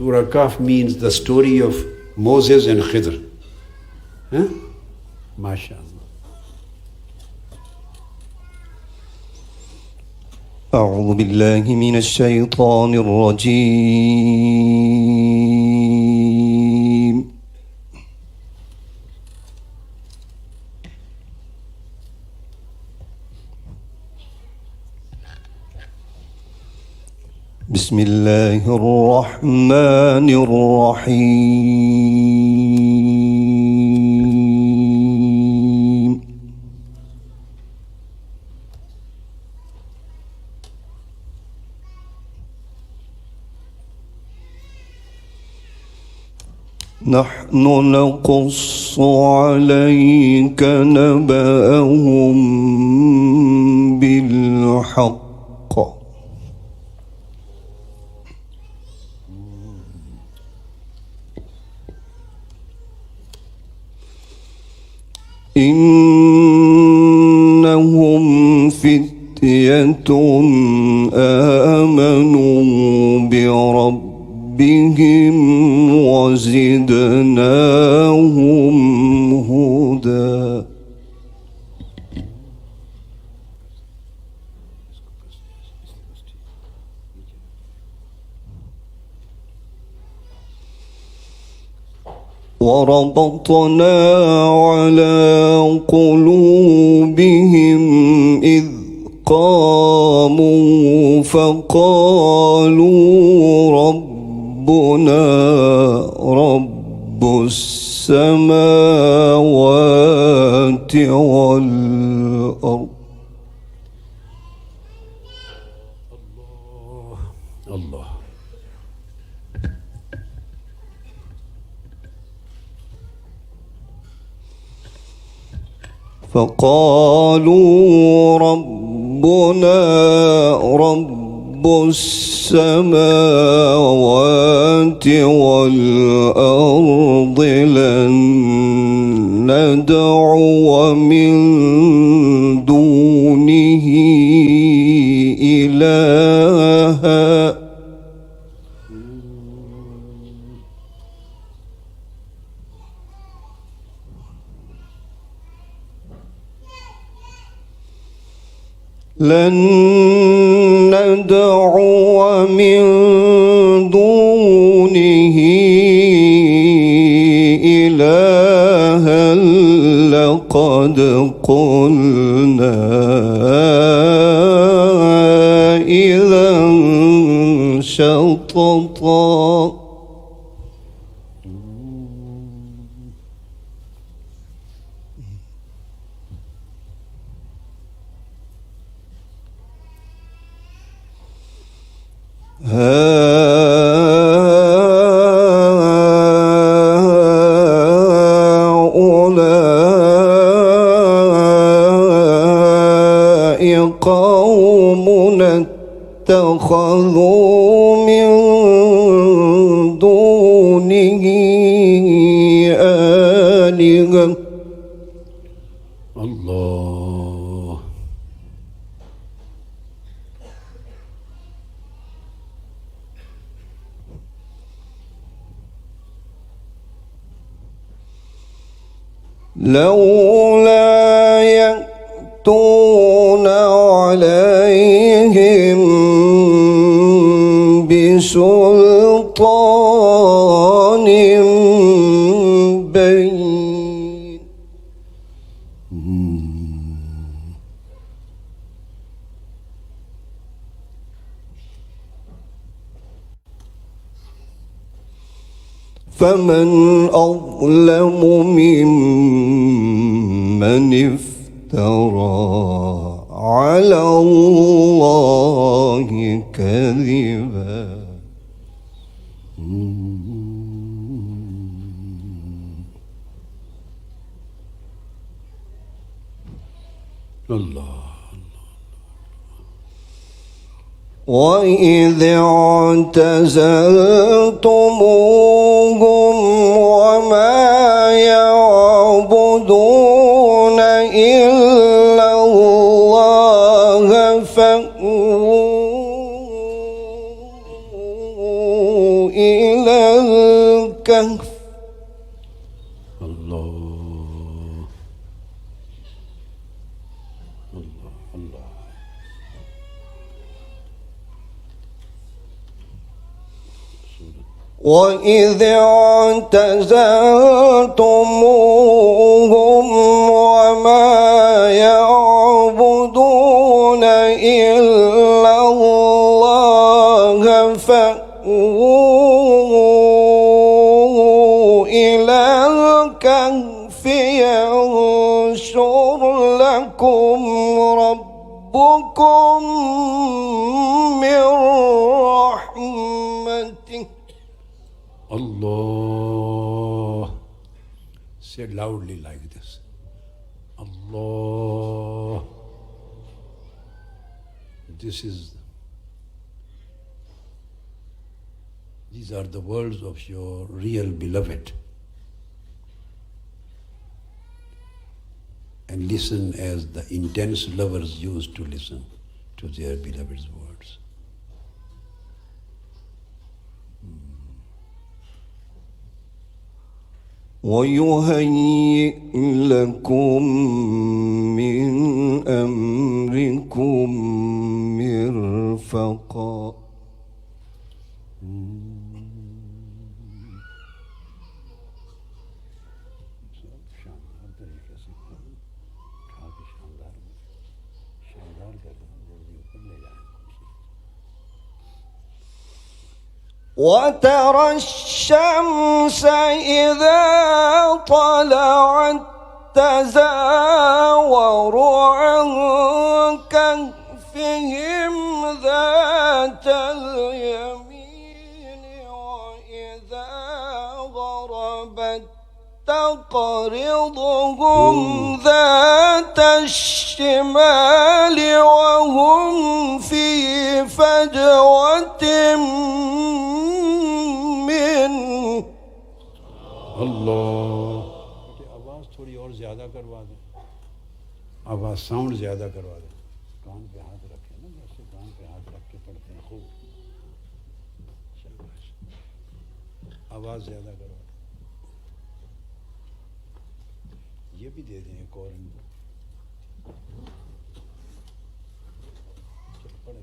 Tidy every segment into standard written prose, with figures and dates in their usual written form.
Surah Kahf means the story of Moses and Qadri. Huh? MashaAllah. أعوذ بالله من الشيطان الرجيم. بسم الله الرحمن الرحيم. نحن نقص عليك نبأهم بالحق إنهم فتية آمنوا بربهم وزدناهم هدى. وربطنا على قلوبهم إذ قاموا فقالوا ربنا رب السماوات والأرض. Allah. فقالوا ربنا رب السماوات والأرض لن ندعو من دونه إلها لن ندعو من دونه إلها لقد قلنا إذا شططا. هؤلاء قومنا اتخذوا من دونه آلهة. Allah. لولا يأتون عليهم بسلطان بين. فمن أظلم ممن افترى على الله كذبا. Allah. وإذ اعتزلتموهم وما يعبدون إلا الله فأووا إلى الكهف Allah. Allah. Allah. وإذ اعتزلتموهم وما يعبدون إلا الله فأووا إلى الكهف ينشر لكم ربكم من رحمته. Allah. Say it loudly like this. Allah. These are the words of your real beloved. And listen as the intense lovers used to listen to their beloved's words. ويهيئ لكم من أمركم مرفقا. وترى الشمس إذا طلعت تزاور عن كهفهم ذات اليمين وإذا غربت تقرضهم ذات الشمال وهم في فجوة منه. Allah. आवाज थोड़ी और ज्यादा करवा दें, आवाज sound ज्यादा करवा दें, कान पे हाथ रखें ना, जैसे कान पे हाथ रख के पढ़ते हैं खूब, आवाज ज्यादा करवा दें। ये भी दे दें एक और इनको, पढ़े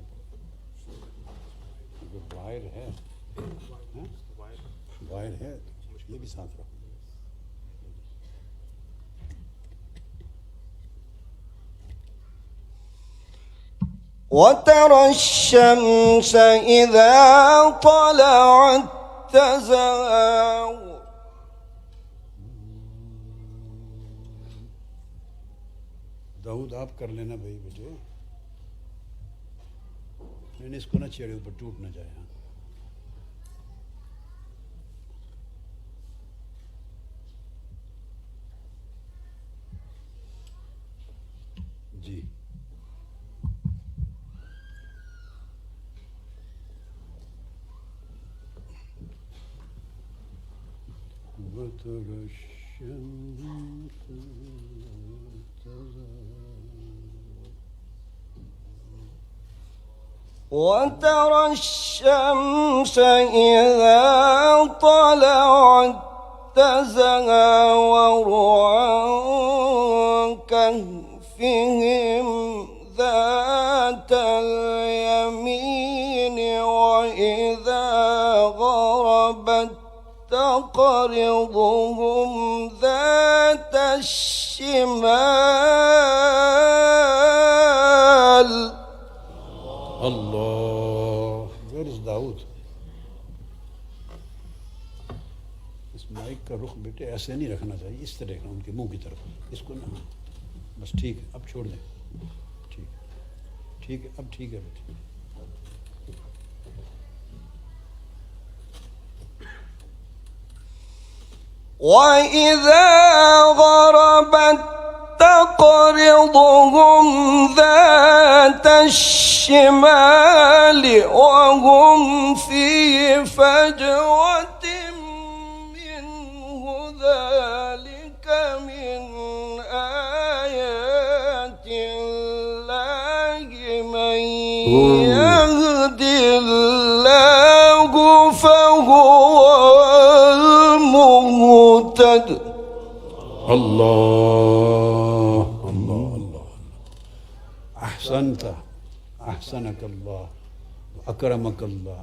जो वायर है, वायर है, ये भी साथ रखो। وترى الشمس إذا طلعت تزاور. दाऊद आप कर लेना भाई बेटे, मैंने इसको ना छेड़े, ऊपर टूट ना जाए। हाँ जी। وترى الشمس إذا طلعت تزاور عن كهفهم ذات اليمين وإذا غربت تقرضهم ذات الشمال. Allah. Where is Dawood? इस माइक का रुख बेटे ऐसे नहीं रखना चाहिए, इस तरह रखना, उनके मुंह की तरफ, इसको ना, बस ठीक है, अब छोड़ दें, ठीक ठीक है, अब ठीक है बेटे। وإذا غربت تقرضهم ذات الشمال وهم في فجوة منه ذلك من آيات الله من يهد الله فهو الله الله الله أحسنت أحسنك الله وأكرمك الله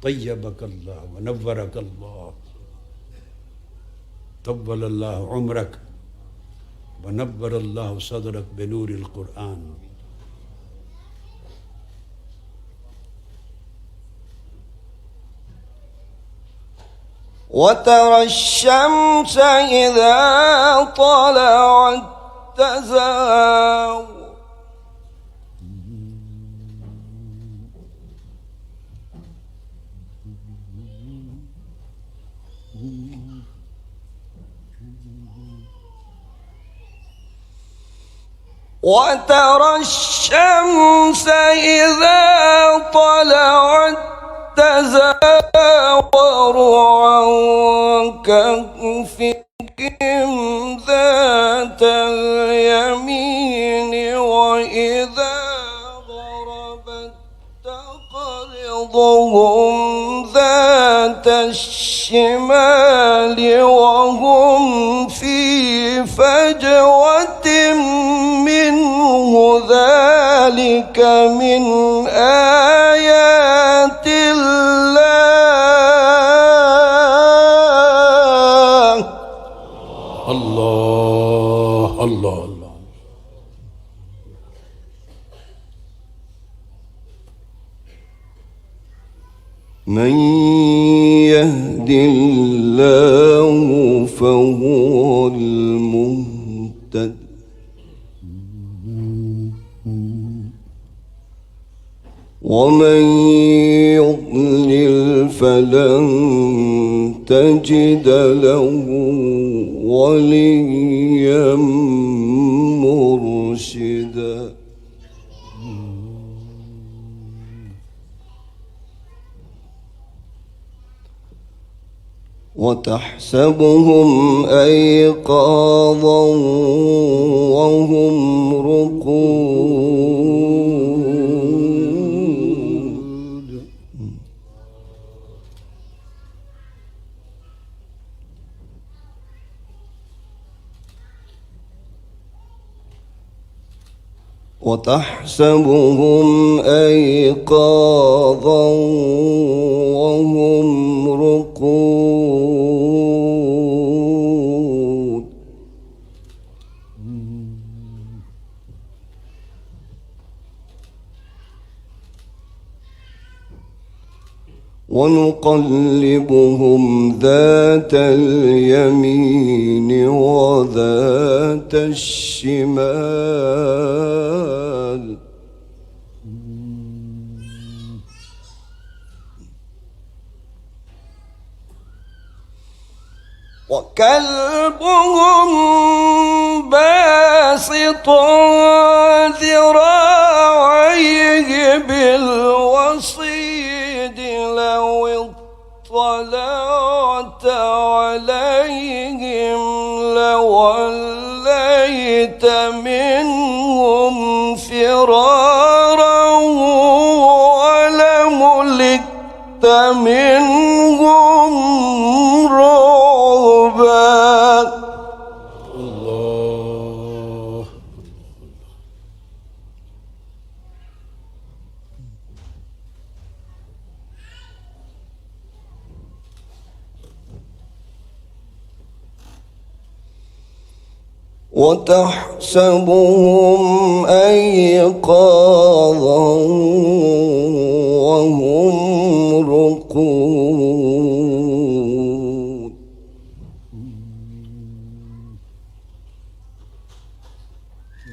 طيبك الله ونورك الله طول الله عمرك ونور الله صدرك بنور القرآن. وترى الشمس إذا طلعت تزاور وترى الشمس إذا طلعت تزاور عن كهفهم ذات اليمين وإذا غربت تقرضهم ذات الشمال وهم في فجوة منه ذلك من آيات الله. الله الله الله. من يهد الله فهو المهتد ومن يضلل فلن تجد له وليا مرشدا. وتحسبهم أيقاظا وهم رقود وتحسبهم أيقاظا وهم رقود ونقلبهم ذات اليمين وذات الشمال وكلبهم باسط ذراعيه بالوصيد لو اطلعت عليهم لوليت منهم فرارا ولملئت منهم رعبا. الله. وتحسبهم أيقاظا وهم رقود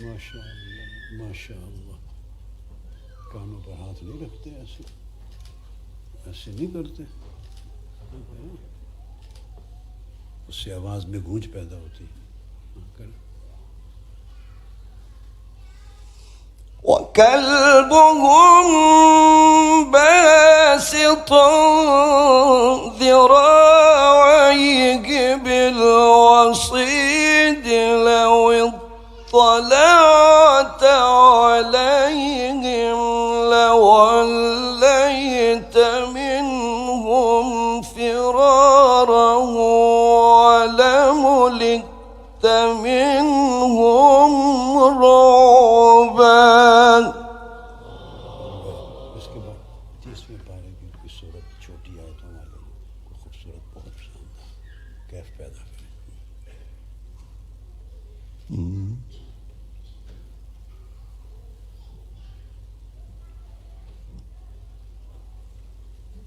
ما شاء الله ما شاء الله. कानों पर हाथ नहीं रखते, ऐसे ऐसे नहीं करते, उससे आवाज में गूंज पैदा होती है. وكلبهم باسط ذراعيه بالوصيد لو اطلعت عليهم لوليت منهم فرارا ولملئت 30वें पारे की कोई सूरत छोटी आयतों वाली कोई खूबसूरत बहुत शानदार कैफ पैदा करे।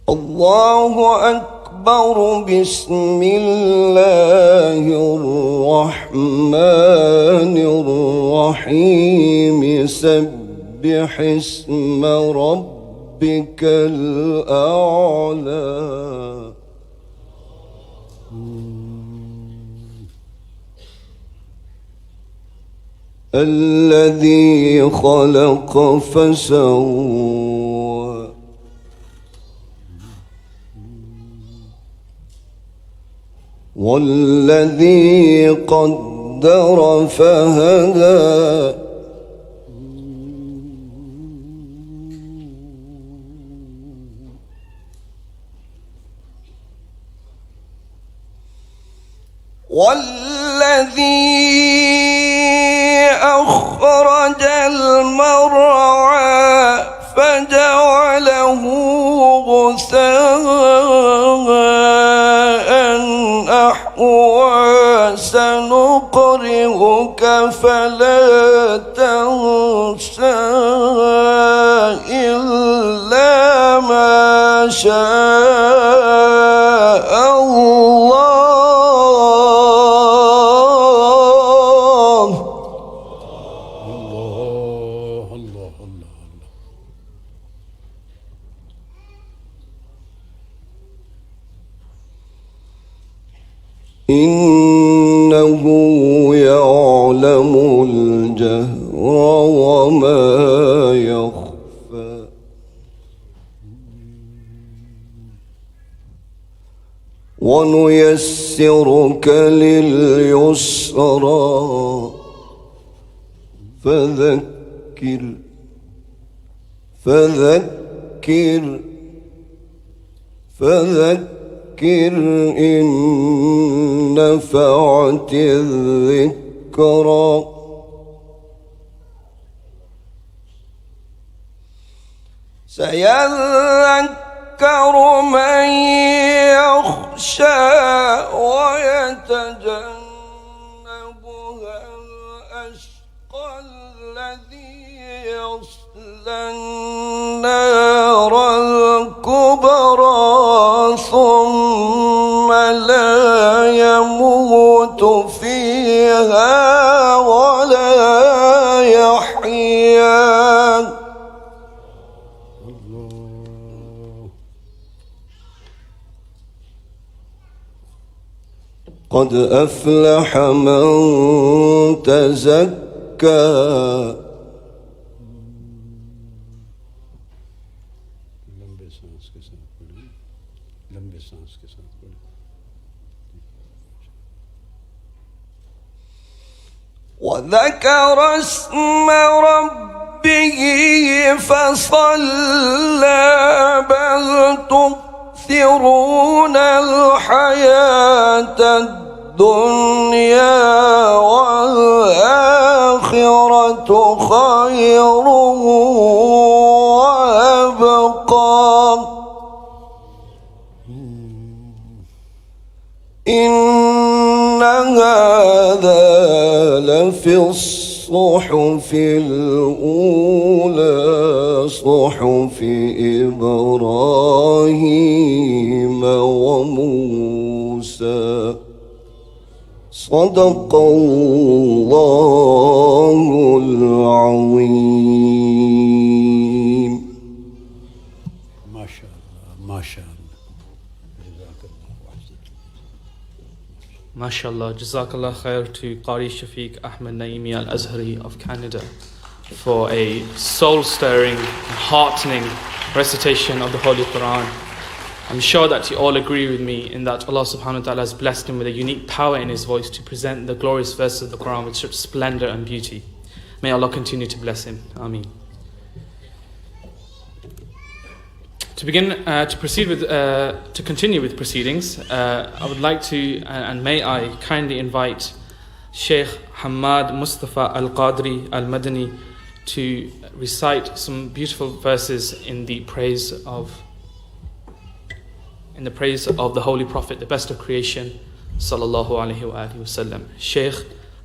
الله أكبر بسم الله الرحمن الرحيم سبح اسم ربك الأعلى الذي خلق فسوى والذي قدر فهدى والذي أخرج المرعى فجعله غثاء أحوى سنقرئك فلا تنسى إلا ما شاء الله إنه يعلم الجهر وما يخفى ونيسرك لليسرى فذكر إن نفعت الذكرى سيذكر من يخشى ويتجنبها الأشقى الذي يصلى النار الكبرى ثم لا يموت فيها ولا يحيا قد أفلح من تزكى وذكر اسم ربه فصلى بل تؤثرون الحياة الدنيا والآخرة خير وأبقى إن هذا لفي الصحف الأولى صحف إبراهيم وموسى صدق الله العظيم. ما شاء الله ما شاء الله. MashaAllah, Jazakallah khair to Qari Shafiq Ahmed Naimi Al-Azhari of Canada for a soul-stirring, heartening recitation of the Holy Quran. I'm sure that you all agree with me in that Allah subhanahu wa ta'ala has blessed him with a unique power in his voice to present the glorious verses of the Quran with such splendor and beauty. May Allah continue to bless him. Ameen. To continue with proceedings, I would like to, and may I kindly invite Shaykh Hamad Mustafa Al-Qadri Al-Madani to recite some beautiful verses in the praise of the Holy Prophet, the best of creation, sallallahu alaihi wasallam. Shaykh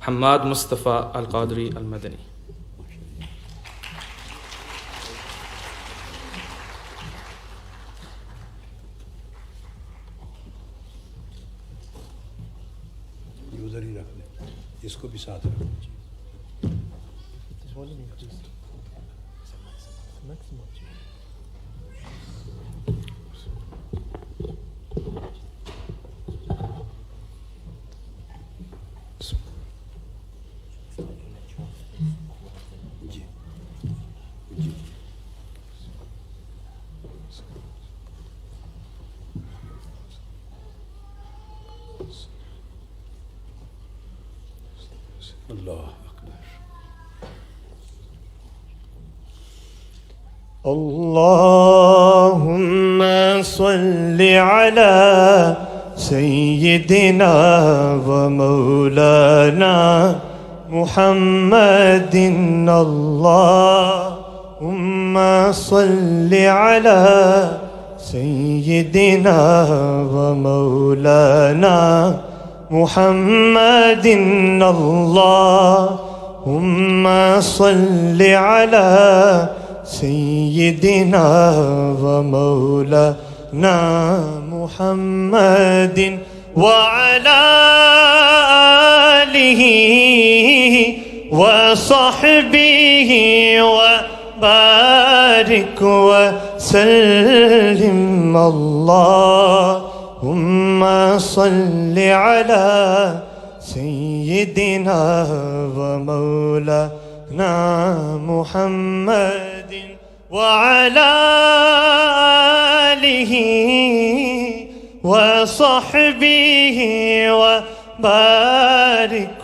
Hamad Mustafa Al-Qadri Al-Madani. उधर ही रख ले, इसको भी साथ रखना चाहिए. اللهم صل على سيدنا ومولانا محمد. اللهم صل على سيدنا ومولانا محمد. اللهم صل على سيدنا ومولانا محمد وعلى آله وصحبه وبارك وسلم. اللهم صل على سيدنا ومولانا محمد وعلى آله وصحبه وبارك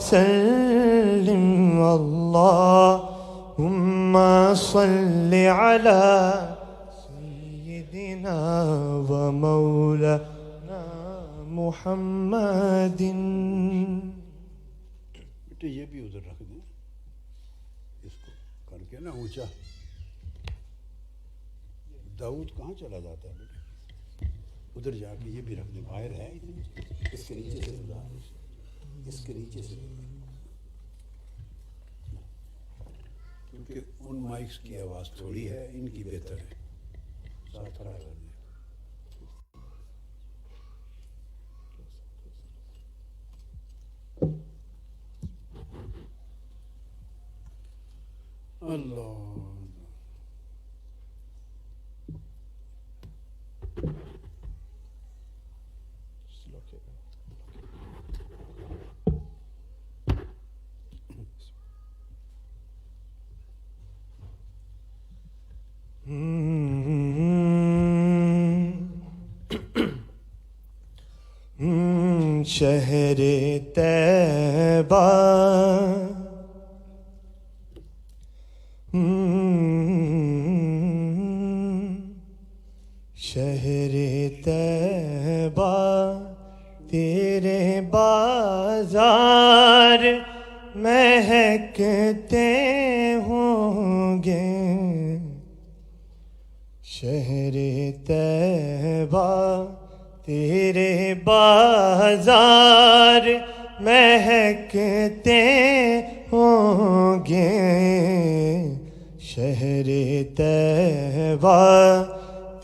وسلم. اللهم صل على سيدنا ومولانا محمد. बेटे ये भी उधर रख दें, इसको करके ना ऊंचा. दाऊद कहाँ चला जाता है बेटे? उधर जाके ये भी रख दे, बाहर है इसके नीचे से, इसके नीचे से, क्योंकि उन माइक्स की आवाज़ थोड़ी है, इनकी बेहतर है. साथ खड़ा कर दे. अल्लाह शहर तैबा शहर तैबा तेरे बाजार महकते होंगे. शहर तैबा तेरे बाजार महकते होंगे. शहर तैबा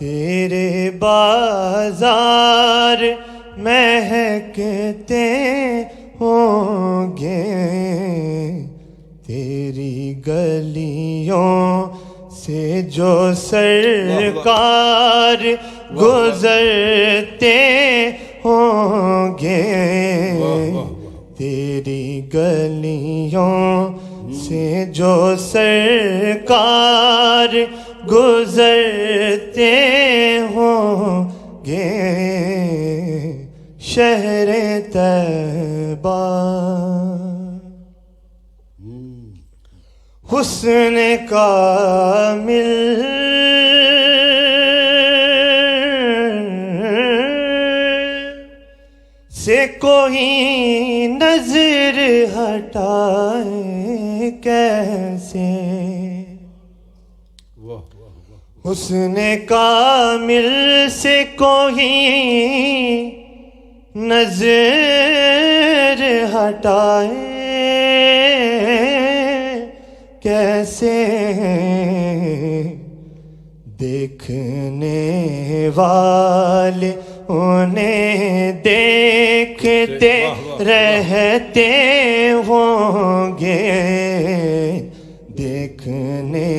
तेरे बाजार महकते होंगे. तेरी गलियों से जो सरकार गुजरते होंगे. तेरी गलियों से जो सरकार गुजरते होंगे. शहर तैबा हुस्न कामिल से कोई नजर हटाए कैसे, वाह वाह वाह, हुस्ने कामिल से कोई नजर हटाए कैसे, देखने वाले उन्हें देखते रहते होंगे, देखने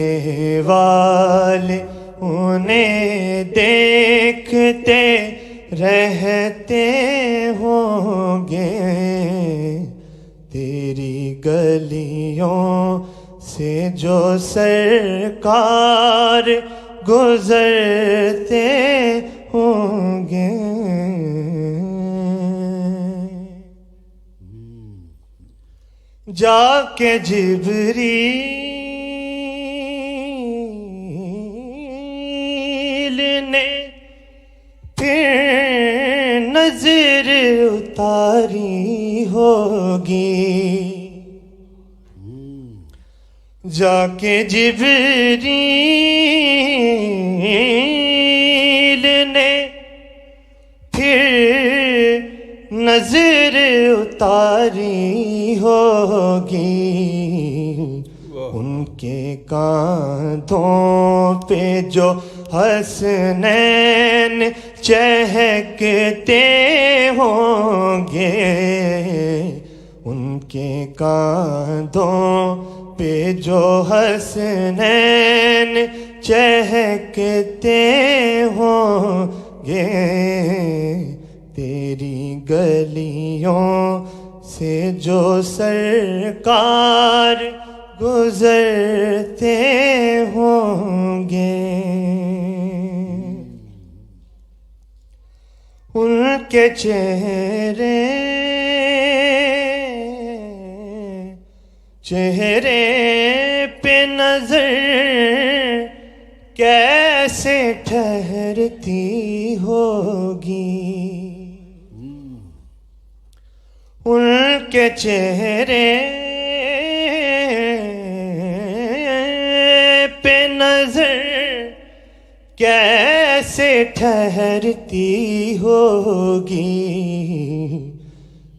वाले उन्हें देखते रहते होंगे, तेरी गलियों से जो सरकार गुजरते होंगे। जाके जिब्रील ने फिर नजर उतारी होगी, जाके जिब्रील ने फिर नजर उतारी होगी, उनके कांधों पे जो हसनैन चहकते होंगे, उनके कांधों पे जो हसनैन चहकते होंगे, तेरी गलियों से जो सरकार गुजरते होंगे, उनके चेहरे पे नजर कैसे ठहरती होगी, उनके चेहरे पे नजर कैसे ठहरती होगी,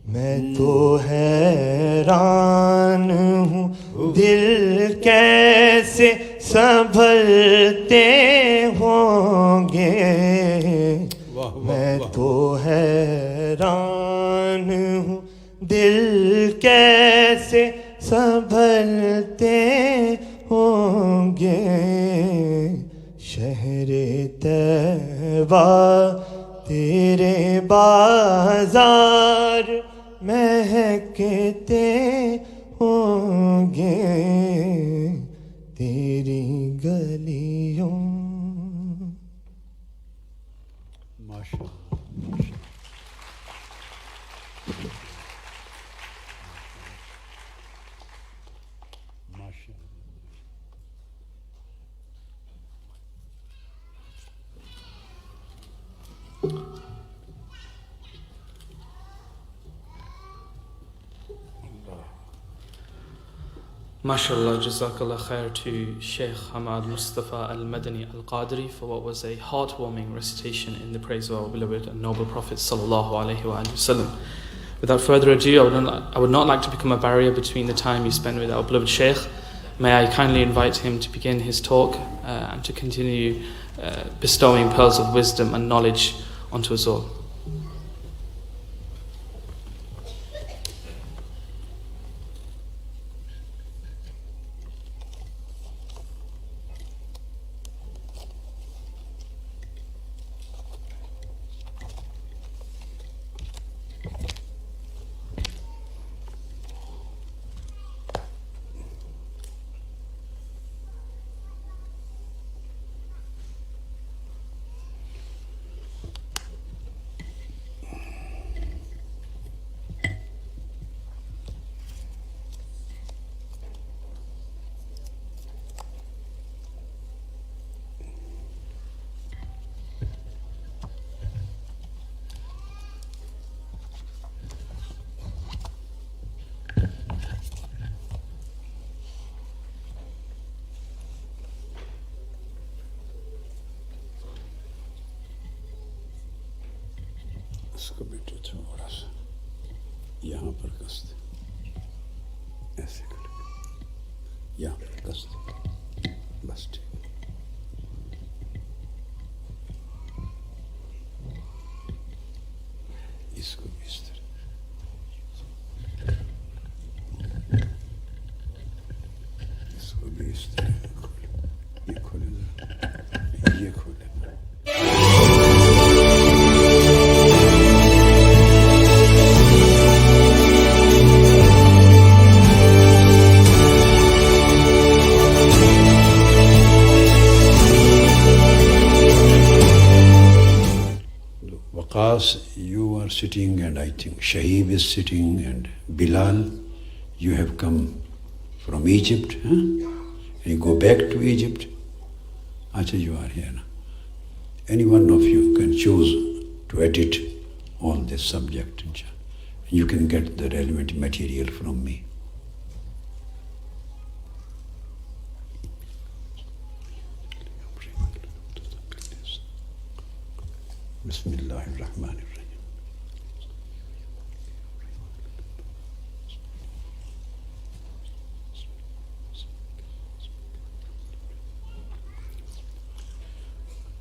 मैं तो हैरान हूँ दिल कैसे संभलते होंगे, मैं तो हैरान हूँ दिल कैसे संभलते होंगे, शहरे तैबा तेरे बाजार महकते होंगे, तेरी गलियों। माशाअल्लाह, MashaAllah, Jazakallah khair to Shaykh Hamad Mustafa Al-Madani Al-Qadri for what was a heartwarming recitation in the praise of our beloved and noble Prophet Sallallahu Alaihi Wasallam. Without further ado, I would not like to become a barrier between the time you spend with our beloved Shaykh. May I kindly invite him to begin his talk and to continue bestowing pearls of wisdom and knowledge onto us all. इसको बेटे थोड़ा सा यहाँ पर कस दे, ऐसे कर, यहाँ पर कस दे, बस ठीक। इसको भी इस तरह, इसको भी इस तरह खोले, ये खोले, ये खोले। Waqas, you are sitting, and I think Shahib is sitting, and Bilal, you have come from Egypt, huh? And you go back to Egypt. Acha, you are here now. Any one of you can choose to edit all this subject. You can get the relevant material from me. Bismillahirrahmanirrahim.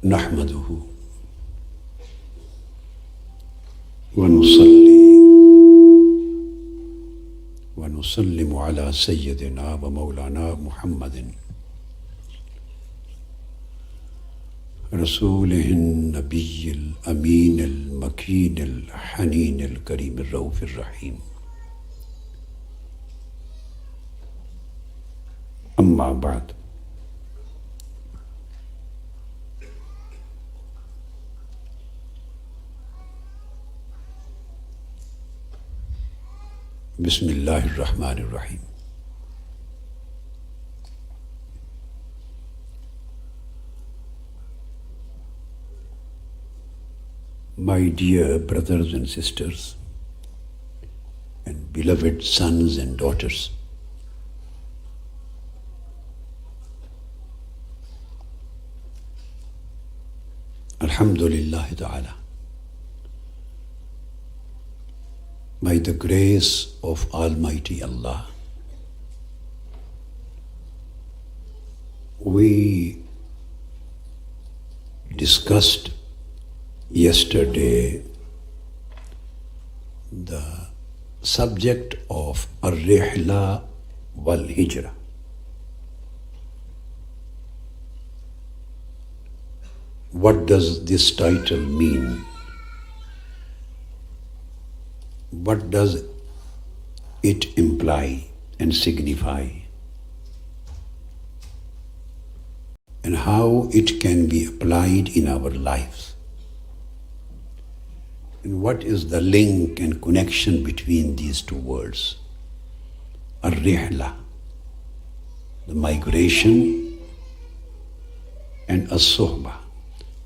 Nahmaduhu wa nusallimu ala sayyidina wa maulana Muhammadin رسوله النبي الأمين المكين الحنين الكريم الرؤوف الرحيم أما بعد بسم الله الرحمن الرحيم. My dear brothers and sisters and beloved sons and daughters, Alhamdulillah Ta'ala, by the grace of Almighty Allah, we discussed yesterday the subject of AL-REHLA WAL-Hijra. What does this title mean? What does it imply and signify? And how it can be applied in our lives? And what is the link and connection between these two words? AL-REHLA, the migration, and sohba,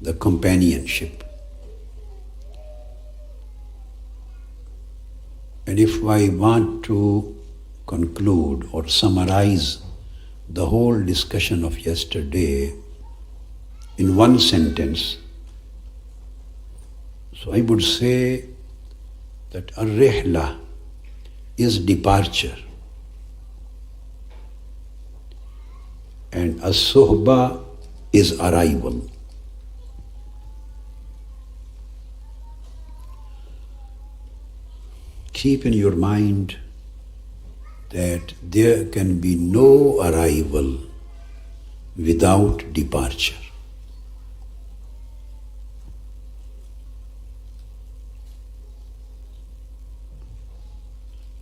the companionship. And if I want to conclude or summarize the whole discussion of yesterday in one sentence, so I would say that AL-REHLA is departure and sohba is arrival. Keep in your mind that there can be no arrival without departure.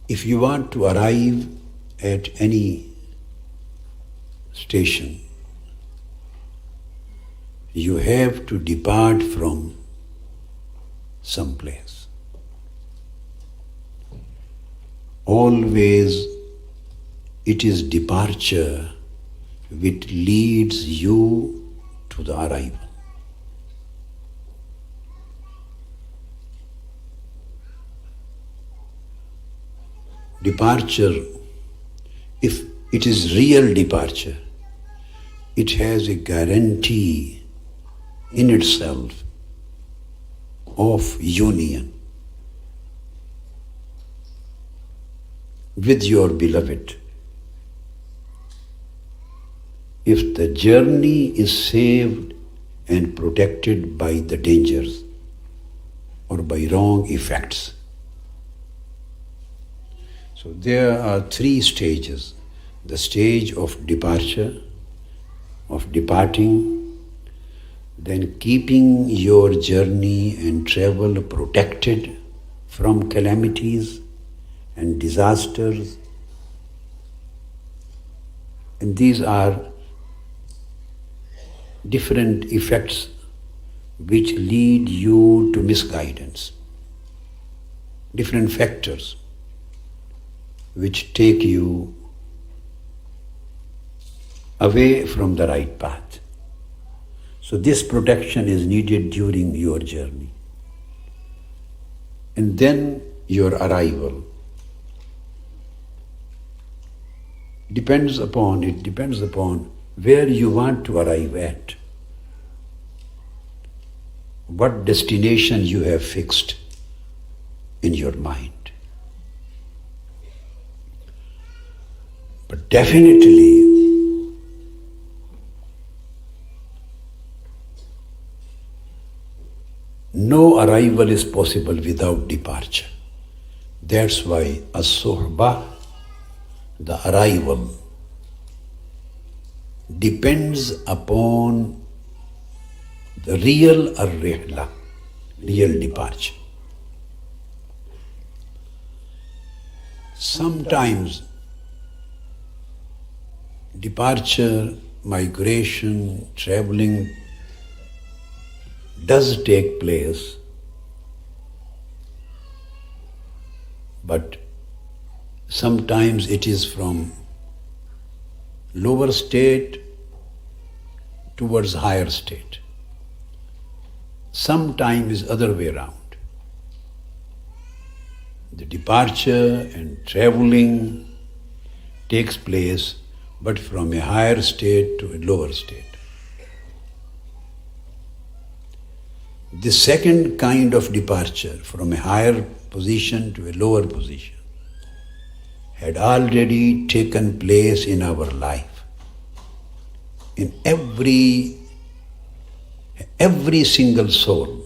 If you want to arrive at any station, you have to depart from some place. Always it is departure which leads you to the arrival. Departure, if it is real departure, it has a guarantee in itself of union. with your beloved. If the journey is saved and protected by the dangers or by wrong effects. So there are three stages. The stage of departure, of departing, then keeping your journey and travel protected from calamities and disasters. And these are different effects which lead you to misguidance. Different factors which take you away from the right path. So this protection is needed during your journey. And then your arrival depends upon where you want to arrive at, what destination you have fixed in your mind. But definitely, no arrival is possible without departure. That's why as-sohba, the arrival, depends upon the real al-rihla, real departure. Sometimes departure, migration, traveling does take place, but sometimes it is from lower state towards higher state. Sometimes is other way around. The departure and traveling takes place, but from a higher state to a lower state. The second kind of departure, from a higher position to a lower position, had already taken place in our life. In every single soul.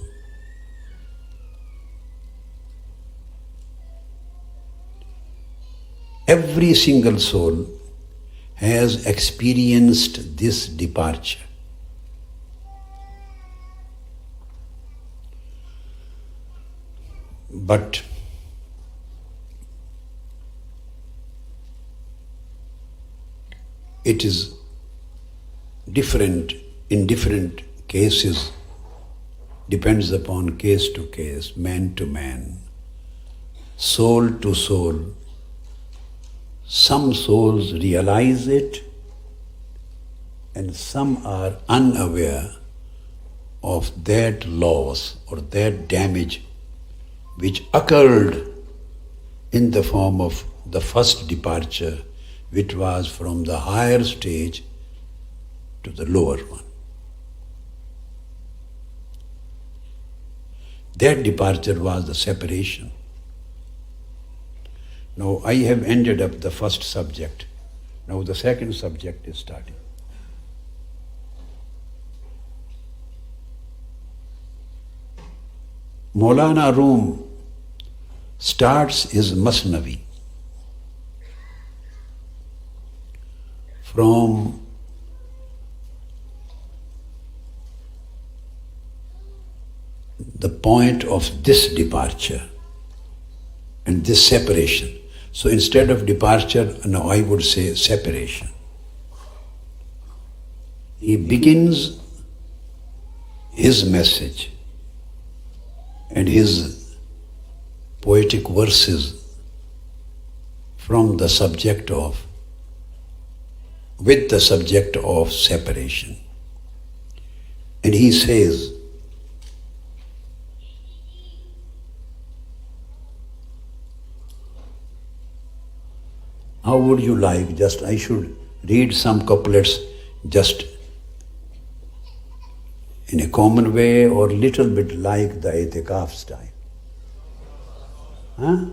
Every single soul has experienced this departure. But it is different in different cases, depends upon case to case, man to man, soul to soul. Some souls realize it and some are unaware of that loss or that damage which occurred in the form of the first departure, which was from the higher stage to the lower one. That departure was the separation. Now I have ended up the first subject. Now the second subject is starting. Maulana Rum starts his Masnavi from the point of this departure and this separation. So instead of departure, now I would say separation. He begins his message and his poetic verses from the subject of, with the subject of separation. And he says, how would you like, I should read some couplets just in a common way or little bit like the itikaf style. Huh?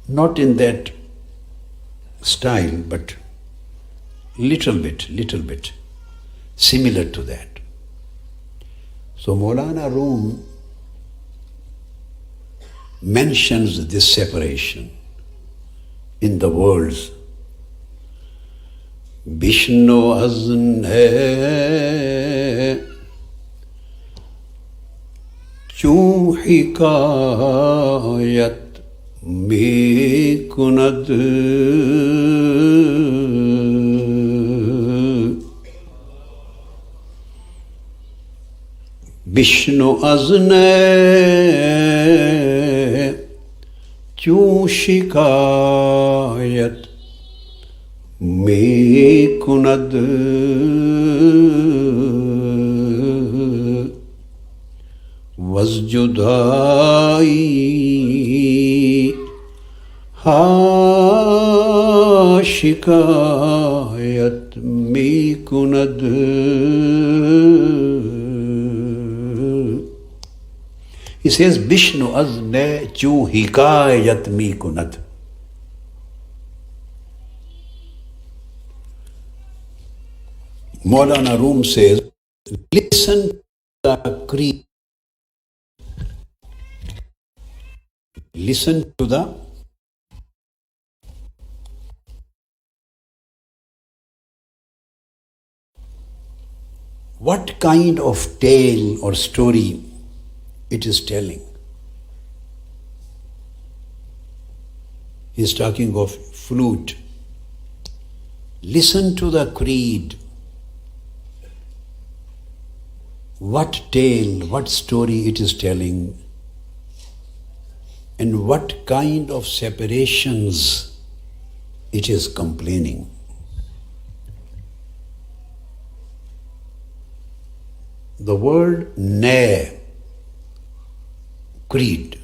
Not in that style, but little bit similar to that. So Maulana Rum mentions this separation in the words. Vishnu azn hai kyun hikayat में कुनद विष्णु अज़ने क्यों शिकायत में कुनद वज़जुदाई हाँ शिकायत में कुनद. He says Vishnu azne chu hikayat mi kunad. Maulana Rum says, listen to the creed. Listen to the what kind of tale or story it is telling. He is talking of flute. Listen to the creed. What tale, what story it is telling, and what kind of separations it is complaining. The word ne, creed,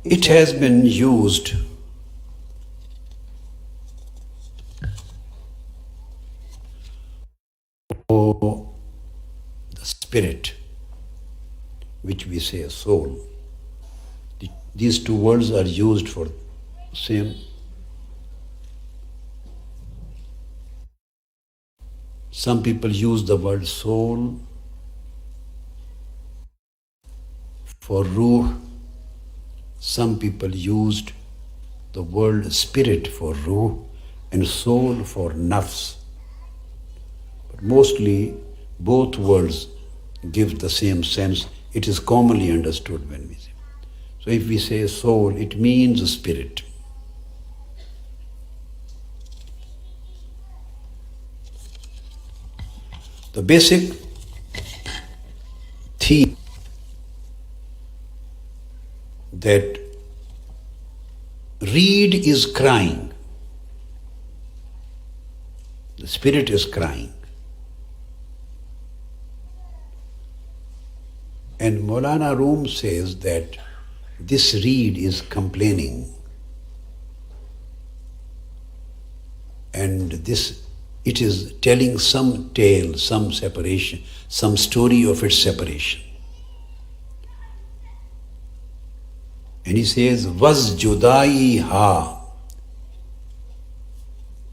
it has been used for the spirit, which we say soul. These two words are used for same. Some people use the word soul for ruh. Some people used the word spirit for ruh and soul for nafs. But mostly both words give the same sense. It is commonly understood when we say. So if we say soul, it means spirit. The basic theme that reed is crying, the spirit is crying. And Maulana Rum says that this reed is complaining, and it is telling some tale, some separation, some story of its separation. And he says, was judai ha.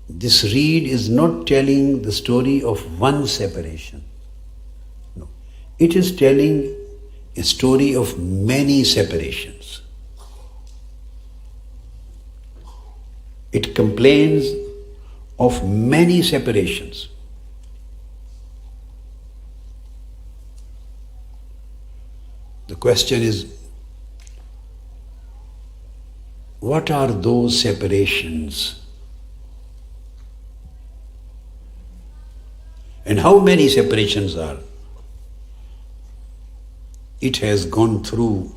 This reed is not telling the story of one separation. No. It is telling a story of many separations. It complains of many separations. The question is, what are those separations? And how many separations are it has gone through,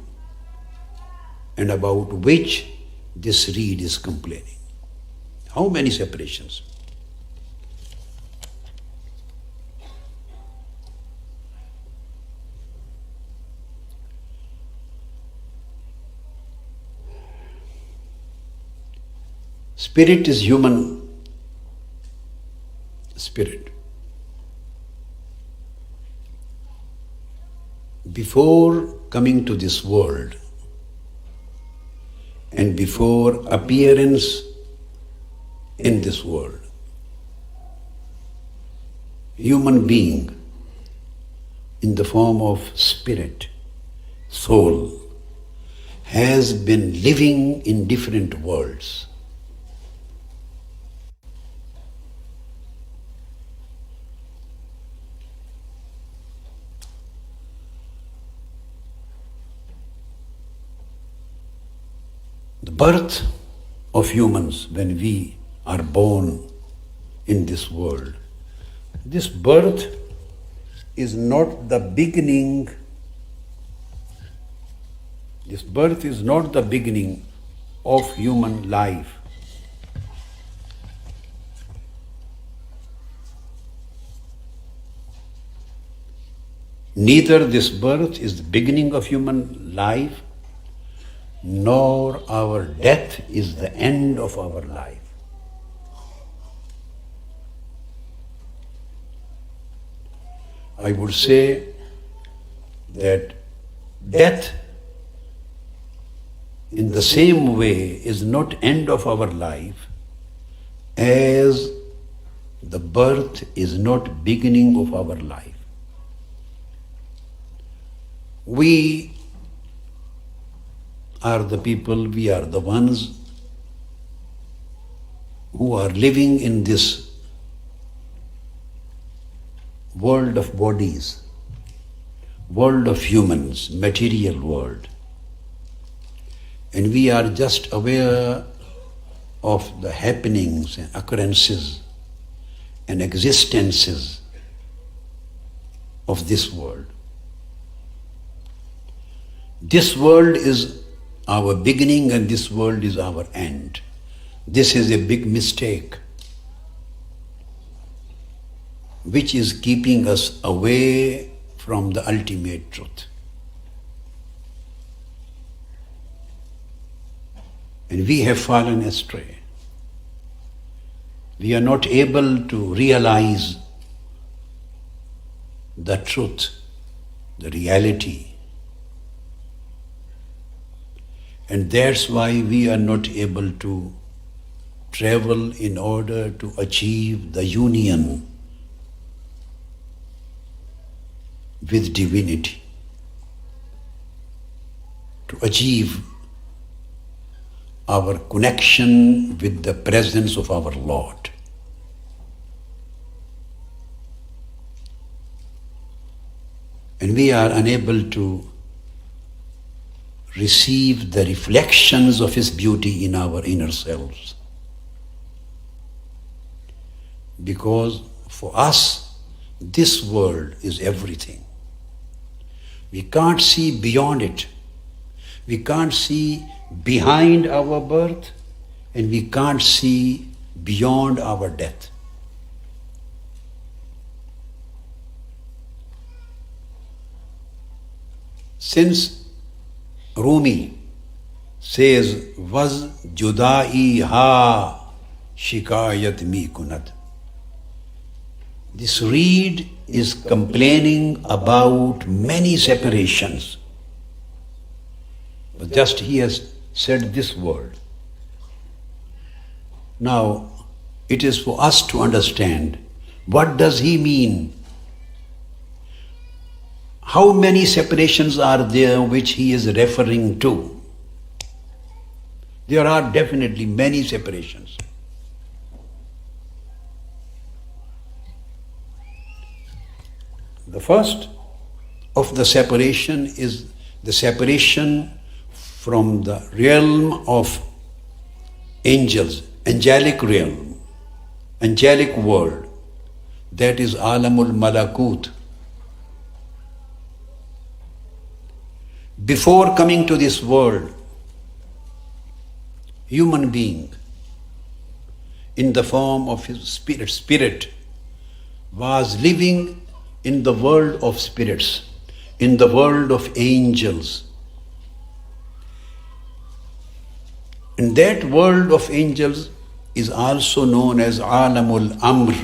and about which this reed is complaining? How many separations? Spirit is human spirit. Before coming to this world and before appearance in this world, human being in the form of spirit, soul, has been living in different worlds. The birth of humans, when we are born in this world, this birth is not the beginning. This birth is not the beginning of human life. Neither this birth is the beginning of human life, nor our death is the end of our life. I would say that death in the same way is not end of our life as the birth is not beginning of our life. We are the people, we are the ones who are living in this world of bodies, world of humans, material world. And we are just aware of the happenings and occurrences and existences of this world. This world is our beginning and this world is our end. This is a big mistake which is keeping us away from the ultimate truth. And we have fallen astray. We are not able to realize the truth, the reality. And that's why we are not able to travel in order to achieve the union with divinity, to achieve our connection with the presence of our Lord. And we are unable to receive the reflections of His beauty in our inner selves. Because for us, this world is everything. We can't see beyond it. We can't see behind our birth, and we can't see beyond our death. Since Rumi says, "Was judai ha shikayat mi kunat." This reed is complaining about many separations. But just he has said this word. Now, it is for us to understand what does he mean. How many separations are there which he is referring to? There are definitely many separations. The first of the separation is the separation from the realm of angels, angelic realm, angelic world, that is Alamul Malakut. Before coming to this world, human being in the form of his spirit was living in the world of spirits, in the world of angels. In that world of angels, is also known as Alamul Amr,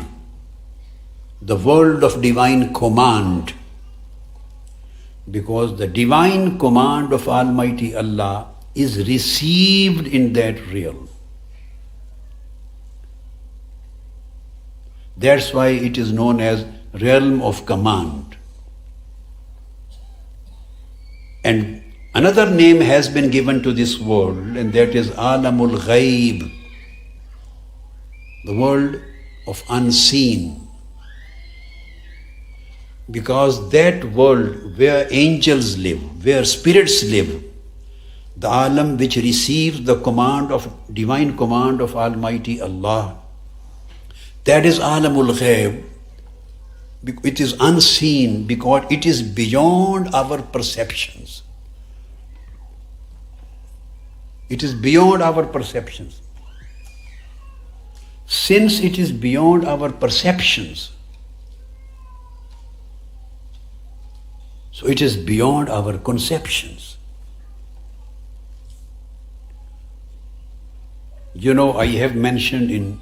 the world of divine command, because the divine command of Almighty Allah is received in that realm. That's why it is known as realm of command. And another name has been given to this world, and that is Alamul Ghaib, the world of unseen. Because that world where angels live, where spirits live, the alam which receives the divine command of Almighty Allah, that is Alamul Ghaib. It is unseen because it is beyond our perceptions. It is beyond our perceptions. Since it is beyond our perceptions, so it is beyond our conceptions. You know, I have mentioned in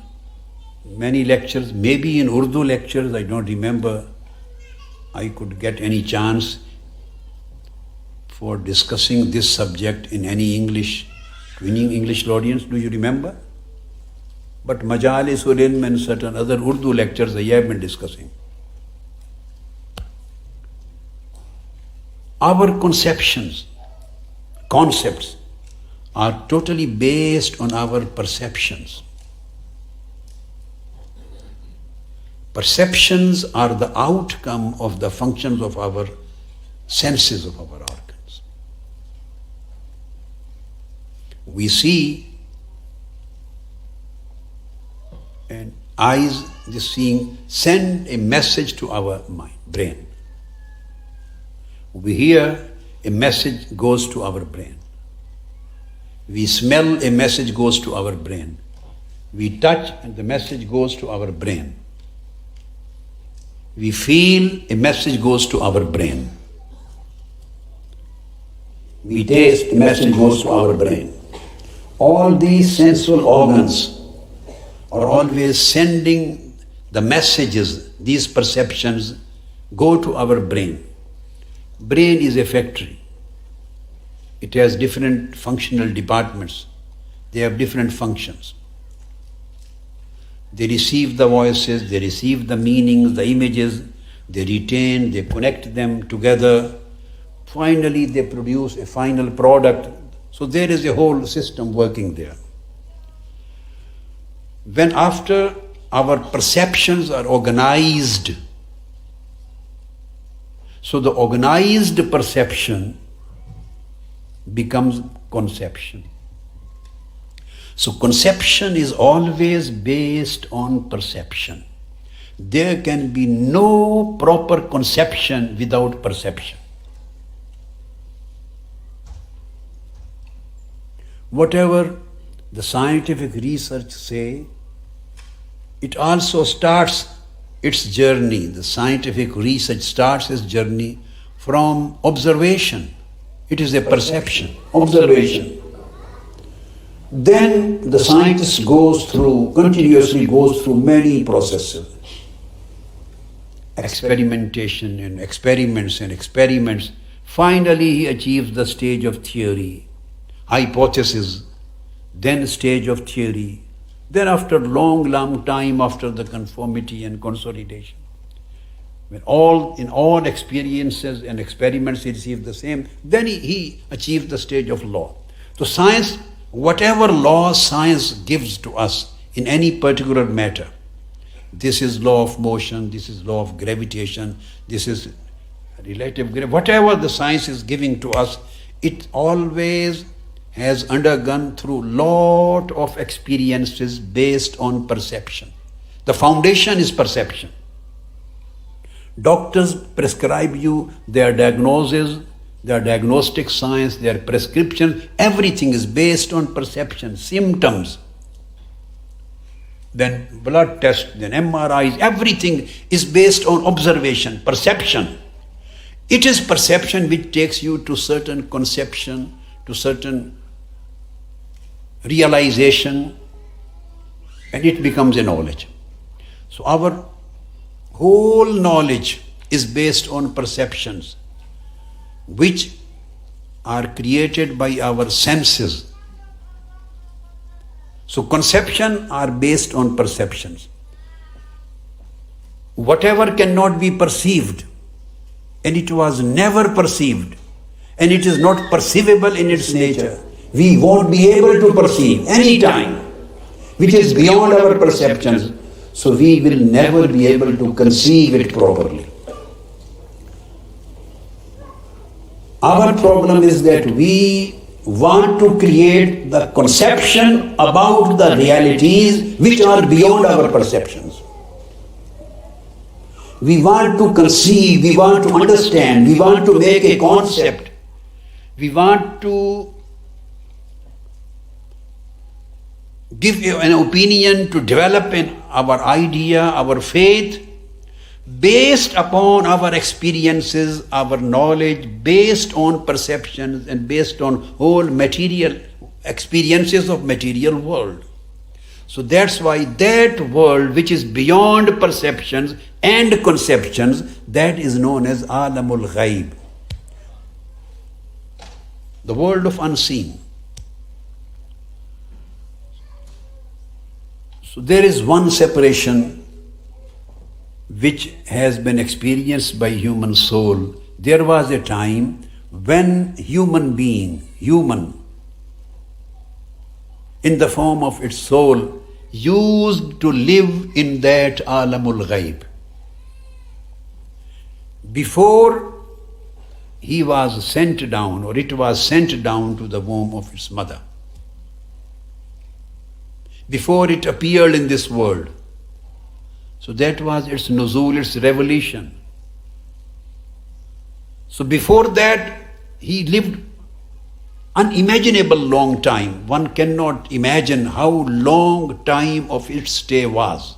many lectures, maybe in Urdu lectures, I don't remember I could get any chance for discussing this subject in any English audience. Do you remember? But Majalisul Ilm and certain other Urdu lectures I have been discussing. Our concepts are totally based on our perceptions. Perceptions are the outcome of the functions of our senses, of our organs. We see, and eyes, this seeing, send a message to our mind, brain. We hear, a message goes to our brain. We smell, a message goes to our brain. We touch, and the message goes to our brain. We feel, a message goes to our brain. We taste, a message goes to our brain. All these sensual organs are always sending the messages, these perceptions go to our brain. Brain is a factory. It has different functional departments. They have different functions. They receive the voices, they receive the meanings, the images, they retain, they connect them together. Finally, they produce a final product. So there is a whole system working there. When after our perceptions are organized, so the organized perception becomes conception. So conception is always based on perception. There can be no proper conception without perception. Whatever the scientific research say, it also starts its journey. The scientific research starts its journey from observation. It is a perception, observation. Then the scientist continuously goes through many processes. Experimentation and experiments. Finally, he achieves the stage of theory, hypothesis, then stage of theory. Then after long time, after the conformity and consolidation, when in all experiences and experiments he receives the same, then he achieves the stage of law. So science, whatever law science gives to us in any particular matter, this is law of motion, this is law of gravitation, this is relative gravity, whatever the science is giving to us, it always has undergone through lot of experiences based on perception. The foundation is perception. Doctors prescribe you their diagnosis, their diagnostic science, their prescription, everything is based on perception, symptoms. Then blood tests, then MRIs, everything is based on observation, perception. It is perception which takes you to certain conception, to certain realization. and it becomes a knowledge. So our whole knowledge is based on perceptions, which are created by our senses. So conception are based on perceptions. Whatever cannot be perceived, and it was never perceived, and it is not perceivable in its nature, we won't be able to perceive any time, which is beyond our perceptions, so we will never be able to conceive it properly. Our problem is that we want to create the conception about the realities which are beyond our perceptions. We want to conceive, we want to understand, we want to make a concept, we want to give an opinion, to develop our idea, our faith, based upon our experiences, our knowledge, based on perceptions and based on whole material experiences of material world. So that's why that world which is beyond perceptions and conceptions, that is known as Alamul Ghaib, the world of unseen. So there is one separation which has been experienced by human soul. There was a time when human in the form of its soul, used to live in that Alamul Ghaib. Before he was sent down, or it was sent down to the womb of its mother, before it appeared in this world. So that was its nuzul, its revelation. So before that, he lived unimaginable long time. One cannot imagine how long time of its stay was.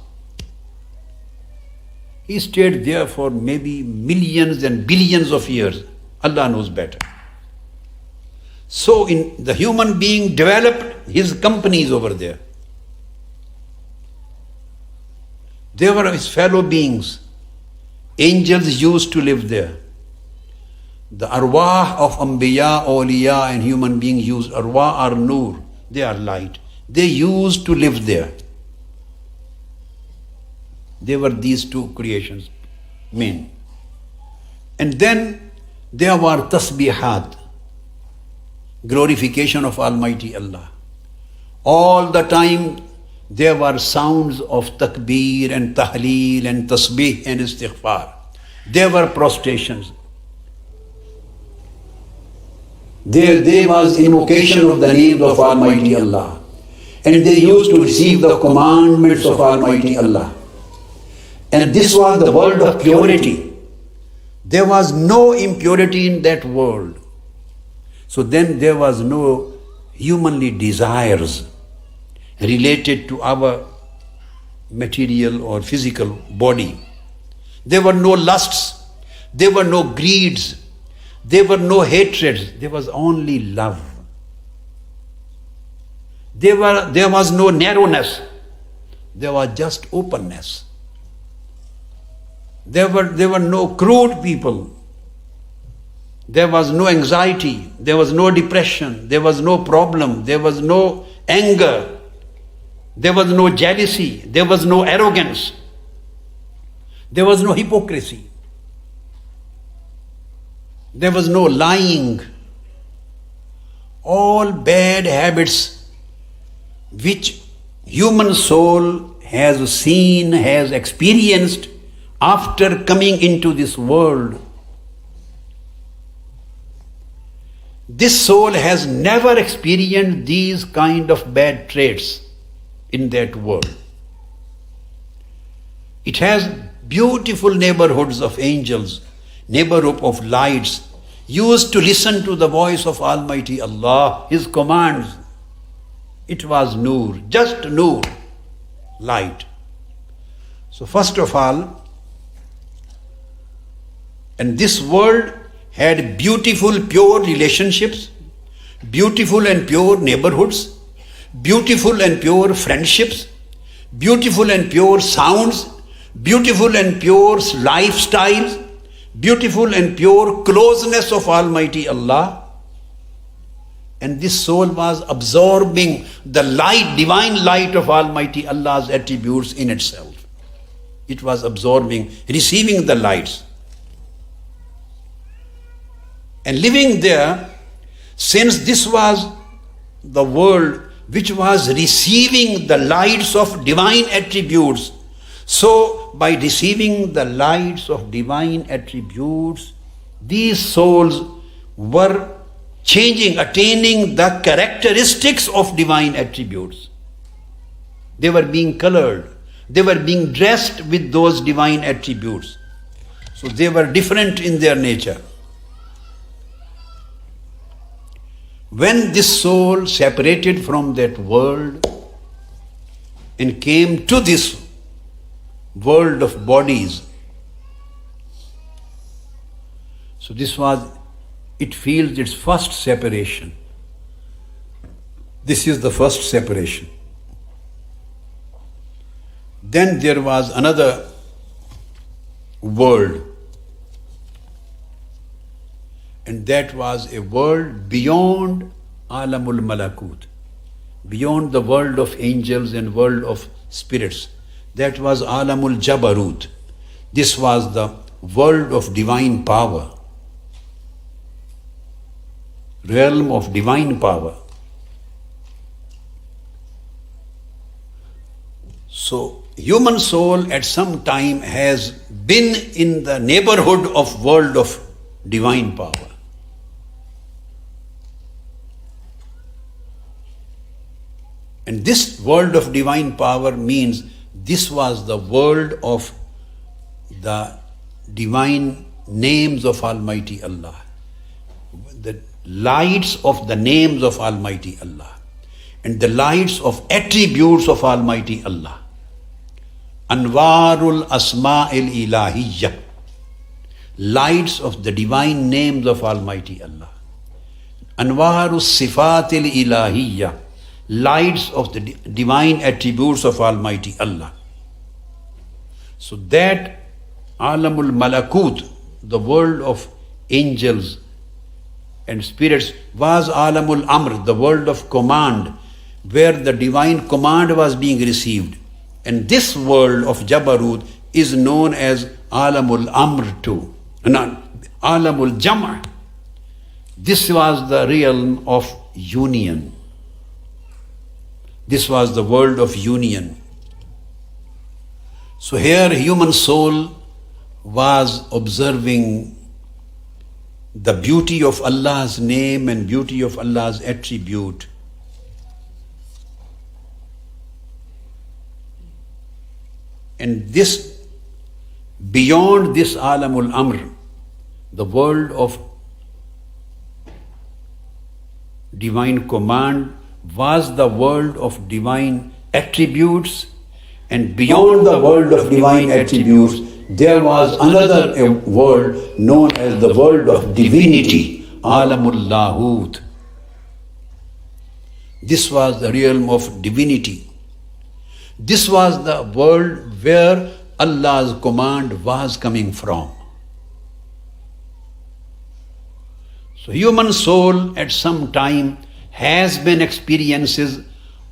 He stayed there for maybe millions and billions of years. Allah knows better. So in the human being developed his companies over there. They were his fellow beings. Angels used to live there. The arwah of Anbiya, Awliya and human beings used. Arwah are nur, they are light. They used to live there. They were these two creations, men. And then there were tasbihat, glorification of Almighty Allah. All the time there were sounds of takbir and tahleel and tasbih and istighfar. There were prostrations. There was invocation of the name of Almighty Allah. And they used to receive the commandments of Almighty Allah. And this was the world of purity. There was no impurity in that world. So then there was no humanly desires related to our material or physical body. There were no lusts, there were no greeds, there were no hatreds, there was only love. There was no narrowness, there was just openness. There were no crude people. There was no anxiety, there was no depression, there was no problem, there was no anger, there was no jealousy, there was no arrogance, there was no hypocrisy, there was no lying. All bad habits which human soul has seen, has experienced after coming into this world. This soul has never experienced these kind of bad traits in that world. It has beautiful neighborhoods of angels, neighborhood of lights, used to listen to the voice of Almighty Allah, His commands. It was nur, just nur, light. So first of all, and this world had beautiful, pure relationships, beautiful and pure neighborhoods, beautiful and pure friendships, beautiful and pure sounds, beautiful and pure lifestyles, beautiful and pure closeness of Almighty Allah. And this soul was absorbing the light, divine light of Almighty Allah's attributes in itself. It was absorbing, receiving the lights. And living there, since this was the world which was receiving the lights of divine attributes, so by receiving the lights of divine attributes, these souls were changing, attaining the characteristics of divine attributes. They were being colored. They were being dressed with those divine attributes. So they were different in their nature. When this soul separated from that world and came to this world of bodies, so this was, it feels its first separation. This is the first separation. Then there was another world, and that was a world beyond Alamul Malakut, beyond the world of angels and world of spirits. That was Alamul Jabarut. This was the world of divine power, realm of divine power. So human soul at some time has been in the neighborhood of world of divine power. And this world of divine power means this was the world of the divine names of Almighty Allah, the lights of the names of Almighty Allah, and the lights of attributes of Almighty Allah. Anwarul Asma'il Ilahiyya, lights of the divine names of Almighty Allah. Anwarus Sifatil Ilahiyya, lights of the divine attributes of Almighty Allah. So that Alamul Malakut, the world of angels and spirits, was Alamul Amr, the world of command, where the divine command was being received. And this world of Jabarut is known as Alamul Amr too, Alamul Jama'. This was the realm of union. This was the world of union. So here human soul was observing the beauty of Allah's name and beauty of Allah's attribute. And this, beyond this Alamul Amr, the world of divine command, was the world of divine attributes, and beyond the world of divine attributes, there was another world known as the world of divinity, Alamul Lahut. This was the realm of divinity. This was the world where Allah's command was coming from. So human soul at some time has been experiences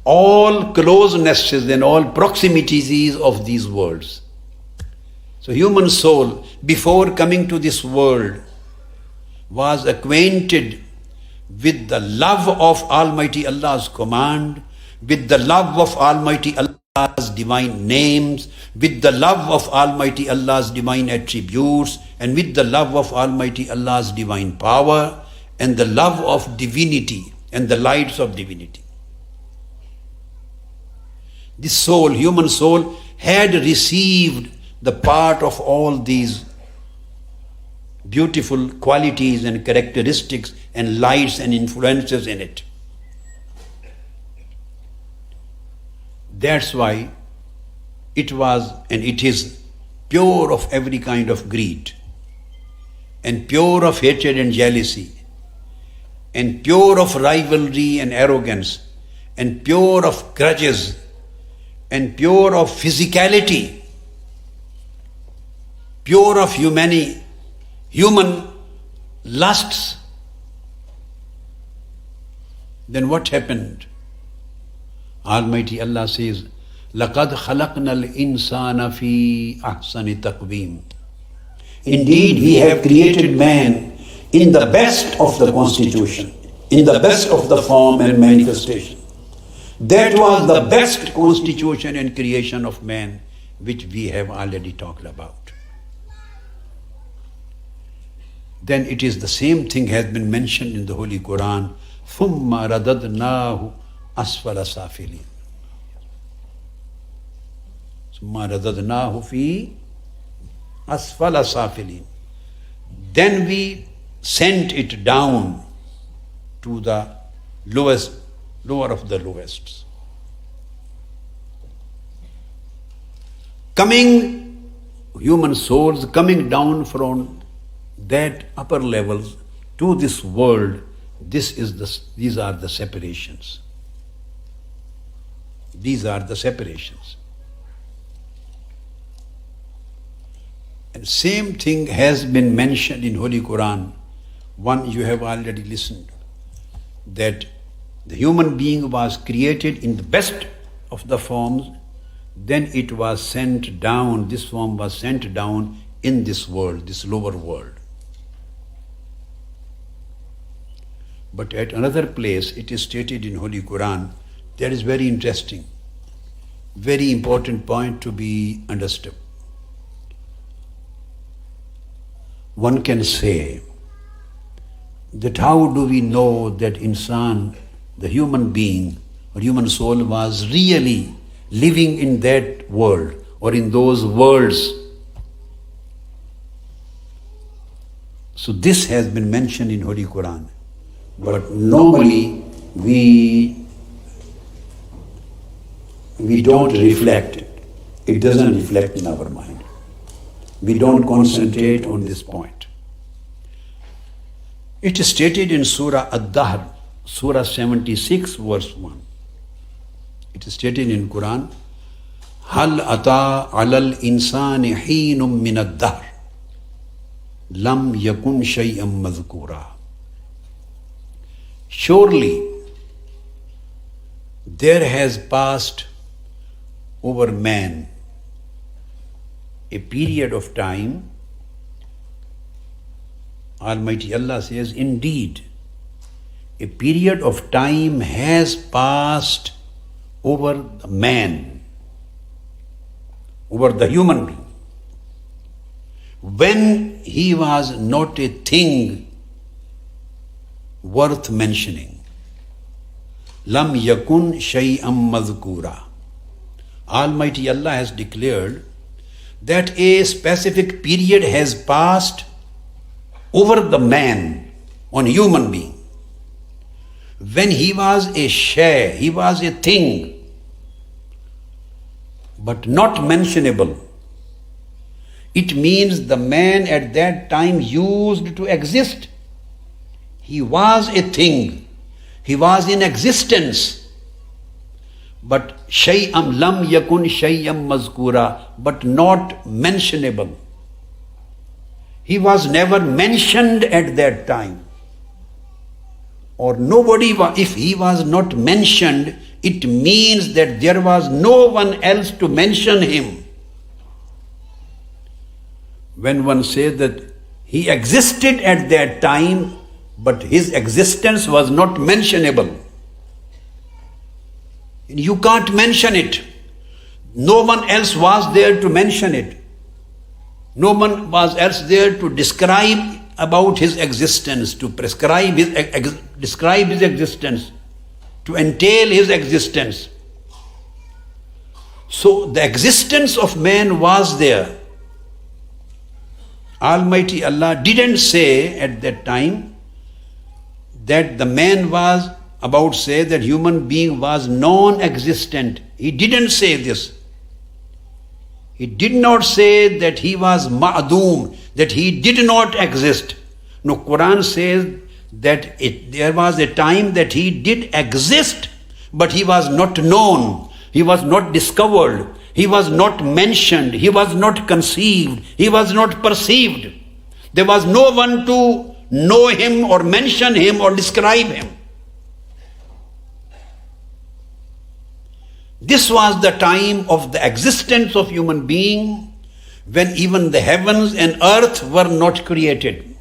all closenesses and all proximities of these worlds. So human soul, before coming to this world, was acquainted with the love of Almighty Allah's command, with the love of Almighty Allah's divine names, with the love of Almighty Allah's divine attributes, and with the love of Almighty Allah's divine power, and the love of divinity and the lights of divinity. This soul, human soul, had received the part of all these beautiful qualities and characteristics and lights and influences in it. That's why it was and it is pure of every kind of greed, and pure of hatred and jealousy, and pure of rivalry and arrogance, and pure of grudges, and pure of physicality, pure of human lusts, then what happened? Almighty Allah says, لَقَدْ خَلَقْنَا الْإِنسَانَ فِي أَحْسَنِ تَقْوِيمٍ. Indeed, we have created man in the best of the constitution, in the best of the form and manifestation. That was the best constitution and creation of man, which we have already talked about. Then it is the same thing has been mentioned in the Holy Quran, ثُمَّ رَدَدْنَاهُ أَسْفَلَ سَافِلِينَ. ثُمَّ رَدَدْنَاهُ فِي أَسْفَلَ سَافِلِينَ. Then we sent it down to the lower of the lowest. Human souls coming down from that upper levels to this world, these are the separations. These are the separations. And same thing has been mentioned in Holy Quran. One you have already listened, that the human being was created in the best of the forms, then it was sent down, this form was sent down in this world, this lower world. But at another place it is stated in Holy Quran, that is very interesting, very important point to be understood. One can say that how do we know that insan, the human being or human soul, was really living in that world or in those worlds? So this has been mentioned in Holy Quran. But normally we don't reflect it. It doesn't reflect in our mind. We don't concentrate on this point. It is stated in Surah Ad-Dahr, Surah 76, verse 1. It is stated in Quran, هَلْ أَتَى عَلَى الْإِنسَانِ حِينٌ مِّنَ الدَّهْرِ لَمْ يَكُنْ شَيْئًا مَذْكُورًا. Surely there has passed over man a period of time. Almighty Allah says, indeed, a period of time has passed over the man, over the human being, when he was not a thing worth mentioning. Lam yakun shay'an madhkura. Almighty Allah has declared that a specific period has passed over the man, on human being, when he was a shay, he was a thing, but not mentionable. It means the man at that time used to exist. He was a thing, he was in existence, but shay'am lam yakun shay'am mazkura, but not mentionable. He was never mentioned at that time. Or nobody, if he was not mentioned, it means that there was no one else to mention him. When one says that he existed at that time, but his existence was not mentionable, you can't mention it. No one else was there to mention it. No one was else there to describe about his existence, to describe his existence, to entail his existence. So the existence of man was there. Almighty Allah didn't say at that time that the man was about say that human being was non-existent. He didn't say this. He did not say that he was ma'doom, that he did not exist. No, Quran says that there was a time that he did exist, but he was not known. He was not discovered. He was not mentioned. He was not conceived. He was not perceived. There was no one to know him or mention him or describe him. This was the time of the existence of human being when even the heavens and earth were not created.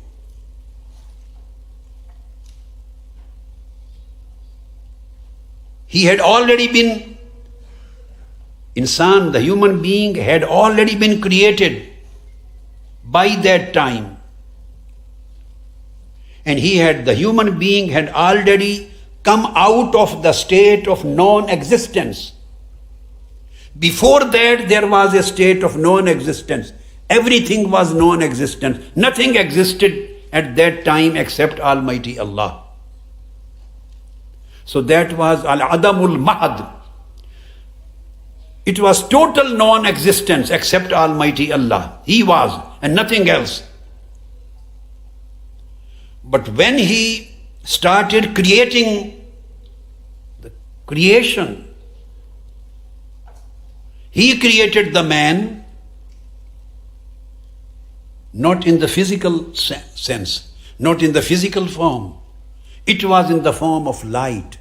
He had already been, insan, the human being, had already been created by that time. And the human being had already come out of the state of non-existence. Before that, there was a state of non-existence. Everything was non-existent. Nothing existed at that time except Almighty Allah. So that was Al-Adamul Mahad. It was total non-existence except Almighty Allah. He was, and nothing else. But when he started creating the creation, he created the man not in the physical sense, not in the physical form. It was in the form of light.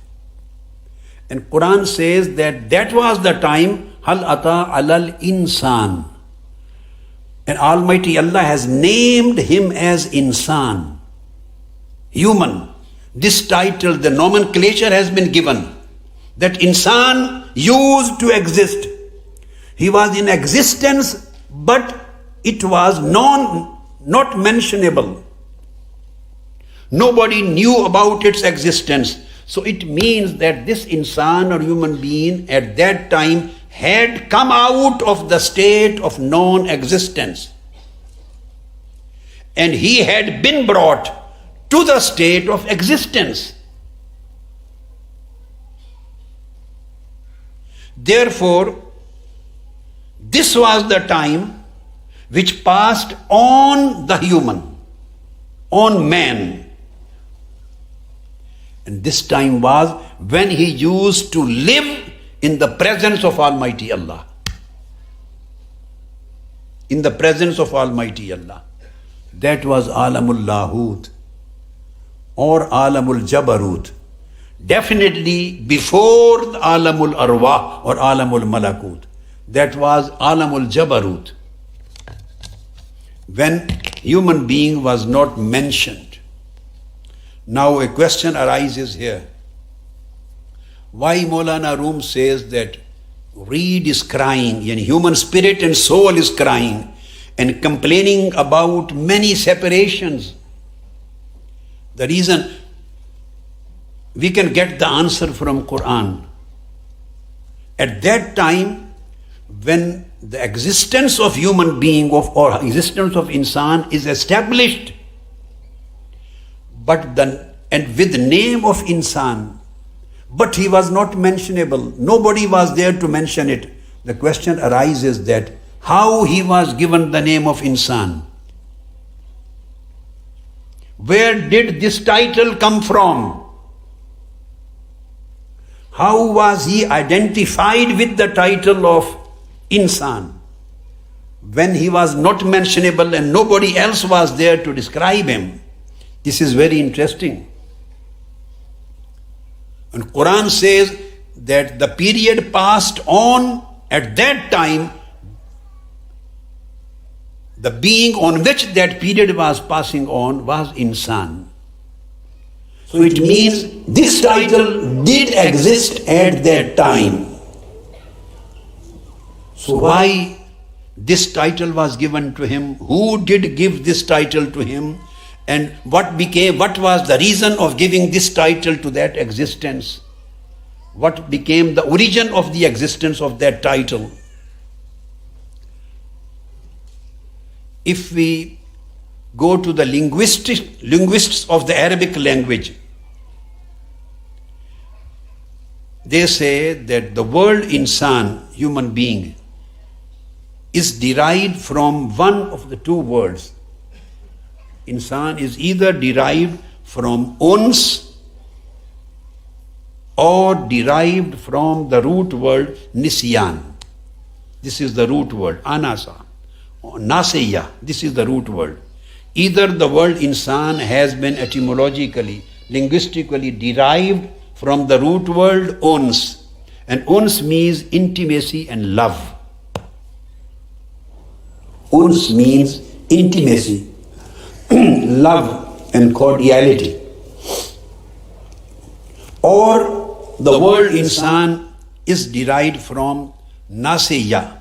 And Quran says that was the time, Hal ata alal insan. And Almighty Allah has named him as insan, human. This title, the nomenclature has been given, that insan used to exist. He was in existence, but it was not mentionable. Nobody knew about its existence. So it means that this insan or human being at that time had come out of the state of non-existence. And he had been brought to the state of existence. Therefore, this was the time which passed on the human, on man. And this time was when he used to live in the presence of Almighty Allah. In the presence of Almighty Allah. That was Alamul Lahut or Alamul Jabarut. Definitely before the Alamul Arwah or Alamul Malakut. That was Alamul Jabarut. When human being was not mentioned. Now a question arises here. Why Maulana Rum says that reed is crying, and human spirit and soul is crying and complaining about many separations? The reason, we can get the answer from Quran. At that time, when the existence of human being or existence of insan is established, and with the name of insan, but he was not mentionable. Nobody was there to mention it. The question arises that how he was given the name of insan. Where did this title come from? How was he identified with the title of insan when he was not mentionable and nobody else was there to describe him? This is very interesting. And Quran says that the period passed on at that time, the being on which that period was passing on was insan. So it means this title did exist at that time. So why this title was given to him? Who did give this title to him? And what was the reason of giving this title to that existence? What became the origin of the existence of that title? If we go to the linguists of the Arabic language, they say that the word insan, human being, is derived from one of the two words. Insan is either derived from uns or derived from the root word nisyan. This is the root word, anasa. Nasiya, this is the root word. Either the word insan has been etymologically, linguistically derived from the root word uns. And uns means intimacy and love. Uns means intimacy, love and cordiality. Or the word insan is derived from nasiya.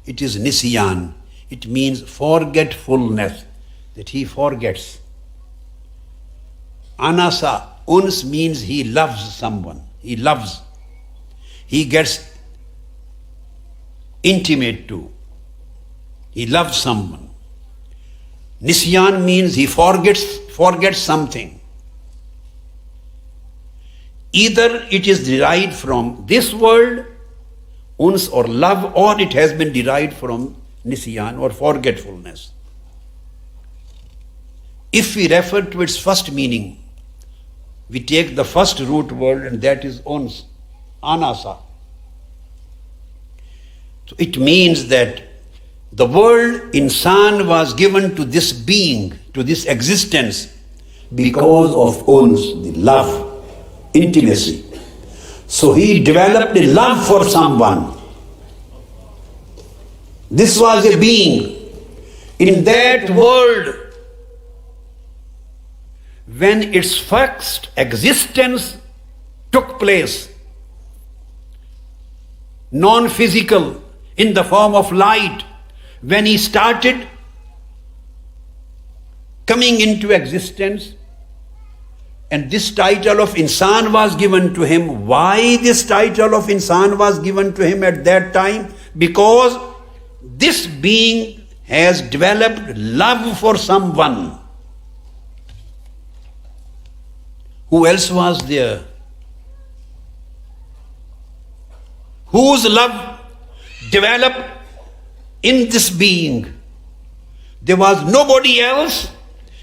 It is nisyan. It means forgetfulness, that he forgets. Anasa, uns means he loves someone. He loves. He gets intimate to. He loves someone. Nisyan means he forgets something. Either it is derived from this word, uns or love, or it has been derived from nisyan or forgetfulness. If we refer to its first meaning, we take the first root word, and that is uns, anasa. So it means that the word insan was given to this being, to this existence, because of uns, the love, intimacy. So he developed a love for someone. This was a being. In that world, when its first existence took place, non-physical, in the form of light, when he started coming into existence, and this title of insan was given to him. Why this title of insan was given to him at that time? Because this being has developed love for someone. Who else was there? Whose love developed in this being? There was nobody else,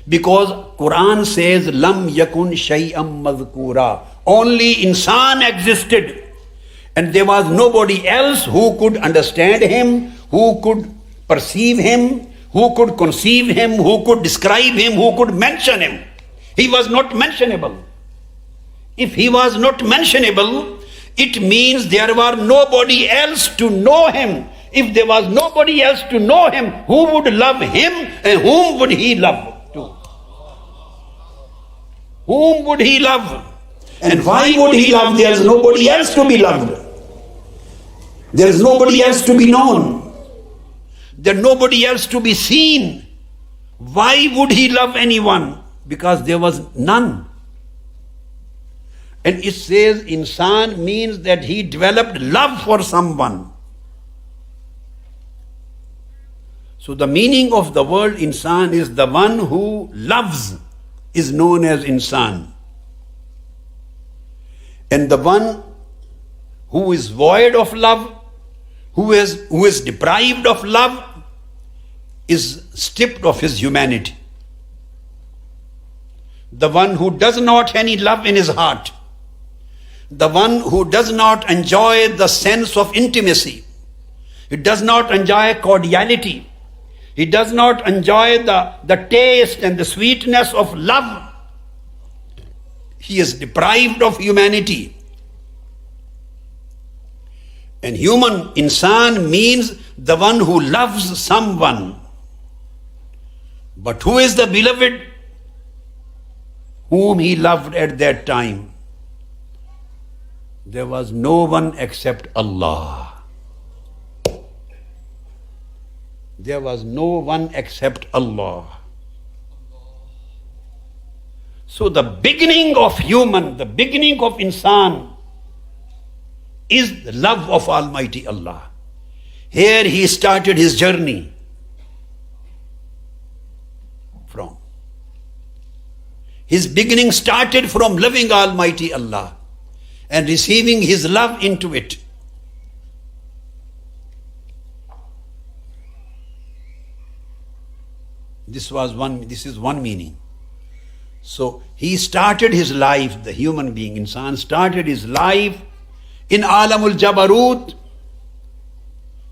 because Quran says, Lam yakun shay'am madhkura. Only insan existed. And there was nobody else who could understand him, who could perceive him, who could conceive him, who could describe him, who could mention him. He was not mentionable. If he was not mentionable, it means there was nobody else to know him. If there was nobody else to know him, who would love him and whom would he love too? Whom would he love? And why would he love? There is nobody else to be loved. There is nobody else to be known. There is nobody else to be seen. Why would he love anyone? Because there was none. And it says insan means that he developed love for someone. So the meaning of the word insan is the one who loves is known as insan. And the one who is void of love, who is deprived of love, is stripped of his humanity. The one who does not have any love in his heart, the one who does not enjoy the sense of intimacy, he does not enjoy cordiality, he does not enjoy the taste and the sweetness of love, he is deprived of humanity. And human, insan, means the one who loves someone. But who is the beloved whom he loved at that time? There was no one except Allah. There was no one except Allah. So the beginning of human, the beginning of insan is the love of Almighty Allah. Here he started his journey from. His beginning started from loving Almighty Allah and receiving his love into it. This is one meaning. So he started his life, the human being, insan, started his life in Alamul Jabarut,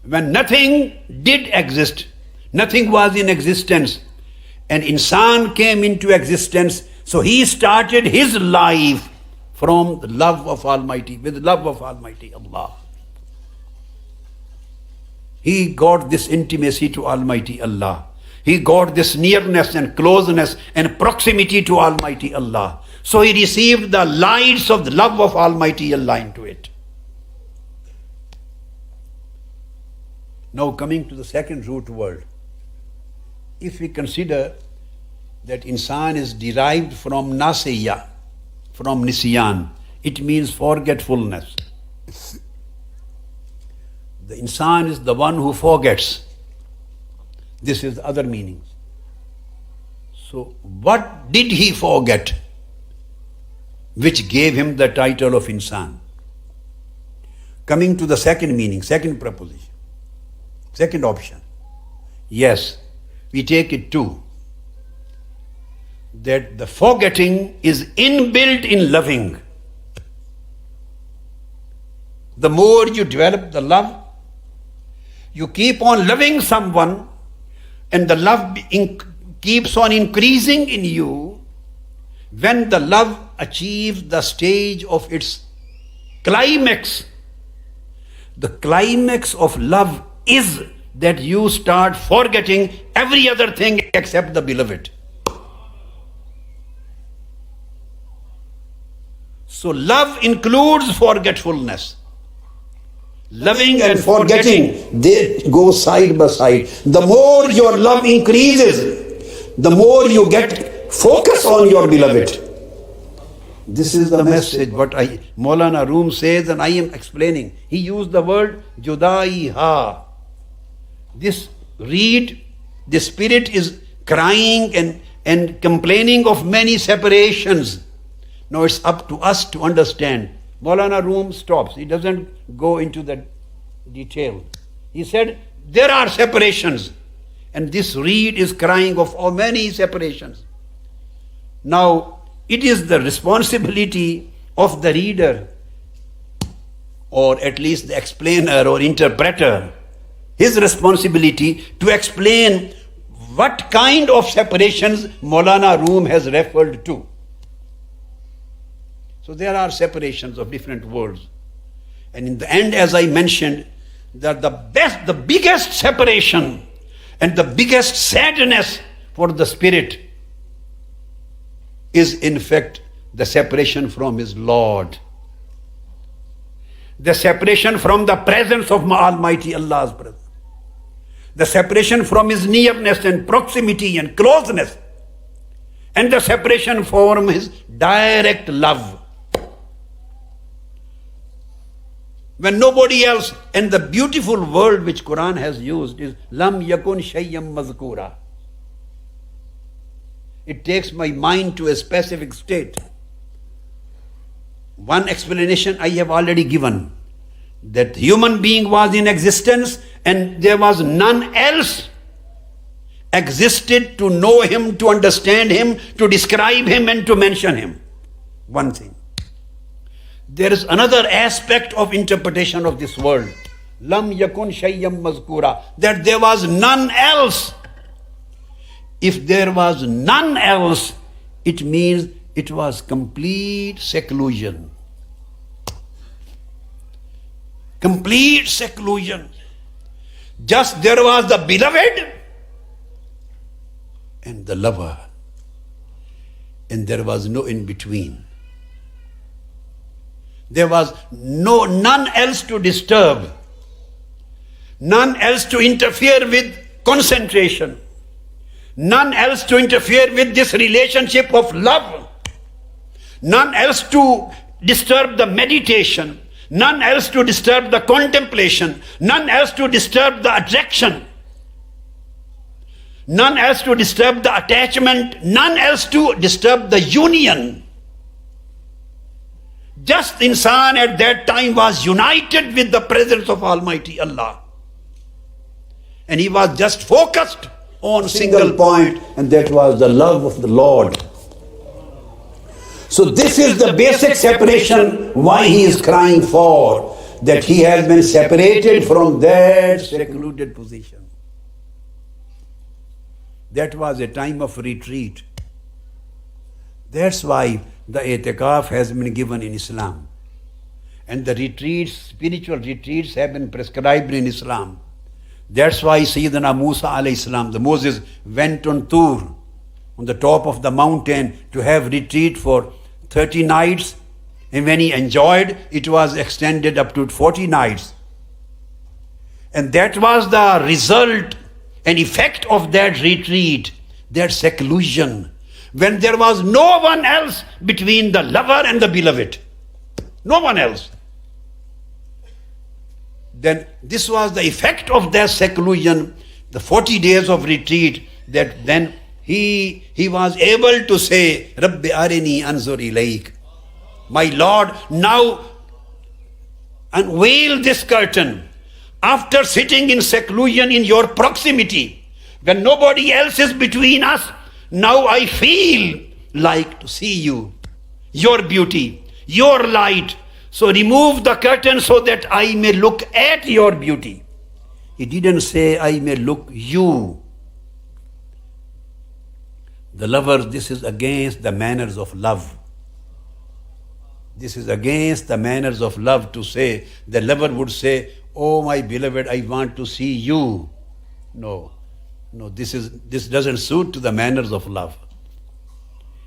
when nothing did exist, nothing was in existence, and insan came into existence. So he started his life from the love of Almighty, with love of Almighty Allah. He got this intimacy to Almighty Allah. He got this nearness and closeness and proximity to Almighty Allah. So he received the lights of the love of Almighty Allah into it. Now coming to the second root word. If we consider that insan is derived from nasiya, from nisyan, it means forgetfulness. The insan is the one who forgets. This is the other meanings. So what did he forget which gave him the title of insan? Coming to the second meaning, second proposition, second option. Yes, we take it too, that the forgetting is inbuilt in loving. The more you develop the love, you keep on loving someone, and the love keeps on increasing in you. When the love achieves the stage of its climax, the climax of love is that you start forgetting every other thing except the beloved. So love includes forgetfulness. Loving and forgetting, they go side by side. The more your love increases, the more you get focus on your beloved. This is the message what Maulana Room says, and I am explaining. He used the word Judai ha. This reed, the spirit is crying and complaining of many separations. Now it's up to us to understand. Maulana Room stops. He doesn't go into the detail. He said, there are separations. And this reed is crying of many separations. Now, it is the responsibility of the reader, or at least the explainer or interpreter, his responsibility to explain what kind of separations Maulana Room has referred to. So there are separations of different worlds. And in the end, as I mentioned, that the biggest separation and the biggest sadness for the spirit is in fact the separation from his Lord. The separation from the presence of Almighty Allah's presence. The separation from his nearness and proximity and closeness. And the separation from his direct love. When nobody else, and the beautiful word which Quran has used is Lam yakun shayyam mazkura. It takes my mind to a specific state. One explanation I have already given, that human being was in existence and there was none else existed to know him, to understand him, to describe him and to mention him. One thing. There is another aspect of interpretation of this word. Lam yakun shayyam mazkura. That there was none else. If there was none else, it means it was complete seclusion. Complete seclusion. Just there was the beloved and the lover. And there was no in between. There was none else to disturb, none else to interfere with concentration, none else to interfere with this relationship of love, none else to disturb the meditation, none else to disturb the contemplation, none else to disturb the attraction, none else to disturb the attachment, none else to disturb the union. Just insan at that time was united with the presence of Almighty Allah. And he was just focused on single point, and that was the love of the Lord. So this is the basic separation why he is crying for, that he has been separated from that secluded position. That was a time of retreat. That's why the itikaf has been given in Islam. And the retreats, spiritual retreats have been prescribed in Islam. That's why Sayyidina Musa alayhi salam, the Moses went on Tur, on the top of the mountain to have retreat for 30 nights. And when he enjoyed, it was extended up to 40 nights. And that was the result and effect of that retreat, that seclusion, when there was no one else between the lover and the beloved. No one else. Then this was the effect of that seclusion, the 40 days of retreat, that then he was able to say, Rabbi arini anzur ilayk. My Lord, now unveil this curtain. After sitting in seclusion in your proximity, when nobody else is between us, now I feel like to see you, your beauty, your light. So remove the curtain so that I may look at your beauty. He didn't say I may look you. The lover, this is against the manners of love. This is against the manners of love to say, the lover would say, oh my beloved, I want to see you. No, this doesn't suit to the manners of love.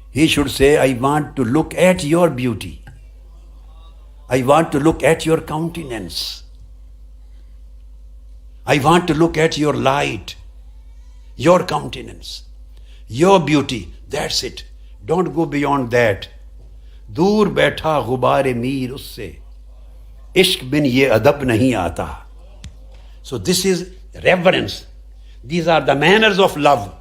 He should say, I want to look at your beauty. I want to look at your countenance. I want to look at your light, your countenance, your beauty. That's it. Don't go beyond that. दूर बैठा गुबारे मीर उससे इश्क बिन ये अदब नहीं आता. So this is reverence. These are the manners of love.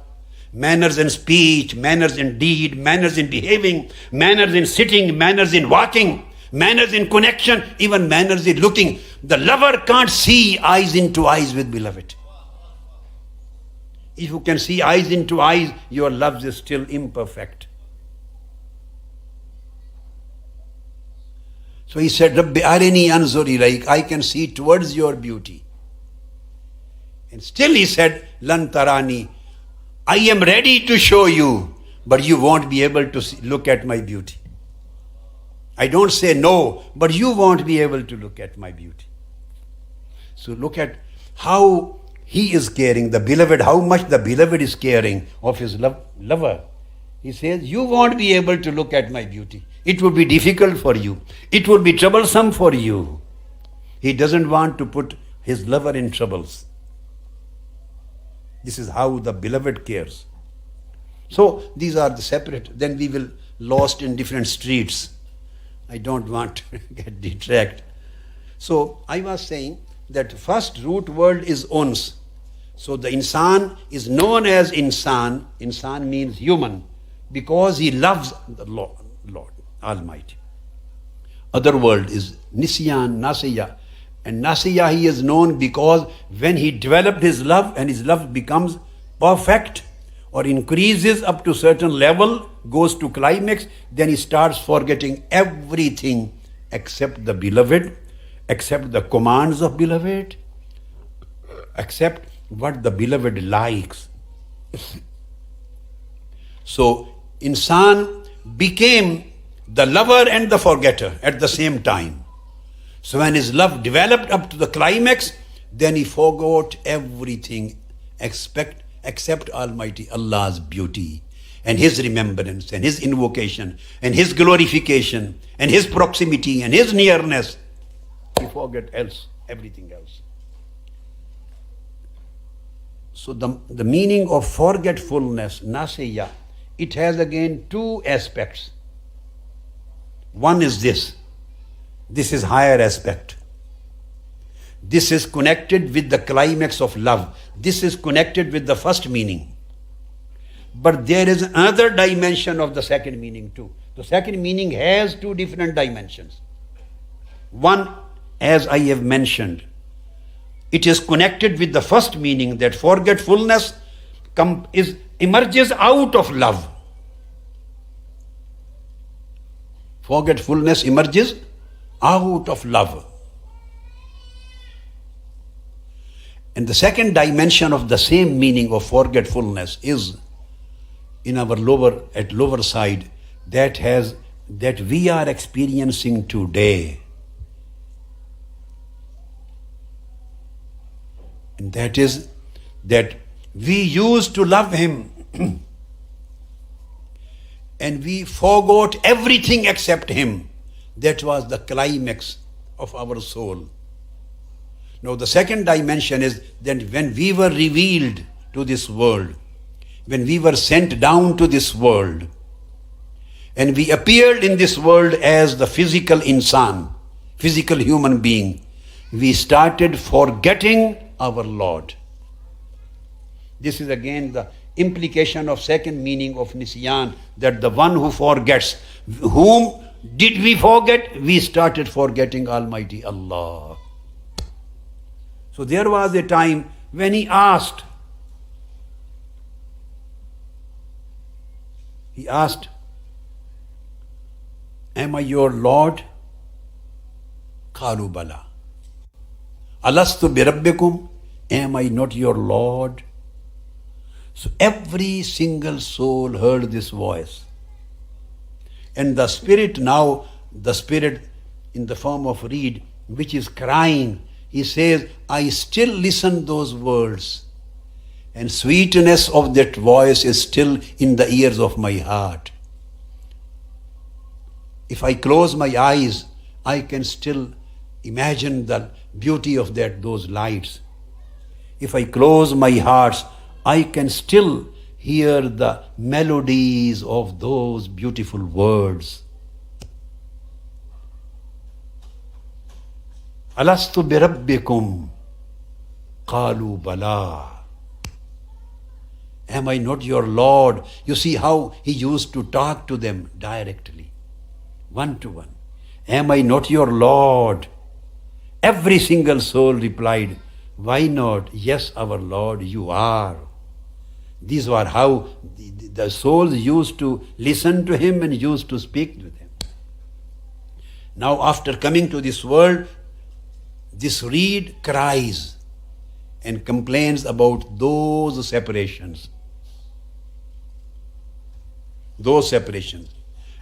Manners in speech, manners in deed, manners in behaving, manners in sitting, manners in walking, manners in connection, even manners in looking. The lover can't see eyes into eyes with beloved. If you can see eyes into eyes, your love is still imperfect. So he said, Rabbi arini anzur ilayk, I can see towards your beauty. And still he said, Lan tarani, I am ready to show you, but you won't be able to look at my beauty. I don't say no, but you won't be able to look at my beauty. So look at how he is caring, the beloved, how much the beloved is caring of his lover. He says, you won't be able to look at my beauty. It would be difficult for you. It would be troublesome for you. He doesn't want to put his lover in troubles. This is how the beloved cares. So these are the separate. Then we will lost in different streets. I don't want to get detract. So I was saying that first root word is ons. So the insan is known as insan. Insan means human, because he loves the Lord Almighty. Other word is nisyan, nasiya. And nasiya he is known because when he developed his love and his love becomes perfect or increases up to certain level, goes to climax, then he starts forgetting everything except the beloved, except the commands of beloved, except what the beloved likes. So insan became the lover and the forgetter at the same time. So when his love developed up to the climax, then he forgot everything except Almighty Allah's beauty and his remembrance and his invocation and his glorification and his proximity and his nearness. He forgot everything else. So the meaning of forgetfulness, nasiya, it has again two aspects. One is this. This is higher aspect. This is connected with the climax of love. This is connected with the first meaning. But there is another dimension of the second meaning too. The second meaning has two different dimensions. One, as I have mentioned, it is connected with the first meaning, that forgetfulness emerges out of love. Forgetfulness emerges out of love. And the second dimension of the same meaning of forgetfulness is in our lower side that we are experiencing today. And that is that we used to love him and we forgot everything except him. That was the climax of our soul. Now the second dimension is that when we were revealed to this world, when we were sent down to this world, and we appeared in this world as the physical insan, physical human being, we started forgetting our Lord. This is again the implication of second meaning of Nisyan, that the one who forgets. Whom did we forget? We started forgetting Almighty Allah. So there was a time when he asked, am I your Lord? Qalu bala. Alastu bi rabbikum? Am I not your Lord? So every single soul heard this voice. And the spirit in the form of reed, which is crying, he says, I still listen those words. And sweetness of that voice is still in the ears of my heart. If I close my eyes, I can still imagine the beauty of those lights. If I close my heart, I can still hear the melodies of those beautiful words. Alastu bi rabbikum? Qalu bala. Am I not your Lord? You see how he used to talk to them directly, one to one. Am I not your Lord? Every single soul replied, why not? Yes, our Lord, you are. These were how the souls used to listen to him and used to speak with him. Now after coming to this world, this reed cries and complains about those separations.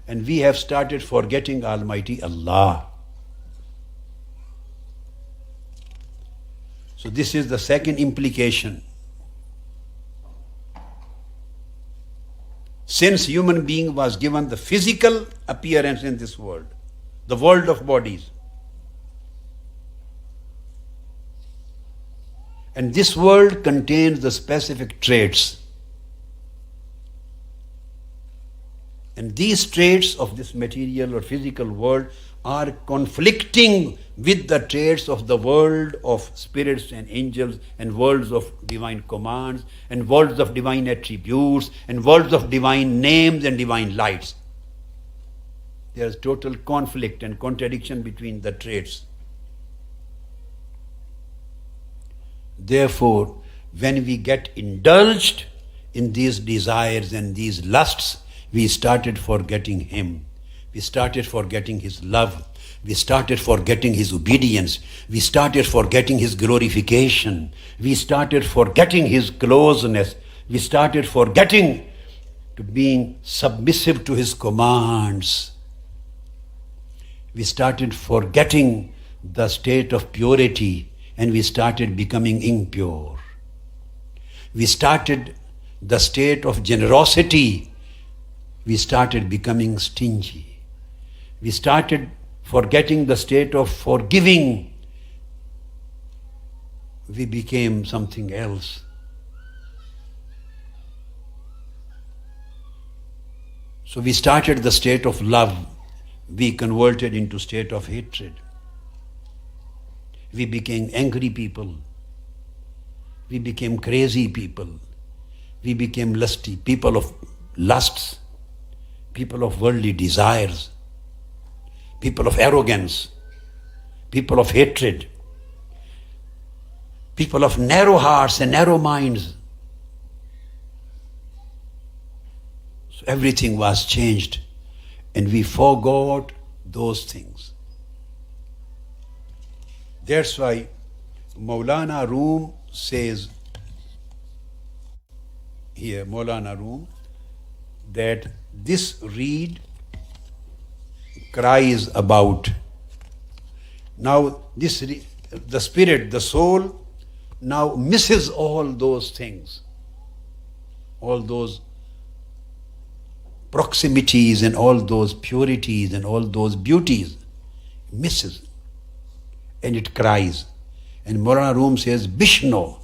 And we have started forgetting Almighty Allah. So this is the second implication. Since human being was given the physical appearance in this world, the world of bodies, and this world contains the specific traits. And these traits of this material or physical world are conflicting with the traits of the world of spirits and angels and worlds of divine commands and worlds of divine attributes and worlds of divine names and divine lights. There is total conflict and contradiction between the traits. Therefore, when we get indulged in these desires and these lusts, we started forgetting him. We started forgetting his love. We started forgetting his obedience. We started forgetting his glorification. We started forgetting his closeness. We started forgetting to being submissive to his commands. We started forgetting the state of purity and we started becoming impure. We started the state of generosity. We started becoming stingy. We started forgetting the state of forgiving. We became something else. So we started the state of love. We converted into state of hatred. We became angry people. We became crazy people. We became lusty, people of lusts, people of worldly desires, people of arrogance, people of hatred, people of narrow hearts and narrow minds. So everything was changed and we forgot those things. That's why Maulana Room says here, Maulana Room, that this reed cries about. Now the spirit, the soul, now misses all those things, all those proximities and all those purities and all those beauties, misses, and it cries. And Maulana Room says, Bishno,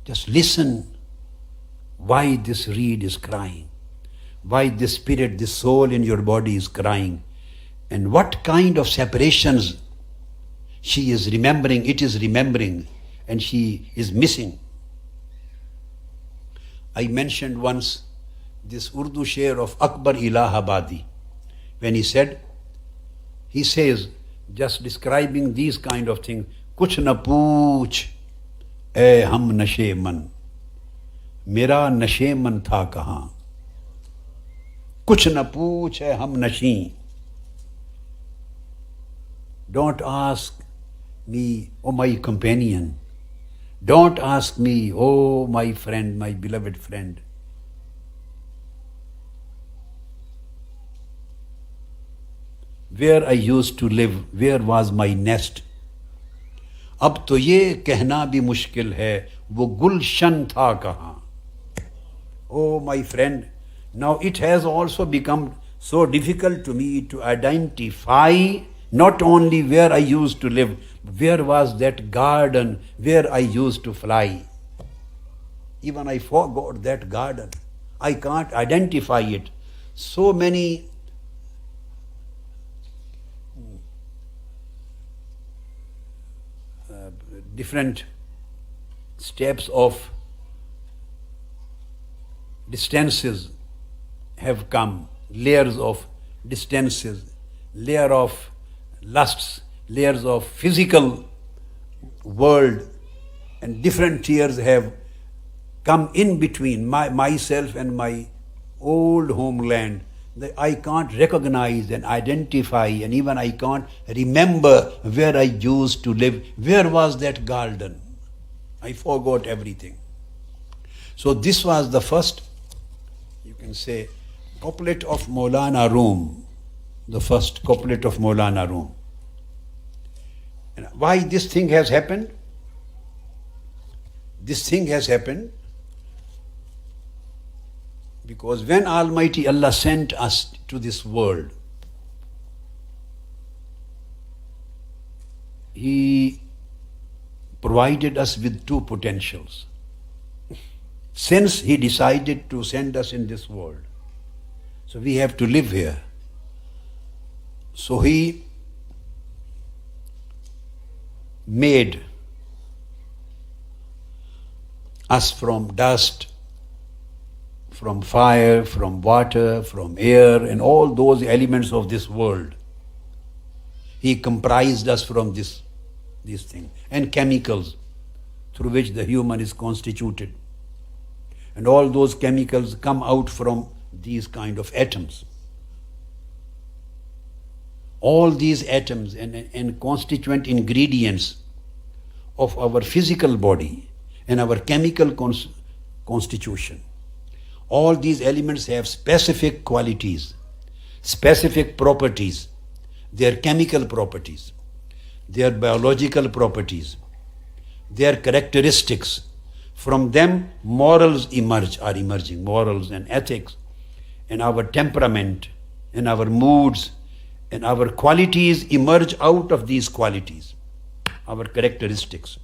just listen why this reed is crying, why this spirit, this soul in your body is crying, and what kind of separations she is remembering, it is remembering, and she is missing. I mentioned once this Urdu share of Akbar Ilahabadi, when he says, just describing these kind of things, Kuch na pooch, eh hum nashe man, mera nashe man tha kahan. Kuch na pooch, eh hum nashi. Don't ask me, oh my companion. Don't ask me, oh my friend, my beloved friend. Where I used to live, where was my nest? अब तो ये कहना भी मुश्किल है वो गुलशन था कहाँ. Oh my friend, now it has also become so difficult to me to identify not only where I used to live, where was that garden where I used to fly. Even I forgot that garden. I can't identify it. So many different steps of distances have come, layers of distances, layer of lusts, layers of physical world, and different tears have come in between myself and my old homeland. I can't recognize and identify, and even I can't remember where I used to live. Where was that garden? I forgot everything. So this was the first, you can say, couplet of Maulana Room, the first couplet of Maulana Room. And why this thing has happened? This thing has happened because when Almighty Allah sent us to this world, He provided us with two potentials. Since He decided to send us in this world, so we have to live here. So He made us from dust, from fire, from water, from air, and all those elements of this world. He comprised us from these things, and chemicals through which the human is constituted. And all those chemicals come out from these kind of atoms. All these atoms and constituent ingredients of our physical body and our chemical constitution. All these elements have specific qualities, specific properties, their chemical properties, their biological properties, their characteristics. From them, morals are emerging, morals and ethics, and our temperament, and our moods, and our qualities emerge out of these qualities, our characteristics.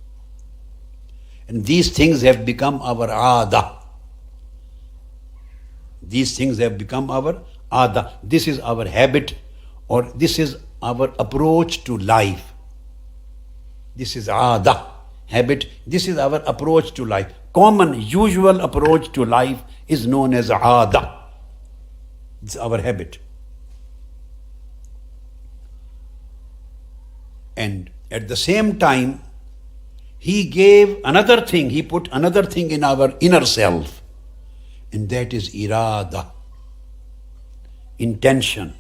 And these things have become our aada. These things have become our aada. This is our habit, or this is our approach to life. This is aada, habit. This is our approach to life. Common, usual approach to life is known as aada. It's our habit. And at the same time, He gave another thing, He put another thing in our inner self, and that is irada, intention.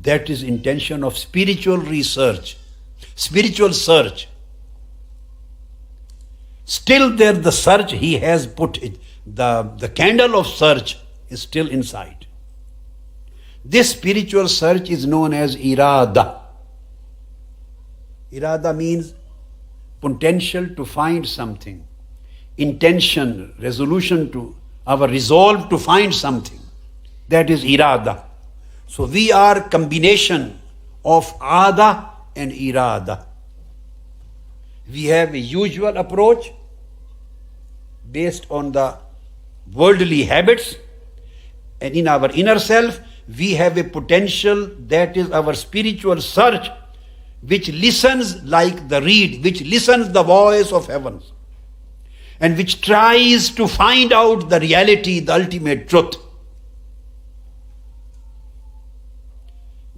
That is intention of spiritual research, spiritual search. Still there the search he has put it, the candle of search is still inside. This spiritual search is known as irada. Irada means potential to find something, intention, resolution to, our resolve to find something. That is irada. So we are combination of ada and irada. We have a usual approach based on the worldly habits, and in our inner self we have a potential, that is our spiritual search, which listens like the reed, which listens the voice of heavens, and which tries to find out the reality, the ultimate truth.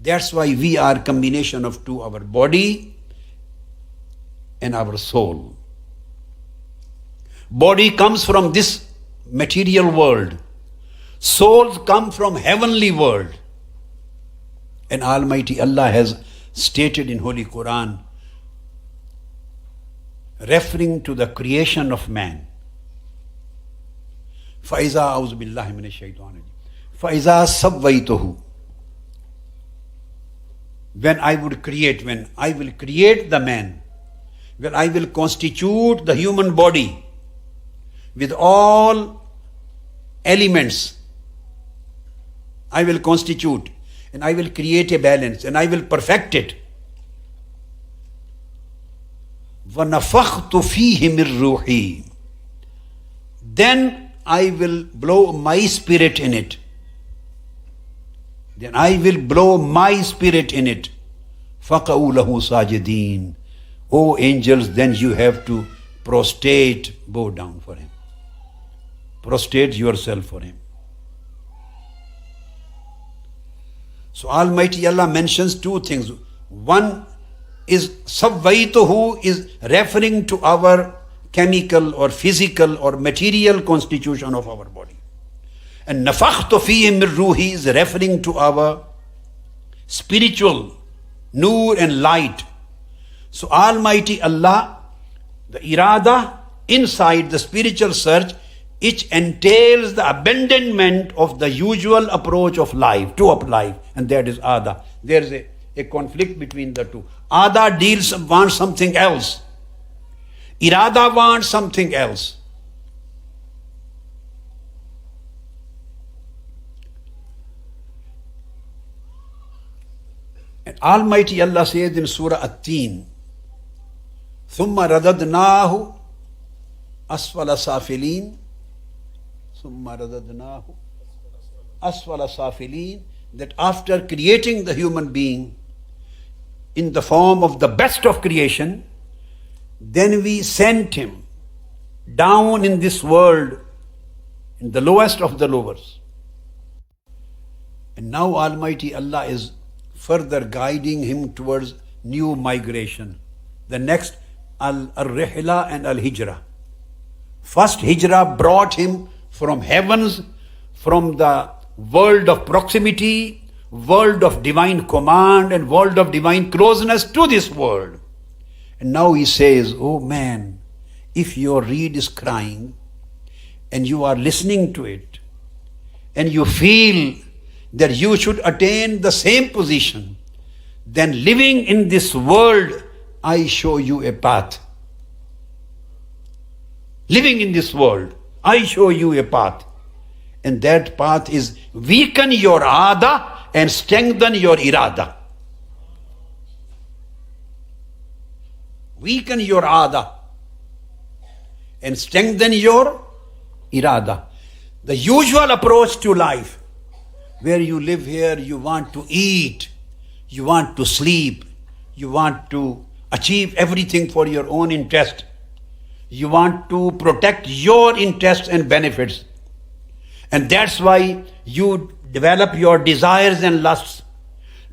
That's why we are combination of two, our body and our soul. Body comes from this material world. Souls come from heavenly world. And Almighty Allah has stated in Holy Quran, referring to the creation of man. فَإِذَا أَعُوذُ بِاللَّهِ مِنَ الشَّيْطَانِ الرَّجِيمِ فَإِذَا سَوَّيْتُهُ. When I will create the man, when I will constitute the human body with all elements, I will constitute and I will create a balance and I will perfect it. وَنَفَخْتُ فِيهِ مِنْ رُوحِي. Then I will blow my spirit in it. Then I will blow my spirit in it. فَقَعُوا لَهُ سَاجِدِينَ. O angels, then you have to prostrate, bow down for him. Prostrate yourself for him. So Almighty Allah mentions two things. One is Savvaituhu, is referring to our chemical or physical or material constitution of our body. And Nafakhtu fihi min ruhi is referring to our spiritual nur and light. So Almighty Allah, the irada inside the spiritual search, which entails the abandonment of the usual approach of life, to up life, and that is ada. There is a conflict between the two. Ada wants something else. Irada wants something else. And Almighty Allah says in Surah At-Teen, ثُمَّ رَدَدْنَاهُ أَسْفَلَ سَافِلِينَ ثُمَّ رَدَدْنَاهُ أَسْفَلَ سَافِلِينَ. That after creating the human being in the form of the best of creation, then we sent him down in this world in the lowest of the lowers. And now Almighty Allah is further guiding him towards new migration. The next Al-REHLA and Al-Hijra. First Hijra brought him from heavens, from the world of proximity, world of divine command and world of divine closeness to this world. And now he says, oh man, if your reed is crying and you are listening to it and you feel that you should attain the same position, then living in this world, I show you a path. Living in this world, I show you a path. And that path is weaken your ada and strengthen your irada. Weaken your ada and strengthen your irada. The usual approach to life, where you live here, you want to eat, you want to sleep, you want to achieve everything for your own interest. You want to protect your interests and benefits. And that's why you develop your desires and lusts.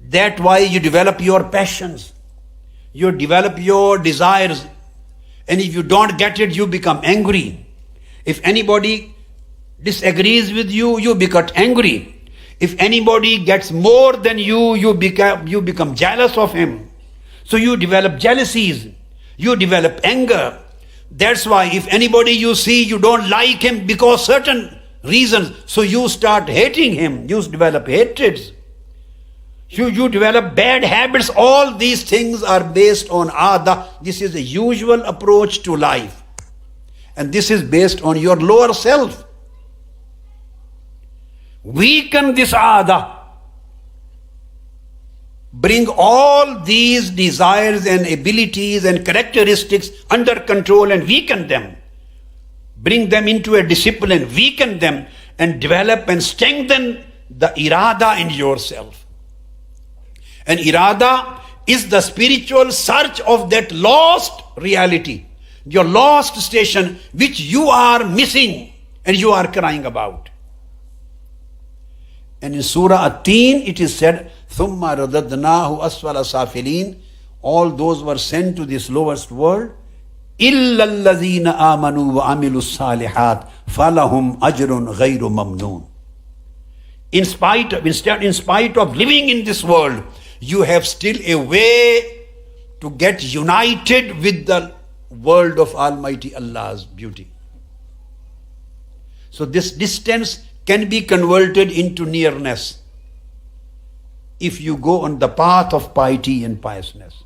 That's why you develop your passions. You develop your desires. And if you don't get it, you become angry. If anybody disagrees with you, you become angry. If anybody gets more than you, you become jealous of him. So you develop jealousies, you develop anger. That's why if anybody you see, you don't like him because certain reasons, so you start hating him, you develop hatreds. You develop bad habits. All these things are based on ada. This is a usual approach to life. And this is based on your lower self. Weaken this ada. Bring all these desires and abilities and characteristics under control and weaken them. Bring them into a discipline, weaken them, and develop and strengthen the irada in yourself. And irada is the spiritual search of that lost reality, your lost station which you are missing and you are crying about. And in Surah At-Teen it is said, ثُمَّ رَدَدْنَاهُ أَسْفَلَ سَافِلِينَ. All those were sent to this lowest world. إِلَّا الَّذِينَ آمَنُوا وَعَمِلُوا الصَّالِحَاتِ فَلَهُمْ أَجْرٌ غَيْرُ مَمْنُونَ. In spite of living in this world, you have still a way to get united with the world of Almighty Allah's beauty. So this distance can be converted into nearness if you go on the path of piety and piousness.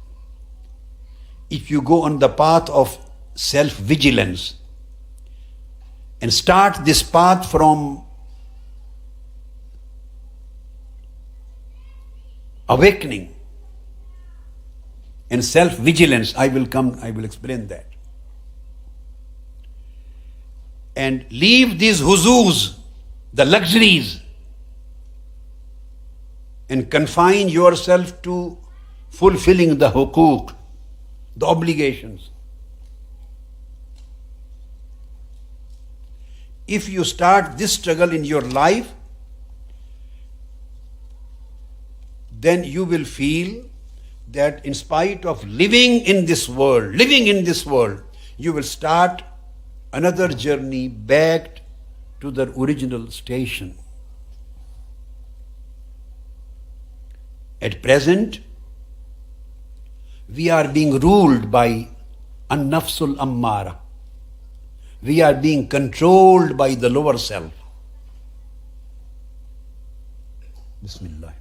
If you go on the path of self-vigilance and start this path from awakening and self-vigilance, I will explain that. And leave these huzus, the luxuries, and confine yourself to fulfilling the hukuk, the obligations. If you start this struggle in your life, then you will feel that in spite of living in this world, you will start another journey back to the original station. At present, we are being ruled by an-nafsul ammara. We are being controlled by the lower self. Bismillah.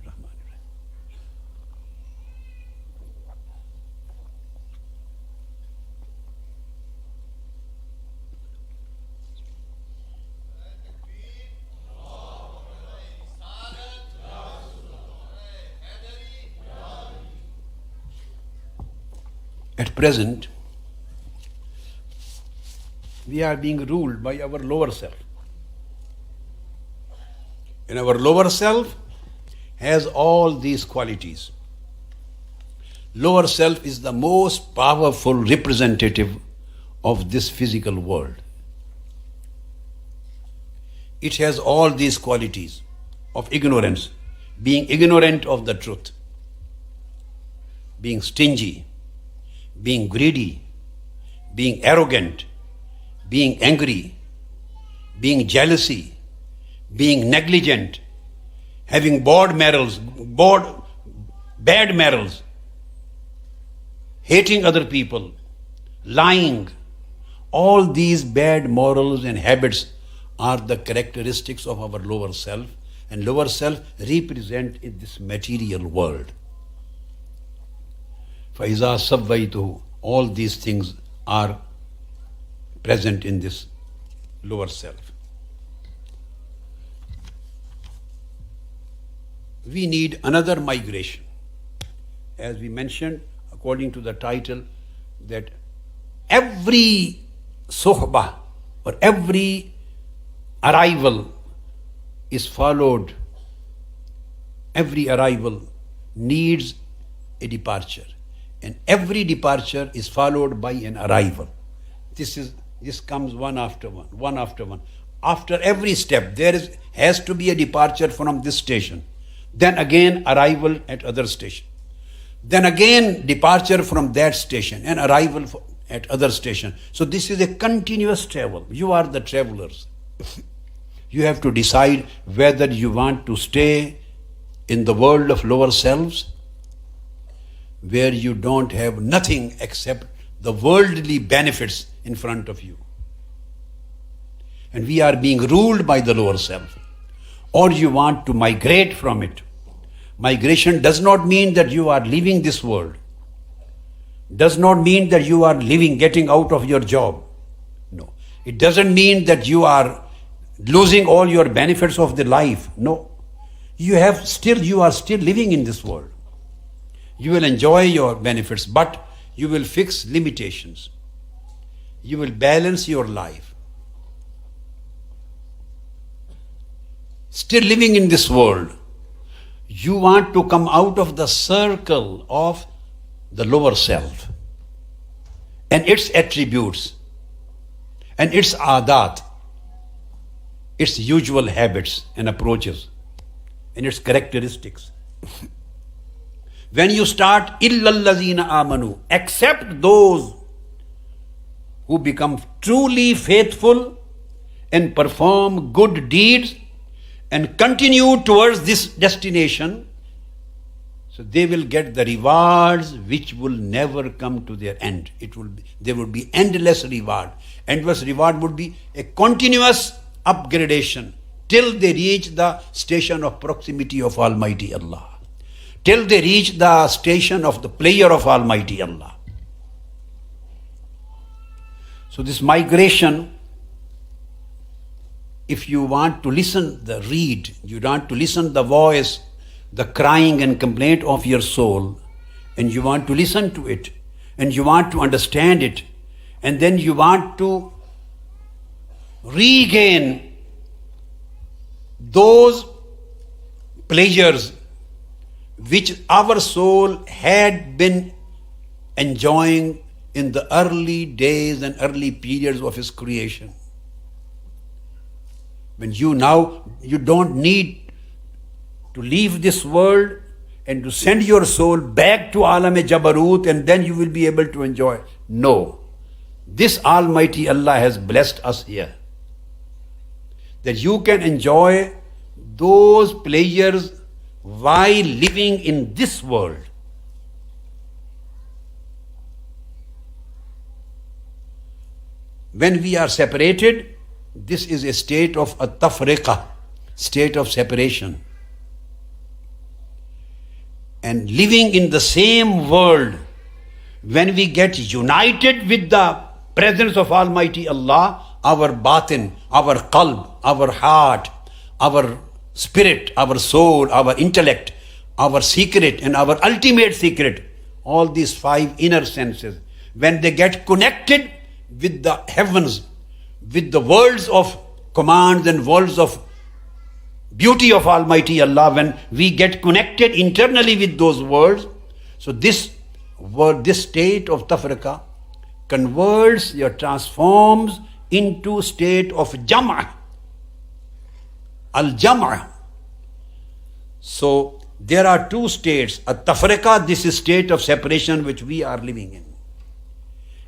At present, we are being ruled by our lower self. And our lower self has all these qualities. Lower self is the most powerful representative of this physical world. It has all these qualities of ignorance, being ignorant of the truth, being stingy, being greedy, being arrogant, being angry, being jealousy, being negligent, having bad morals, hating other people, lying. All these bad morals and habits are the characteristics of our lower self, and lower self represent in this material world. فَإِذَا سَوَّيْتُهُ. All these things are present in this lower self. We need another migration. As we mentioned, according to the title, that every sohba or every arrival is followed. Every arrival needs a departure. And every departure is followed by an arrival. This comes one after one. After every step, has to be a departure from this station. Then again, arrival at other station. Then again, departure from that station and arrival at other station. So this is a continuous travel. You are the travelers. You have to decide whether you want to stay in the world of lower selves, where you don't have nothing except the worldly benefits in front of you. And we are being ruled by the lower self. Or you want to migrate from it. Migration does not mean that you are leaving this world. Does not mean that you are getting out of your job. No. It doesn't mean that you are losing all your benefits of the life. No. You are still living in this world. You will enjoy your benefits, but you will fix limitations. You will balance your life. Still living in this world, you want to come out of the circle of the lower self and its attributes and its adat, its usual habits and approaches and its characteristics. When you start illallazina amanu, except those who become truly faithful and perform good deeds and continue towards this destination, so they will get the rewards which will never come to their end. There will be endless reward. Endless reward would be a continuous upgradation till they reach the station of proximity of Almighty Allah. Till they reach the station of the player of Almighty Allah. So this migration, if you want to listen the read, you want to listen the voice, the crying and complaint of your soul, and you want to listen to it, and you want to understand it, and then you want to regain those pleasures which our soul had been enjoying in the early days and early periods of its creation. When you don't need to leave this world and to send your soul back to Alam-e-Jabarut and then you will be able to enjoy. No. This Almighty Allah has blessed us here. That you can enjoy those pleasures while living in this world. When we are separated, this is a state of at-tafriqa, state of separation. And living in the same world, when we get united with the presence of Almighty Allah, our batin, our qalb, our heart, our spirit, our soul, our intellect, our secret and our ultimate secret, all these five inner senses, when they get connected with the heavens, with the worlds of commands and worlds of beauty of Almighty Allah, when we get connected internally with those worlds, so this state of tafriqa converts or transforms into state of jam'ah, al-jam'ah. So there are two states. At-tafriqa, this is state of separation which we are living in.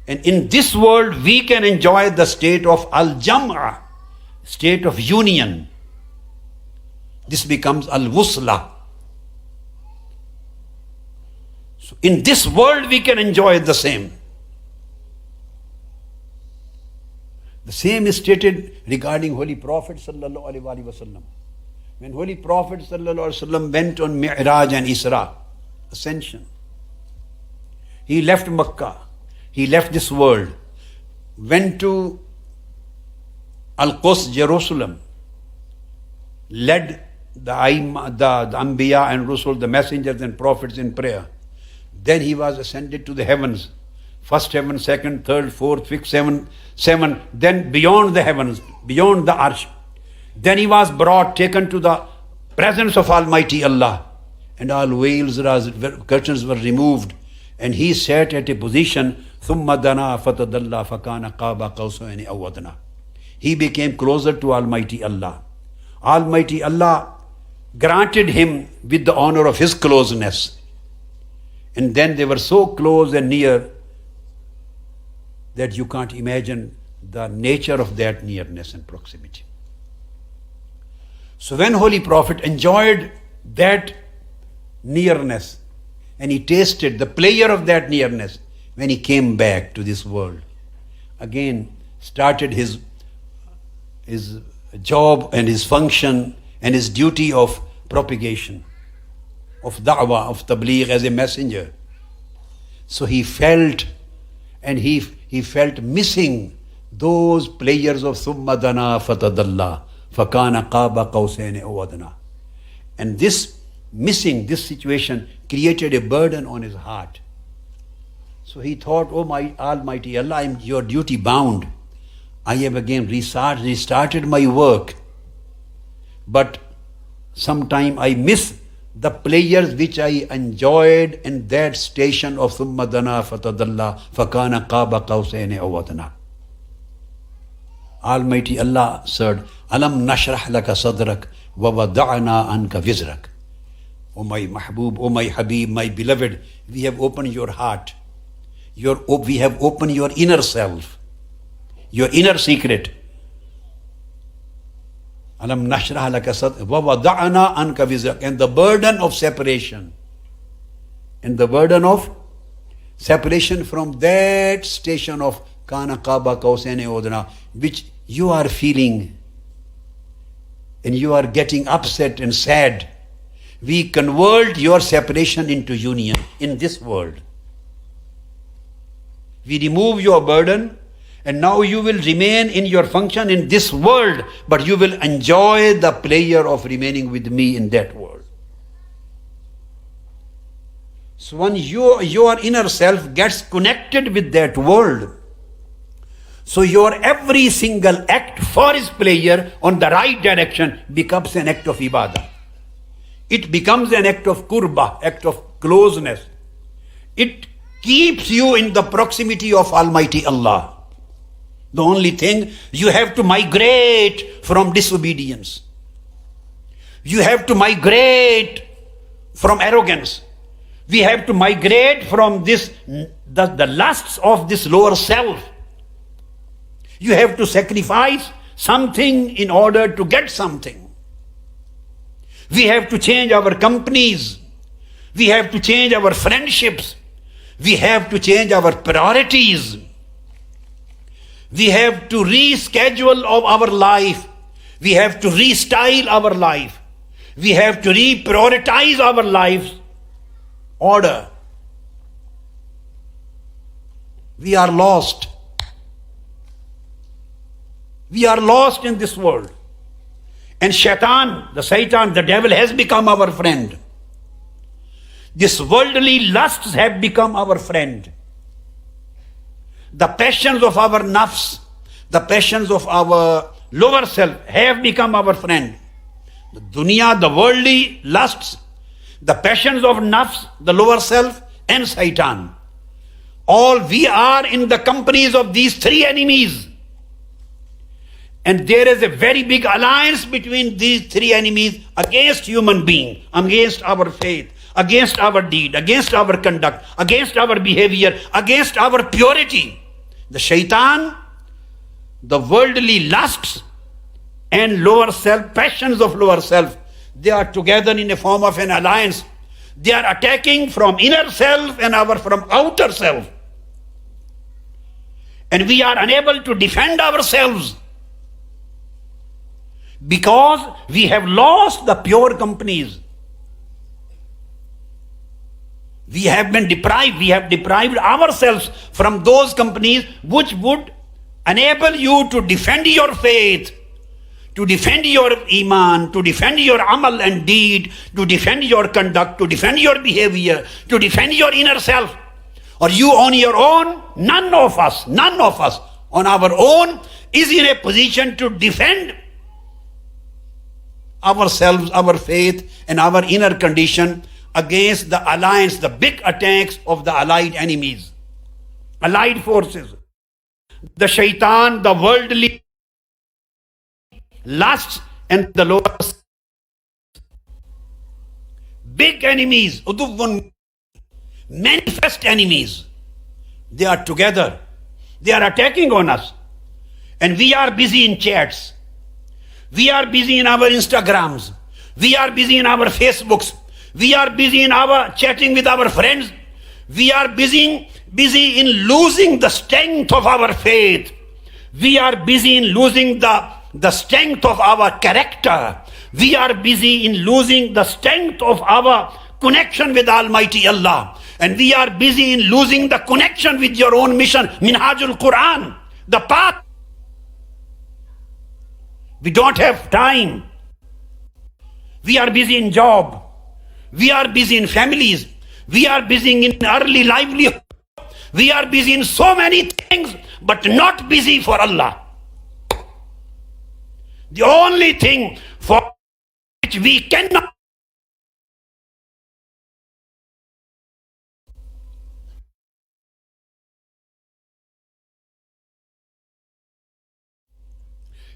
And in this world, we can enjoy the state of al-jam'ah, state of union. This becomes al-wusla. So in this world, we can enjoy the same. The same is stated regarding Holy Prophet sallallahu alaihi wasallam. When Holy Prophet sallallahu alaihi wasallam went on Mi'raj and Isra, ascension, he left Makkah. He left this world, went to Al-Quds, Jerusalem, led the Anbiya and Rusul, the messengers and prophets in prayer. Then he was ascended to the heavens. First heaven, second, third, fourth, fifth, seven, then beyond the heavens, beyond the arsh. Then he was taken to the presence of Almighty Allah. And all veils, curtains were removed. And he sat at a position, ثُمَّ دَنَا فَتَدَلَّى فَكَانَ قَابَ قَوْسَيْنِ أَوْ أَدْنَى. He became closer to Almighty Allah. Almighty Allah granted him with the honor of his closeness. And then they were so close and near that you can't imagine the nature of that nearness and proximity. So when Holy Prophet enjoyed that nearness and he tasted the pleasure of that nearness, when he came back to this world, again started his job and his function and his duty of propagation, of da'wah, of tabligh as a messenger. So he felt, and he felt missing those players of thumma dana fatadalla fakana qaba qawsayn aw adna. And this missing, this situation created a burden on his heart. So he thought, oh my Almighty Allah, I am your duty bound. I have again restarted my work, but sometime I miss the pleasures which I enjoyed in that station of thumma dana fatadalla fakana qaba qawsayn aw adna. Almighty Allah said, Alam nashrah laka sadrak wa wada'na anka wizrak. O my Mahbub, O my Habib, my beloved, we have opened your heart. We have opened your inner self, your inner secret. Alam nashrah laka sadrak wa wada'na anka wizrak. And the burden of separation. And the burden of separation from that station of kana qaba qawsayn odna, which you are feeling and you are getting upset and sad. We convert your separation into union in this world. We remove your burden, and now you will remain in your function in this world, but you will enjoy the pleasure of remaining with me in that world. So when your inner self gets connected with that world, so your every single act for his pleasure on the right direction becomes an act of ibadah. It becomes an act of qurbah, act of closeness. It keeps you in the proximity of Almighty Allah. The only thing, you have to migrate from disobedience. You have to migrate from arrogance. We have to migrate from the lusts of this lower self. You have to sacrifice something in order to get something. We have to change our companies. We have to change our friendships. We have to change our priorities. We have to reschedule of our life. We have to restyle our life. We have to reprioritize our life's order. We are lost. We are lost in this world. And Satan, the devil has become our friend. These worldly lusts have become our friend. The passions of our nafs, the passions of our lower self have become our friend. The dunya, the worldly lusts, the passions of nafs, the lower self, and Satan. All we are in the companies of these three enemies. And there is a very big alliance between these three enemies against human being, against our faith, against our deed, against our conduct, against our behavior, against our purity. The shaitan, the worldly lusts, and lower self, passions of lower self, they are together in a form of an alliance. They are attacking from inner self and from outer self. And we are unable to defend ourselves because we have lost the pure companies. We have been deprived. We have deprived ourselves from those companies which would enable you to defend your faith, to defend your iman, to defend your amal and deed, to defend your conduct, to defend your behavior, to defend your inner self. Or you on your own, none of us on our own is in a position to defend ourselves, our faith, and our inner condition against the alliance, the big attacks of the allied enemies, allied forces. The shaitan, the worldly lusts, and the lower big enemies, manifest enemies. They are together. They are attacking on us. And we are busy in chats. We are busy in our Instagrams. We are busy in our Facebooks. We are busy in our chatting with our friends. We are busy in losing the strength of our faith. We are busy in losing the strength of our character. We are busy in losing the strength of our connection with Almighty Allah. And we are busy in losing the connection with your own mission, Minhajul Quran, the path. We don't have time. We are busy in job. We are busy in families. We are busy in early livelihood. We are busy in so many things, but not busy for Allah. The only thing for which we cannot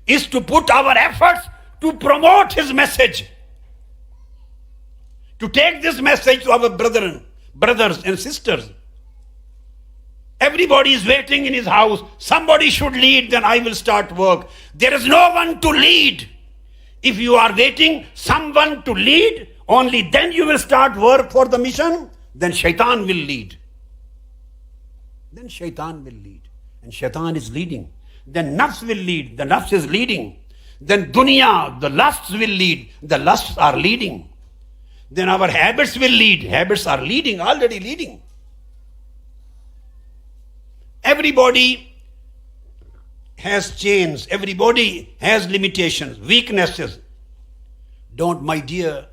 is to put our efforts to promote His message. To take this message to our brothers and sisters. Everybody is waiting in his house. Somebody should lead, then I will start work. There is no one to lead. If you are waiting someone to lead, only then you will start work for the mission, then shaitan will lead. Then shaitan will lead. And shaitan is leading. Then nafs will lead. The nafs is leading. Then dunya, the lusts will lead. The lusts are leading. Then our habits will lead. Habits are leading, already leading. Everybody has chains. Everybody has limitations, weaknesses. Don't, my dear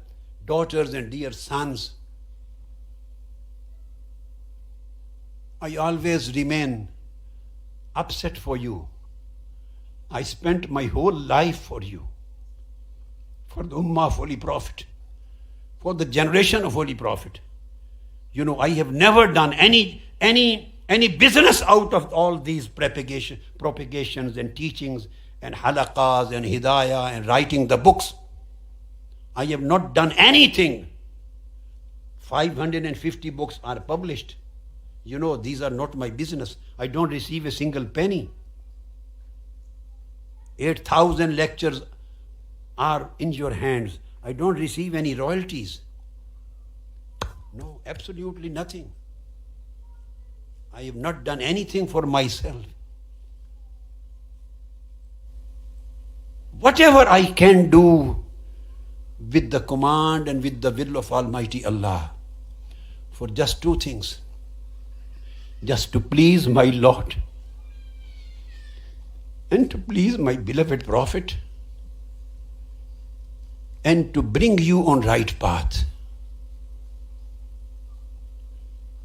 daughters and dear sons, I always remain upset for you. I spent my whole life for you, for the Ummah of Holy Prophet, for the generation of Holy Prophet. You know, I have never done any business out of all these propagations and teachings and halaqas and hidayah and writing the books. I have not done anything. 550 books are published. You know, these are not my business. I don't receive a single penny. 8,000 lectures are in your hands. I don't receive any royalties. No, absolutely nothing. I have not done anything for myself. Whatever I can do with the command and with the will of Almighty Allah, for just two things. Just to please my Lord and to please my beloved Prophet and to bring you on right path.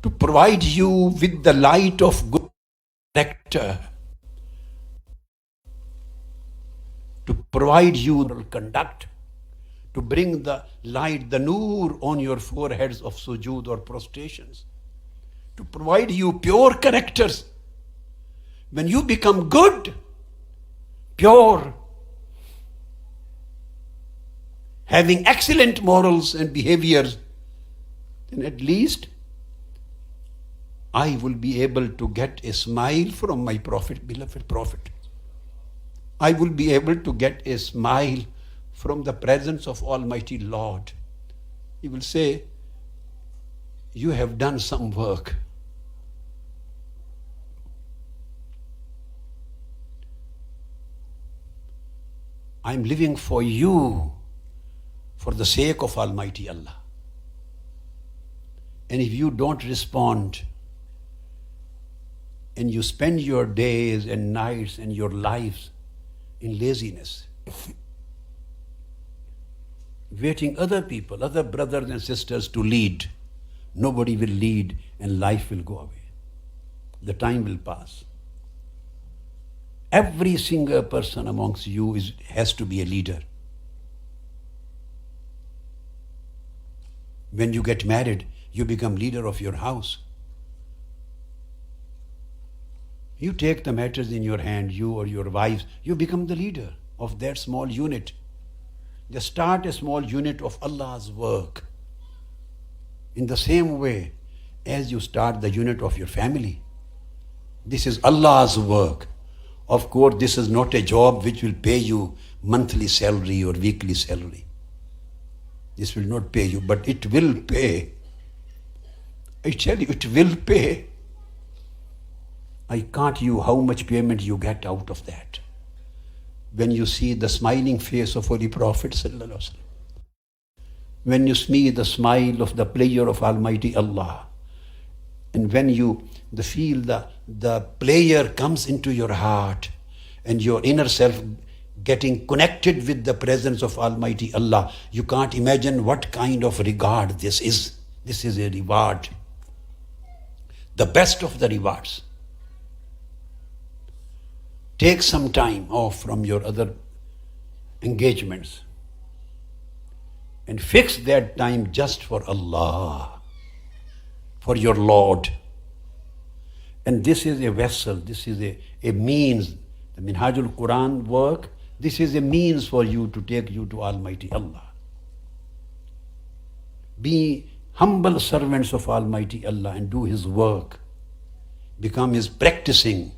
To provide you with the light of good character, to provide you moral conduct, to bring the light, the noor on your foreheads of sujood or prostrations, to provide you pure characters. When you become good, pure, having excellent morals and behaviors, then at least I will be able to get a smile from my Prophet, beloved Prophet. I will be able to get a smile from the presence of Almighty Lord. He will say, you have done some work. I'm living for you, for the sake of Almighty Allah. And if you don't respond, and you spend your days and nights and your lives in laziness, waiting other people, other brothers and sisters to lead, nobody will lead and life will go away. The time will pass. Every single person amongst you has to be a leader. When you get married, you become leader of your house. You take the matters in your hand, you or your wives, you become the leader of that small unit. Just start a small unit of Allah's work. In the same way as you start the unit of your family. This is Allah's work. Of course, this is not a job which will pay you monthly salary or weekly salary. This will not pay you, but it will pay. I tell you, it will pay. I can't you how much payment you get out of that. When you see the smiling face of Holy Prophet sallallahu alaihi wasallam, when you see the smile of the player of Almighty Allah, and when you feel the player comes into your heart and your inner self getting connected with the presence of Almighty Allah, you can't imagine what kind of regard this is. This is a reward. The best of the rewards. Take some time off from your other engagements and fix that time just for Allah, for your Lord. And this is a vessel, this is a means. The Minhajul Quran work, this is a means for you to take you to Almighty Allah. Be humble servants of Almighty Allah and do His work. Become His practicing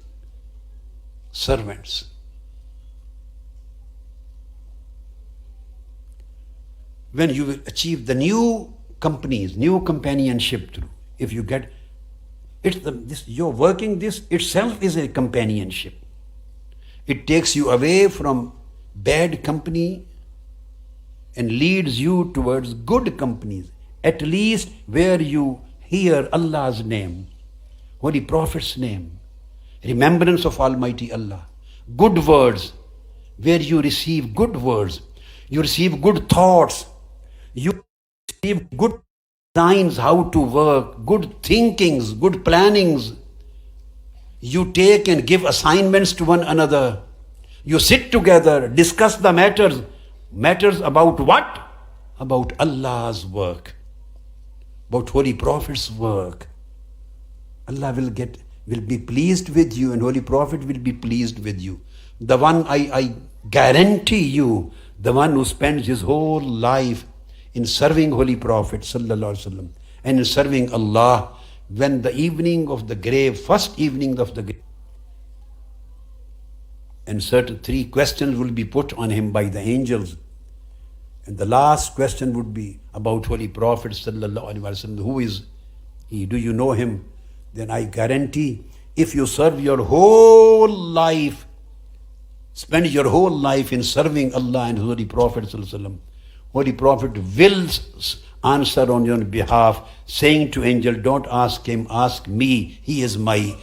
servants. When you will achieve the new companies, new companionship through, if you get you're working, this itself is a companionship. It takes you away from bad company and leads you towards good companies, at least where you hear Allah's name, Holy Prophet's name, remembrance of Almighty Allah, good words, where you receive good words, you receive good thoughts, you receive good signs how to work, good thinkings, good plannings. You take and give assignments to one another. You sit together, discuss the matters. Matters about what? About Allah's work, about Holy Prophet's work. Allah will be pleased with you and Holy Prophet will be pleased with you. The one I guarantee you, the one who spends his whole life in serving Holy Prophet sallallahu alaihi wasallam and in serving Allah, when the evening of the grave, first evening of the grave, and certain 3 questions will be put on him by the angels. And the last question would be about Holy Prophet sallallahu alaihi wasallam. Who is he? Do you know him? Then I guarantee, if you serve your whole life, spend your whole life in serving Allah and Holy Prophet sallallahu alaihi wasallam, Holy Prophet will answer on your behalf, saying to angel, don't ask him, ask me. He is my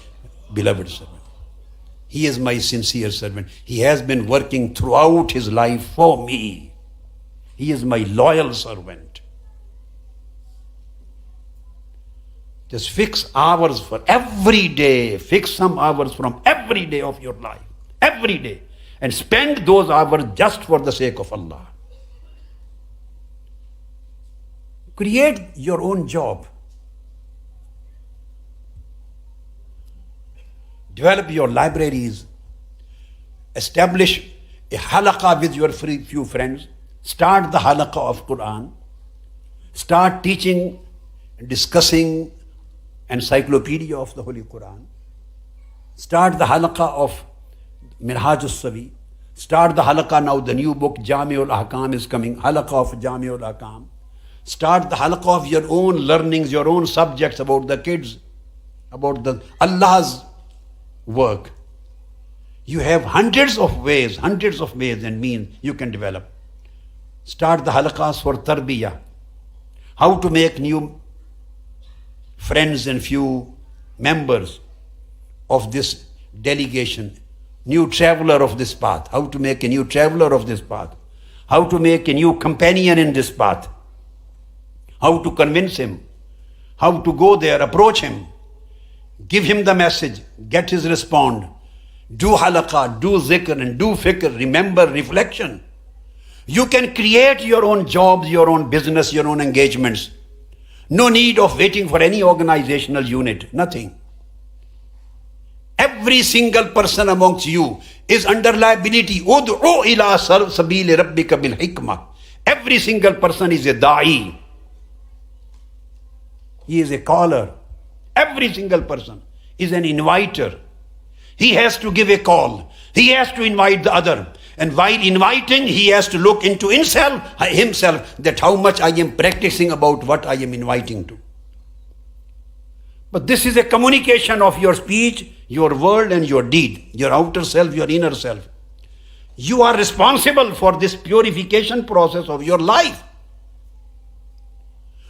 beloved servant. He is my sincere servant. He has been working throughout his life for me. He is my loyal servant. Just fix hours for every day. Fix some hours from every day of your life. Every day. And spend those hours just for the sake of Allah. Create your own job. Develop your libraries. Establish a halaqah with your few friends. Start the halaqah of Quran. Start teaching and discussing encyclopedia of the Holy Quran. Start the halaqah of Minhaj al-Savi. Start the halaqah now, the new book Jami'ul Ahkam is coming. Halaqah of Jami'ul Ahkam. Start the halaqah of your own learnings, your own subjects about the kids, about the Allah's work. You have hundreds of ways and means you can develop. Start the halaqahs for tarbiyah. How to make new friends and few members of this delegation, new traveler of this path. How to make a new traveler of this path. How to make a new companion in this path. How to convince him. How to go there, approach him. Give him the message, get his response. Do halaqah, do zikr and do fikr, remember, reflection. You can create your own jobs, your own business, your own engagements. No need of waiting for any organizational unit, nothing. Every single person amongst you is under liability. Ud'u ila sabili rabbika bil hikmah. Every single person is a da'i. He is a caller. Every single person is an inviter. He has to give a call. He has to invite the other. And while inviting, he has to look into himself, that how much I am practicing about what I am inviting to. But this is a communication of your speech, your word and your deed, your outer self, your inner self. You are responsible for this purification process of your life.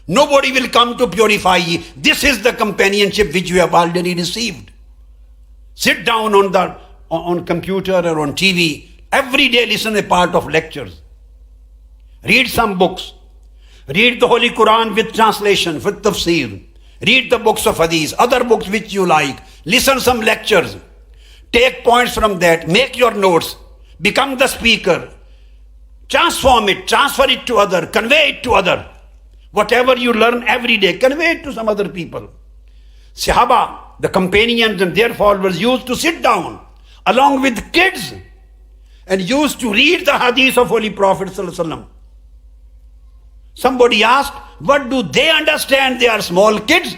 Nobody will come to purify you. This is the companionship which you have already received. Sit down on computer or on TV. Every day listen a part of lectures. Read some books. Read the Holy Quran with translation, with tafsir. Read the books of hadith, other books which you like. Listen some lectures. Take points from that. Make your notes. Become the speaker. Transform it. Transfer it to other. Convey it to other. Whatever you learn every day, convey it to some other people. Sahaba, the companions and their followers used to sit down along with kids and used to read the hadith of Holy Prophet ﷺ. Somebody asked, what do they understand? They are small kids.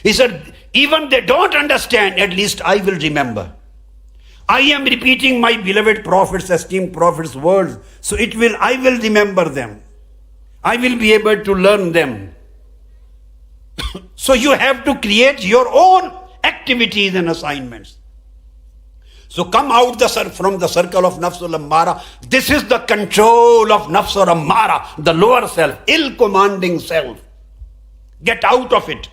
He said, even they don't understand, at least I will remember. I am repeating my beloved Prophet's, esteemed Prophet's words, so I will remember them. I will be able to learn them. So you have to create your own activities and assignments. So come out from the circle of Nafsul Ammara. This is the control of Nafsul Ammara, the lower self, ill-commanding self. Get out of it.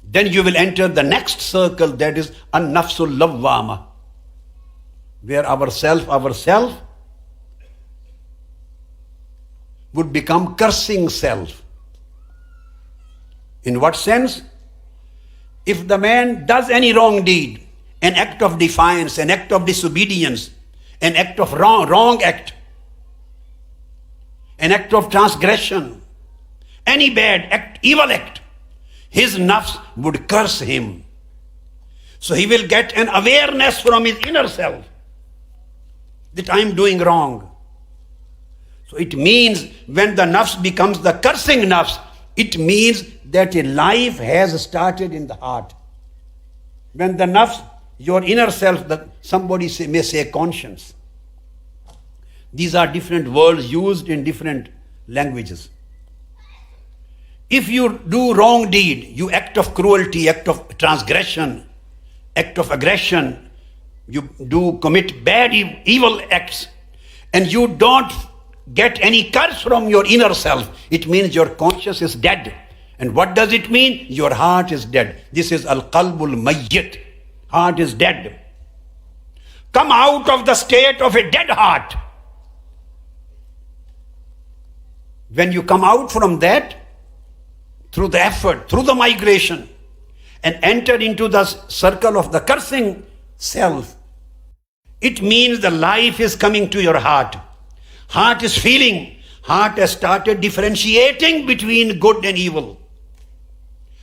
Then you will enter the next circle, that is An-Nafsul Lawwama, where ourself would become cursing self. In what sense? If the man does any wrong deed, an act of defiance, an act of disobedience, an act of wrong act, an act of transgression, any bad act, evil act, his nafs would curse him. So he will get an awareness from his inner self that I am doing wrong. So it means when the nafs becomes the cursing nafs, it means that a life has started in the heart. When the nafs, your inner self, somebody may say conscience. These are different words used in different languages. If you do wrong deed, you act of cruelty, act of transgression, act of aggression, you do commit bad evil acts, and you don't get any curse from your inner self, it means your conscience is dead. And what does it mean? Your heart is dead. This is al-qalbul mayyit. Heart is dead. Come out of the state of a dead heart. When you come out from that, through the effort, through the migration, and enter into the circle of the cursing self, it means the life is coming to your heart. Heart is feeling. Heart has started differentiating between good and evil.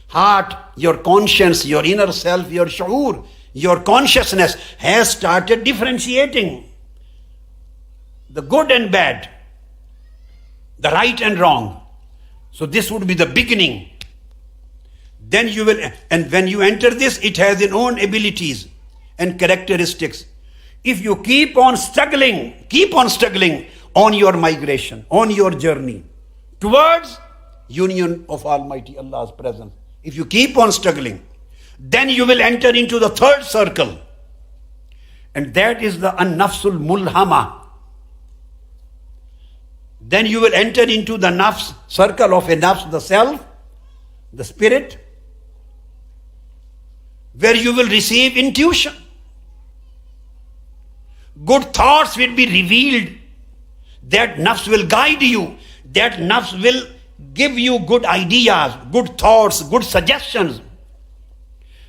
Heart, your conscience, your inner self, your shu'ur, your consciousness has started differentiating the good and bad, the right and wrong. So this would be the beginning. Then you will, and when you enter this, it has its own abilities and characteristics. If you keep on struggling on your migration, on your journey towards union of Almighty Allah's presence, if you keep on struggling, then you will enter into the third circle, and that is the An-Nafsul Mulhama. Then you will enter into the nafs, circle of a nafs, the self, the spirit, where you will receive intuition. Good thoughts will be revealed. That nafs will guide you. That nafs will give you good ideas, good thoughts, good suggestions.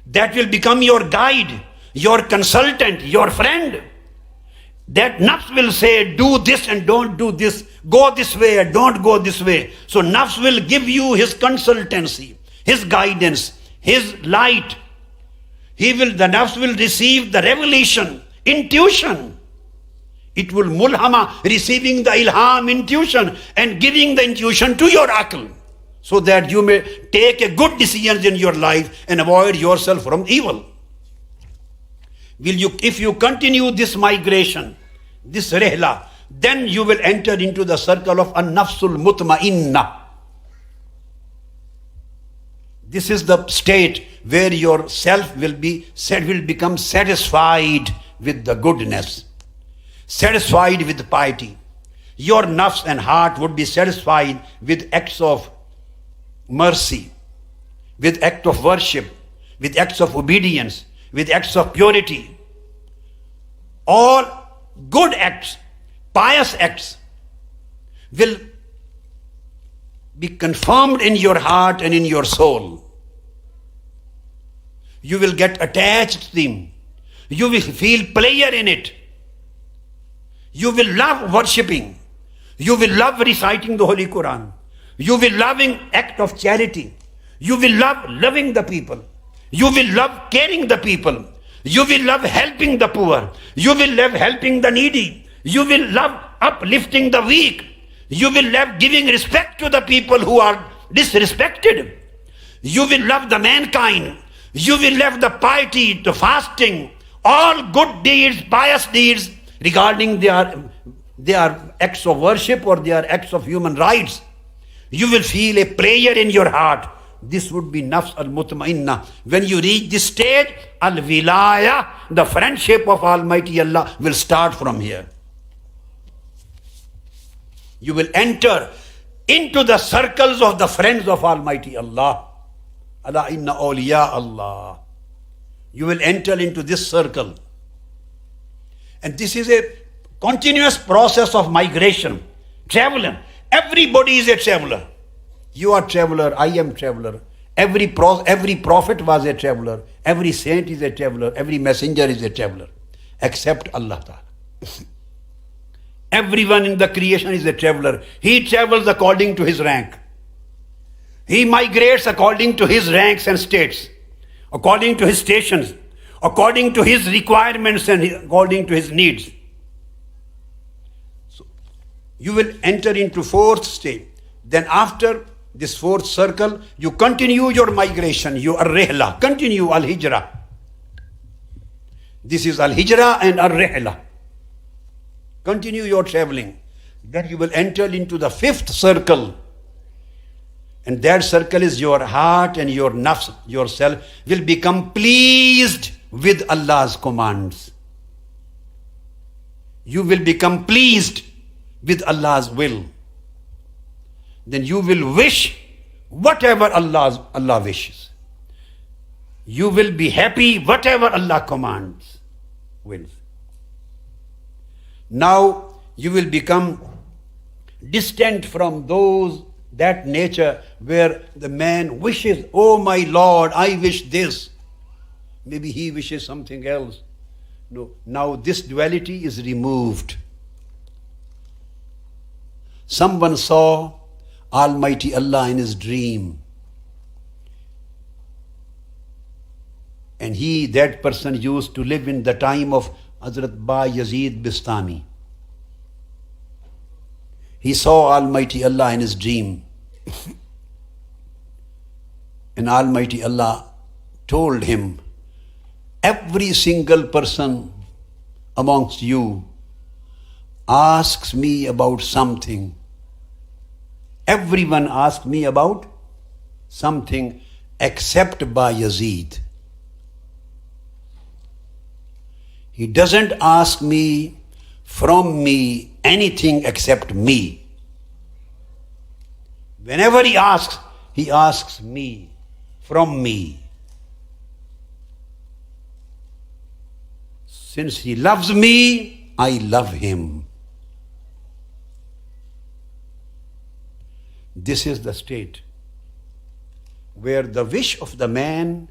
That will become your guide, your consultant, your friend. That nafs will say, do this and don't do this. Go this way and don't go this way. So nafs will give you his consultancy, his guidance, his light. The nafs will receive the revelation, intuition. It will mulhama, receiving the ilham, intuition, and giving the intuition to your aql, so that you may take a good decision in your life and avoid yourself from evil. If you continue this migration, this rehla, then you will enter into the circle of an-nafsul mutma'inna. This is the state where your self will become satisfied with the goodness, satisfied with piety. Your nafs and heart would be satisfied with acts of mercy, with acts of worship, with acts of obedience, with acts of purity. All good acts, pious acts will be confirmed in your heart and in your soul. You will get attached to them. You will feel pleasure in it. You will love worshipping. You will love reciting the Holy Quran. You will loving act of charity. You will love loving the people. You will love caring the people. You will love helping the poor. You will love helping the needy. You will love uplifting the weak. You will love giving respect to the people who are disrespected. You will love the mankind. You will love the piety, the fasting, all good deeds, pious deeds regarding their acts of worship or their acts of human rights. You will feel a prayer in your heart. This would be nafs al-mutma'inna. When you reach this stage, al-wilayah, the friendship of Almighty Allah will start from here. You will enter into the circles of the friends of Almighty Allah. Ala inna awliya Allah. You will enter into this circle. And this is a continuous process of migration, traveler. Everybody is a traveler. You are traveler, I am traveler. Every prophet was a traveler. Every saint is a traveler. Every messenger is a traveler. Except Allah Ta'ala. Everyone in the creation is a traveler. He travels according to his rank. He migrates according to his ranks and states, according to his stations, according to his requirements and according to his needs. So you will enter into fourth stage. Then after this fourth circle, you continue your migration. You are rehla. Continue al-hijrah. This is al-hijrah and al-rehla. Continue your traveling. Then you will enter into the fifth circle. And that circle is your heart and your nafs, yourself, will become pleased with Allah's commands. You will become pleased with Allah's will. Then you will wish whatever Allah wishes. You will be happy whatever Allah commands, wills. Now you will become distant from that nature where the man wishes, oh my Lord, I wish this. Maybe he wishes something else. No, now this duality is removed. Someone saw Almighty Allah in his dream. And that person used to live in the time of Hazrat Ba Yazid Bistami. He saw Almighty Allah in his dream. And Almighty Allah told him, every single person amongst you asks me about something. Everyone asks me about something except Ba Yazid. He doesn't ask me from me anything except me. Whenever he asks me from me. Since he loves me, I love him. This is the state where the wish of the man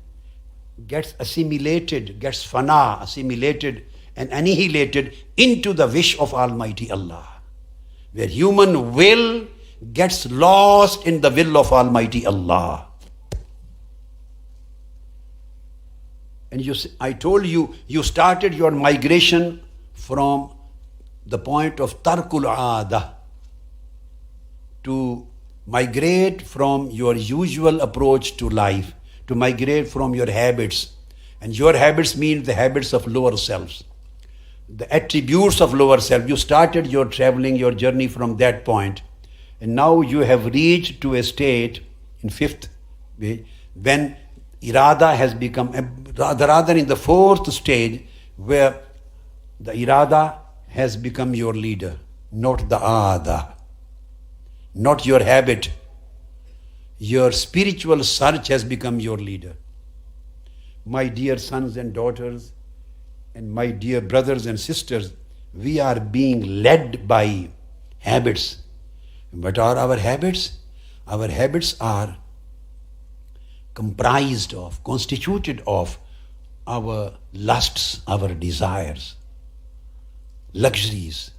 gets assimilated, gets fana, assimilated and annihilated into the wish of Almighty Allah. Where human will gets lost in the will of Almighty Allah. And I told you, you started your migration from the point of tarkul aada to migrate from your usual approach to life, to migrate from your habits And your habits mean the habits of lower selves, the attributes of lower self. You started your traveling, your journey from that point, and now you have reached to a state in fifth way when irada has become, rather in the fourth stage, where the irada has become your leader, not the ada, not your habit. Your spiritual search has become your leader. My dear sons and daughters, and my dear brothers and sisters, we are being led by habits. What are our habits? Our habits are comprised of, constituted of our lusts, our desires, luxuries,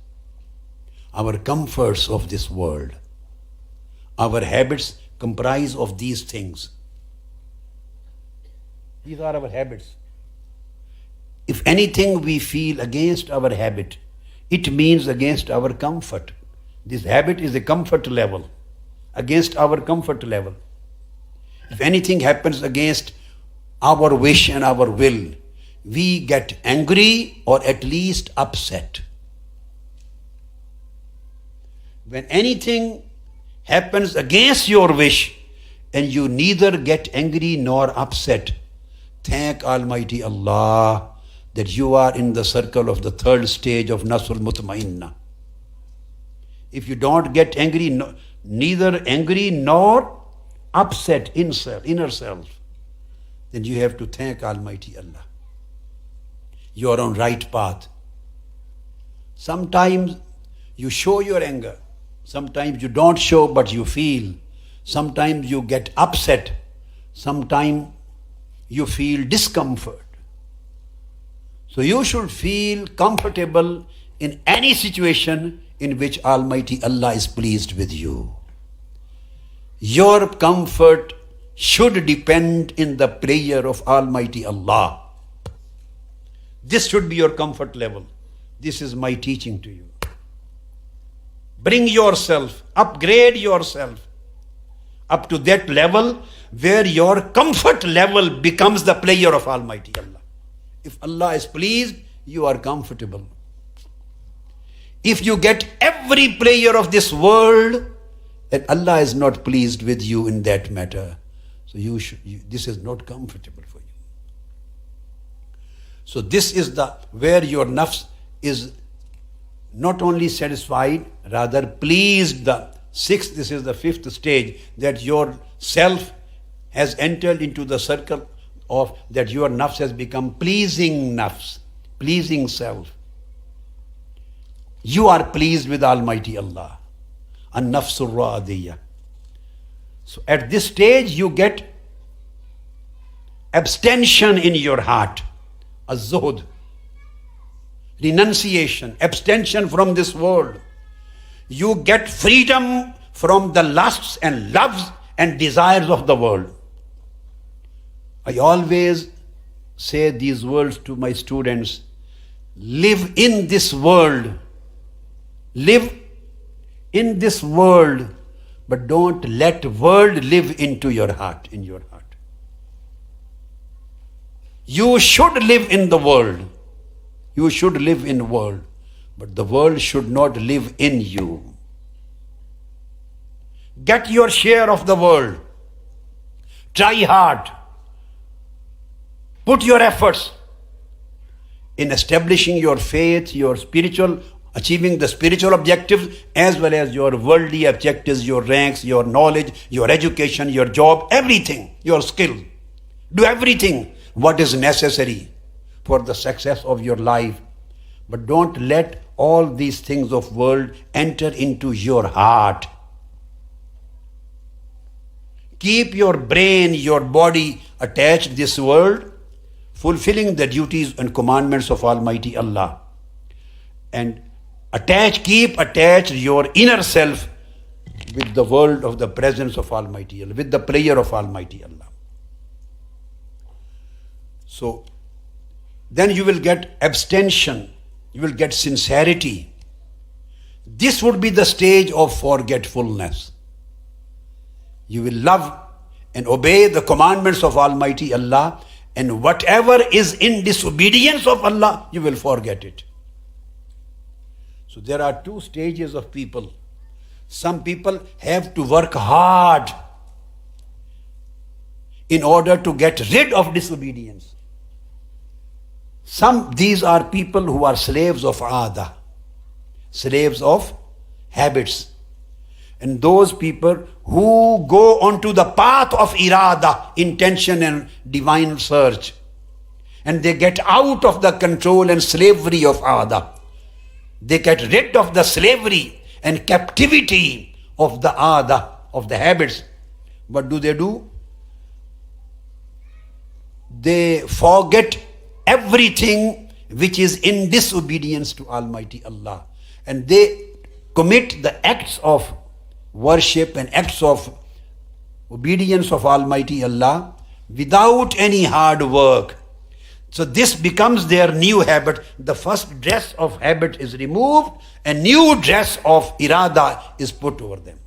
our comforts of this world. Our habits comprise of these things. These are our habits. If anything we feel against our habit, it means against our comfort. This habit is a comfort level, against our comfort level. If anything happens against our wish and our will, we get angry or at least upset. When anything happens against your wish and you neither get angry nor upset, thank Almighty Allah that you are in the circle of the third stage of Nafsul Mutmainnah. If you don't get angry, neither angry nor upset inner self, then you have to thank Almighty Allah. You are on right path. Sometimes you show your anger. Sometimes you don't show, but you feel. Sometimes you get upset. Sometimes you feel discomfort. So you should feel comfortable in any situation in which Almighty Allah is pleased with you. Your comfort should depend in the prayer of Almighty Allah. This should be your comfort level. This is my teaching to you. Bring yourself, upgrade yourself up to that level where your comfort level becomes the prayer of Almighty Allah. If Allah is pleased, you are comfortable. If you get every prayer of this world, then Allah is not pleased with you in that matter. So this is not comfortable for you. So this is where your nafs is not only satisfied, rather pleased. This is the fifth stage, that your self has entered into the circle of that your nafs has become pleasing nafs, pleasing self. You are pleased with Almighty Allah. An-nafsul radiyah. So at this stage you get abstention in your heart, az-zuhd, renunciation, abstention from this world. You get freedom from the lusts and loves and desires of the world. I always say these words to my students: live in this world. Live in this world, but don't let world live into your heart, in your heart. You should live in the world. You should live in the world, but the world should not live in you. Get your share of the world. Try hard. Put your efforts in establishing your faith, your achieving the spiritual objectives, as well as your worldly objectives, your ranks, your knowledge, your education, your job, everything, your skill. Do everything what is necessary for the success of your life. But don't let all these things of world enter into your heart. Keep your brain, your body attached to this world, fulfilling the duties and commandments of Almighty Allah. And keep attached your inner self with the world of the presence of Almighty Allah, with the prayer of Almighty Allah. So then you will get abstention, you will get sincerity. This would be the stage of forgetfulness. You will love and obey the commandments of Almighty Allah, And whatever is in disobedience of Allah, you will forget it. So there are two stages of people. Some people have to work hard in order to get rid of disobedience. These are people who are slaves of aada, slaves of habits. And those people who go onto the path of irada, intention and divine search, and they get out of the control and slavery of aada. They get rid of the slavery and captivity of the aada, of the habits. What do? They forget everything which is in disobedience to Almighty Allah. And they commit the acts of worship and acts of obedience of Almighty Allah without any hard work. So this becomes their new habit. The first dress of habit is removed, a new dress of irada is put over them.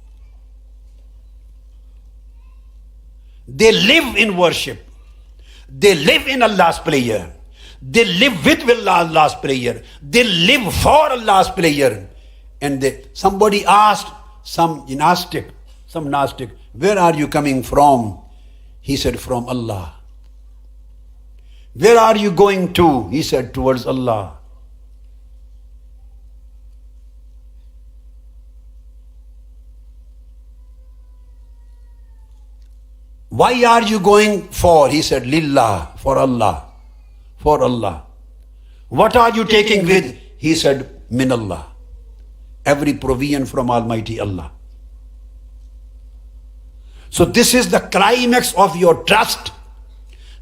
They live in worship. They live in Allah's prayer. They live with Allah's prayer. They live for Allah's prayer. And somebody asked some Gnostic, where are you coming from? He said, from Allah. Where are you going to? He said, towards Allah. Why are you going for? He said, lillah, for Allah. For Allah. What are you taking with? He said, min Allah. Every provision from Almighty Allah. So this is the climax of your trust,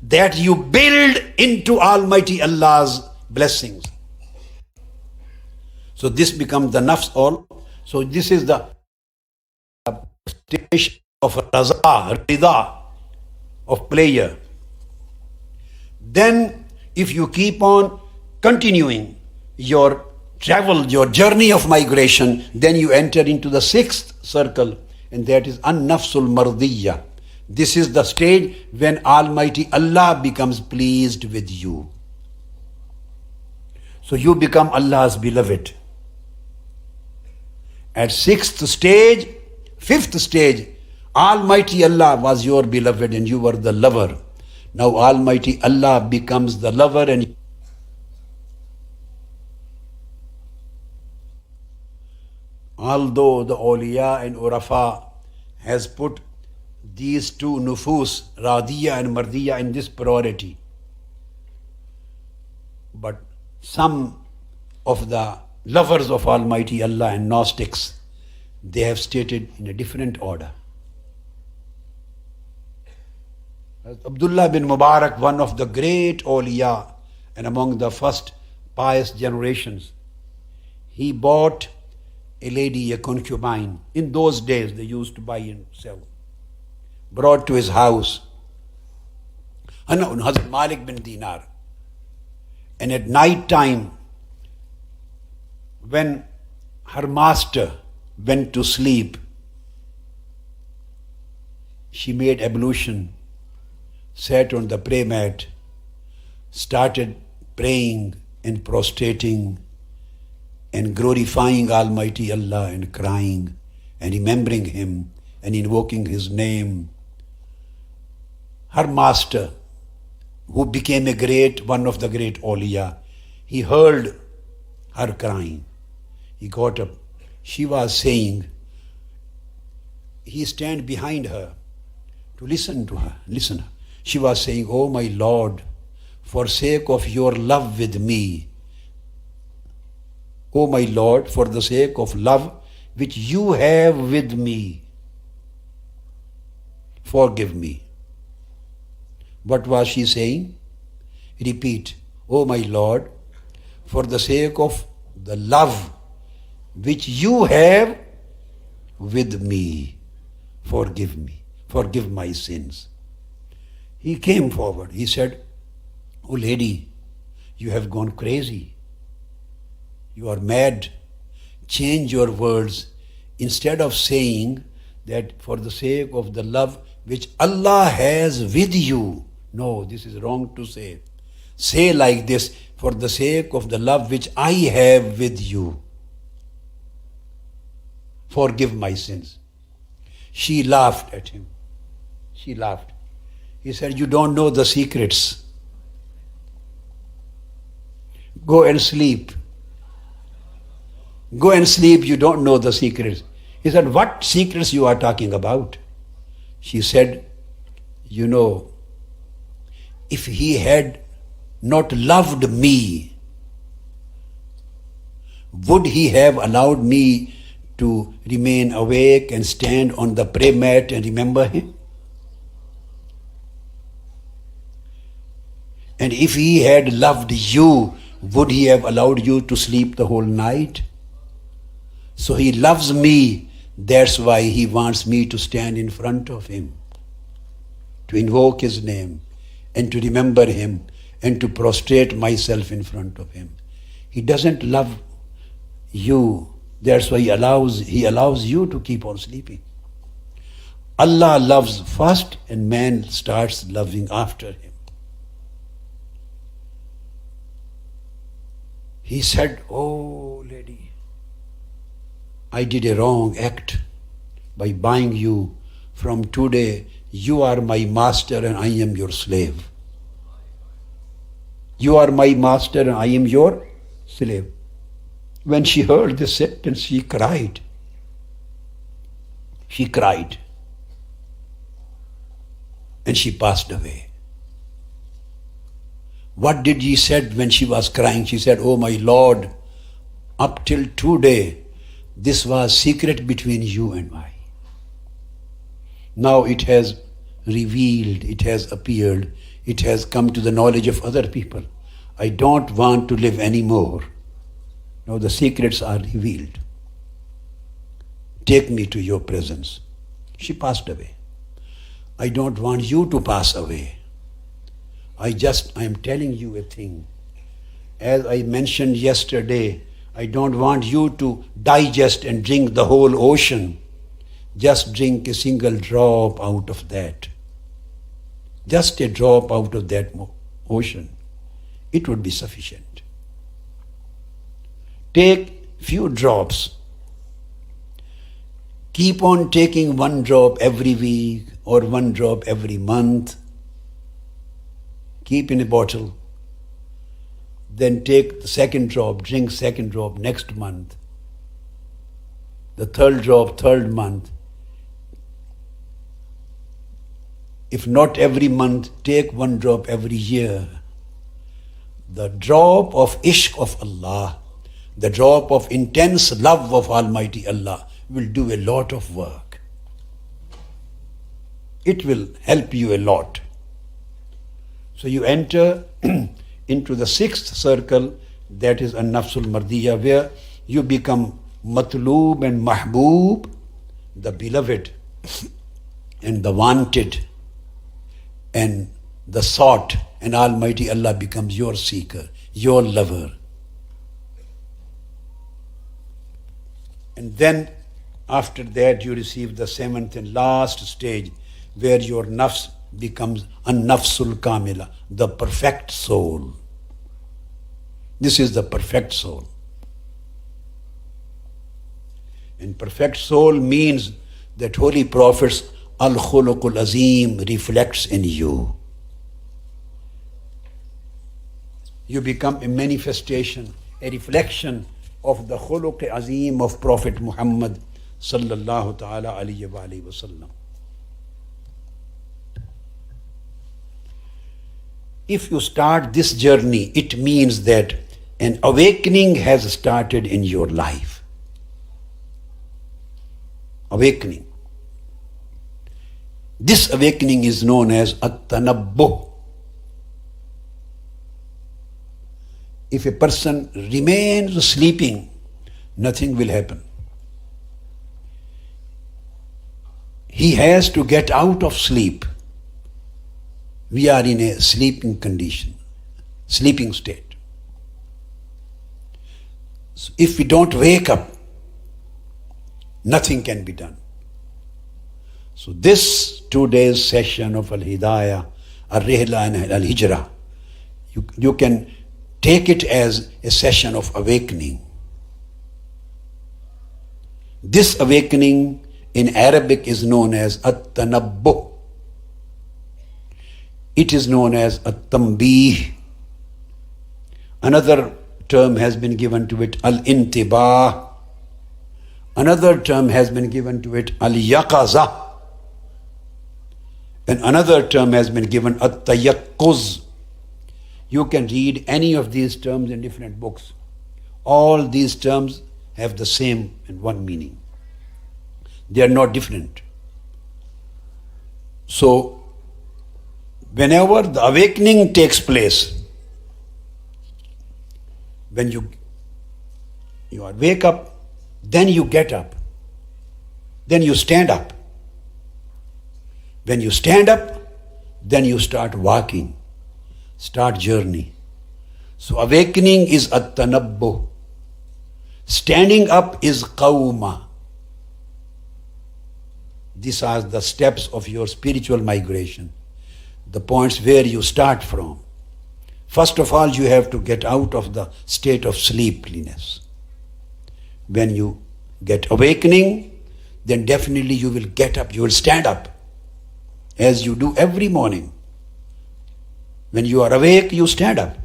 that you build into Almighty Allah's blessings. So this becomes the nafs all. So this is the station of raza, rida, of pleasure. Then if you keep on continuing your travel, your journey of migration, then you enter into the sixth circle, and that is an-nafsul mardiyya. This is the stage when Almighty Allah becomes pleased with you. So you become Allah's beloved. At fifth stage, Almighty Allah was your beloved and you were the lover. Now Almighty Allah becomes the lover, and although the awliya and urafa has put these two nufus, radiyya and mardiyya, in this priority, but some of the lovers of Almighty Allah and Gnostics, they have stated in a different order. Abdullah bin Mubarak, one of the great awliya and among the first pious generations, he bought a lady, a concubine. In those days, they used to buy and sell. Brought to his house. Hazrat Malik bin Dinar. And at night time, when her master went to sleep, she made ablution, sat on the prayer mat, started praying and prostrating and glorifying Almighty Allah and crying and remembering Him and invoking His name. Her master, who became one of the great awliya, he heard her crying. He got up. She was saying, he stand behind her to listen to her. Listen. She was saying, "Oh my Lord, for sake of your love with me, oh my Lord, for the sake of love which you have with me, forgive me." What was she saying? Repeat, "Oh my Lord, for the sake of the love which you have with me, forgive me, forgive my sins." He came forward. He said, "Oh lady, you have gone crazy. You are mad. Change your words. Instead of saying that for the sake of the love which Allah has with you, No, this is wrong to say. Say like this, for the sake of the love which I have with you. Forgive my sins. She laughed at him. She laughed. He said, you don't know the secrets. Go and sleep. Go and sleep, you don't know the secrets. He said, what secrets you are talking about? She said, you know, if he had not loved me, would he have allowed me to remain awake and stand on the prayer mat and remember him? And if he had loved you, would he have allowed you to sleep the whole night? So he loves me, that's why he wants me to stand in front of him, to invoke his name, and to remember him, and to prostrate myself in front of him. He doesn't love you, that's why he allows you to keep on sleeping. Allah loves first, and man starts loving after him. He said, oh lady, I did a wrong act by buying you. From today, you are my master and I am your slave. You are my master and I am your slave. When she heard this sentence, she cried. She cried. And she passed away. What did she said when she was crying? She said, oh my Lord, up till today, this was secret between you and I. Now it has revealed, it has appeared, it has come to the knowledge of other people. I don't want to live anymore. Now the secrets are revealed. Take me to your presence. She passed away. I don't want you to pass away. I am telling you a thing. As I mentioned yesterday, I don't want you to digest and drink the whole ocean. Just drink a single drop out of that. Just a drop out of that ocean. It would be sufficient. Take few drops. Keep on taking one drop every week or one drop every month. Keep in a bottle. Then take the second drop, drink second drop next month. The third drop, third month. If not every month, take one drop every year. The drop of ishq of Allah, the drop of intense love of Almighty Allah will do a lot of work. It will help you a lot. So you enter into the sixth circle, that is an-nafsul mardiyah, where you become matloob and mahboob, the beloved and the wanted and the sought, and Almighty Allah becomes your seeker, your lover. And then after that you receive the seventh and last stage, where your nafs becomes an-nafsul kamila, the perfect soul. This is the perfect soul. And perfect soul means that Holy Prophet's al-khuluqul azim reflects in you. You become a manifestation, a reflection of the khuluq azim of Prophet Muhammad sallallahu ta'ala alayhi wa alayhi wa sallam. If you start this journey, it means that an awakening has started in your life. Awakening. This awakening is known as at-tanabbuh. If a person remains sleeping, nothing will happen. He has to get out of sleep. We are in a sleeping condition, sleeping state. So if we don't wake up, nothing can be done. So this 2 days session of Al-Hidayah, Al-REHLA and Al-Hijrah. You can take it as a session of awakening. This awakening in Arabic is known as At-Tanabbuh. It is known as At-Tanbih. Another term has been given to it, Al-Intibah. Another term has been given to it, Al-Yaqaza. And another term has been given, At-Tayaqquz. You can read any of these terms in different books. All these terms have the same and one meaning. They are not different. So, whenever the awakening takes place, when you wake up, then you get up, then you stand up. When you stand up, then you start walking, start journey. So awakening is at-tanabbuh. Standing up is qawma. These are the steps of your spiritual migration, the points where you start from. First of all, you have to get out of the state of sleepiness. When you get awakening, then definitely you will get up, you will stand up, as you do every morning. When you are awake, you stand up.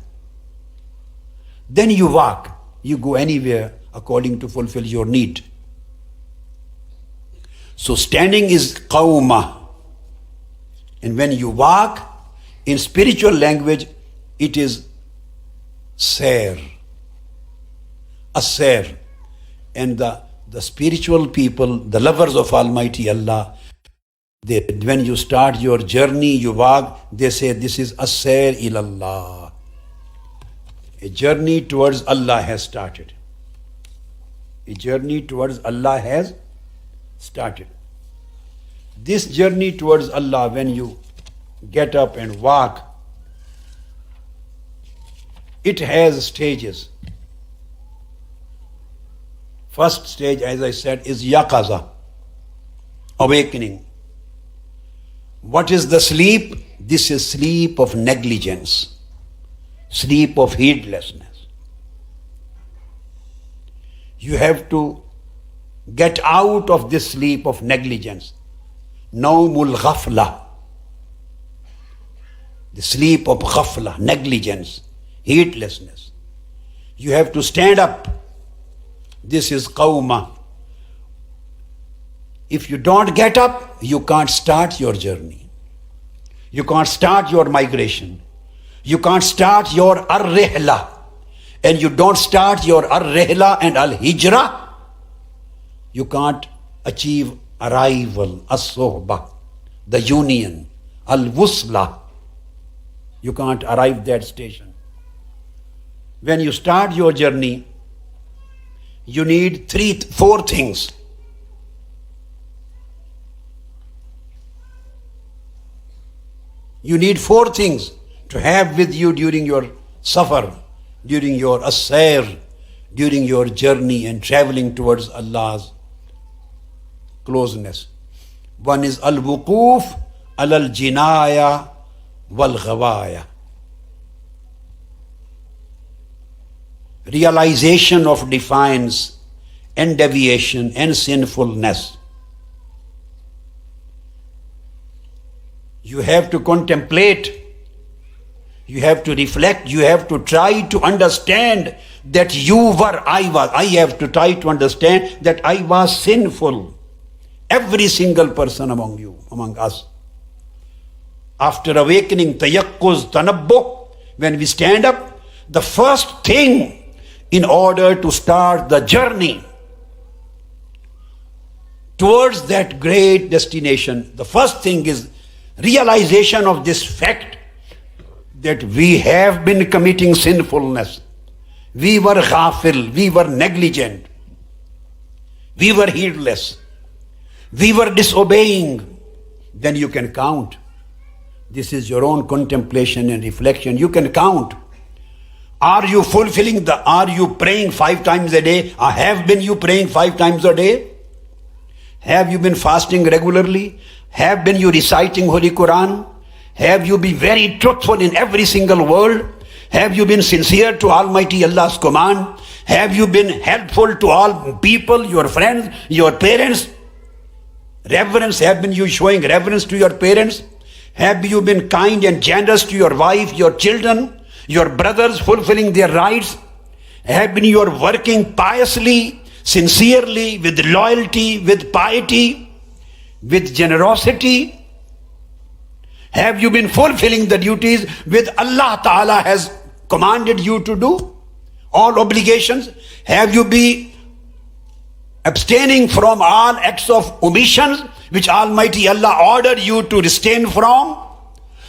Then you walk, you go anywhere according to fulfill your need. So standing is qawma. And when you walk, in spiritual language, it is sair. A sair. And the spiritual people, the lovers of Almighty Allah, when you start your journey, you walk, they say this is as-sair ilallah. A journey towards Allah has started. A journey towards Allah has started. This journey towards Allah, when you get up and walk, it has stages. First stage, as I said, is yaqaza, awakening. What is the sleep? This is sleep of negligence, sleep of heedlessness. You have to get out of this sleep of negligence. Nawmul ghafla, the sleep of ghafla, negligence, heedlessness. You have to stand up. This is qawma. If you don't get up, you can't start your journey. You can't start your migration. You can't start your Al-REHLA. And you don't start your Al-REHLA and Al-Hijrah, you can't achieve arrival, as-sohba, the union, al-wusla. You can't arrive that station. When you start your journey, you need four things. You need four things to have with you during your safar, during your as-sair, during your journey and traveling towards Allah's closeness. One is al-wuquf al-jinaya wal-ghawaya. Realization of defiance and deviation and sinfulness. You have to contemplate, you have to reflect, you have to try to understand that I have to try to understand that I was sinful. Every single person among you, among us. After awakening, tayaqquz, tanabbuh, when we stand up, the first thing in order to start the journey towards that great destination, the first thing is realization of this fact that we have been committing sinfulness. We were ghafil, we were negligent, we were heedless, we were disobeying. Then you can count. This is your own contemplation and reflection. You can count. Are you are you praying 5 times a day? Or have you praying 5 times a day? Have you been fasting regularly? Have you reciting Holy Quran? Have you been very truthful in every single word? Have you been sincere to Almighty Allah's command? Have you been helpful to all people, your friends, your parents? Reverence, have been you showing reverence to your parents? Have you been kind and generous to your wife, your children, your brothers, fulfilling their rights? Have been you working piously, sincerely, with loyalty, with piety, with generosity? Have you been fulfilling the duties which Allah Ta'ala has commanded you to do? All obligations? Have you been abstaining from all acts of omissions which Almighty Allah ordered you to abstain from?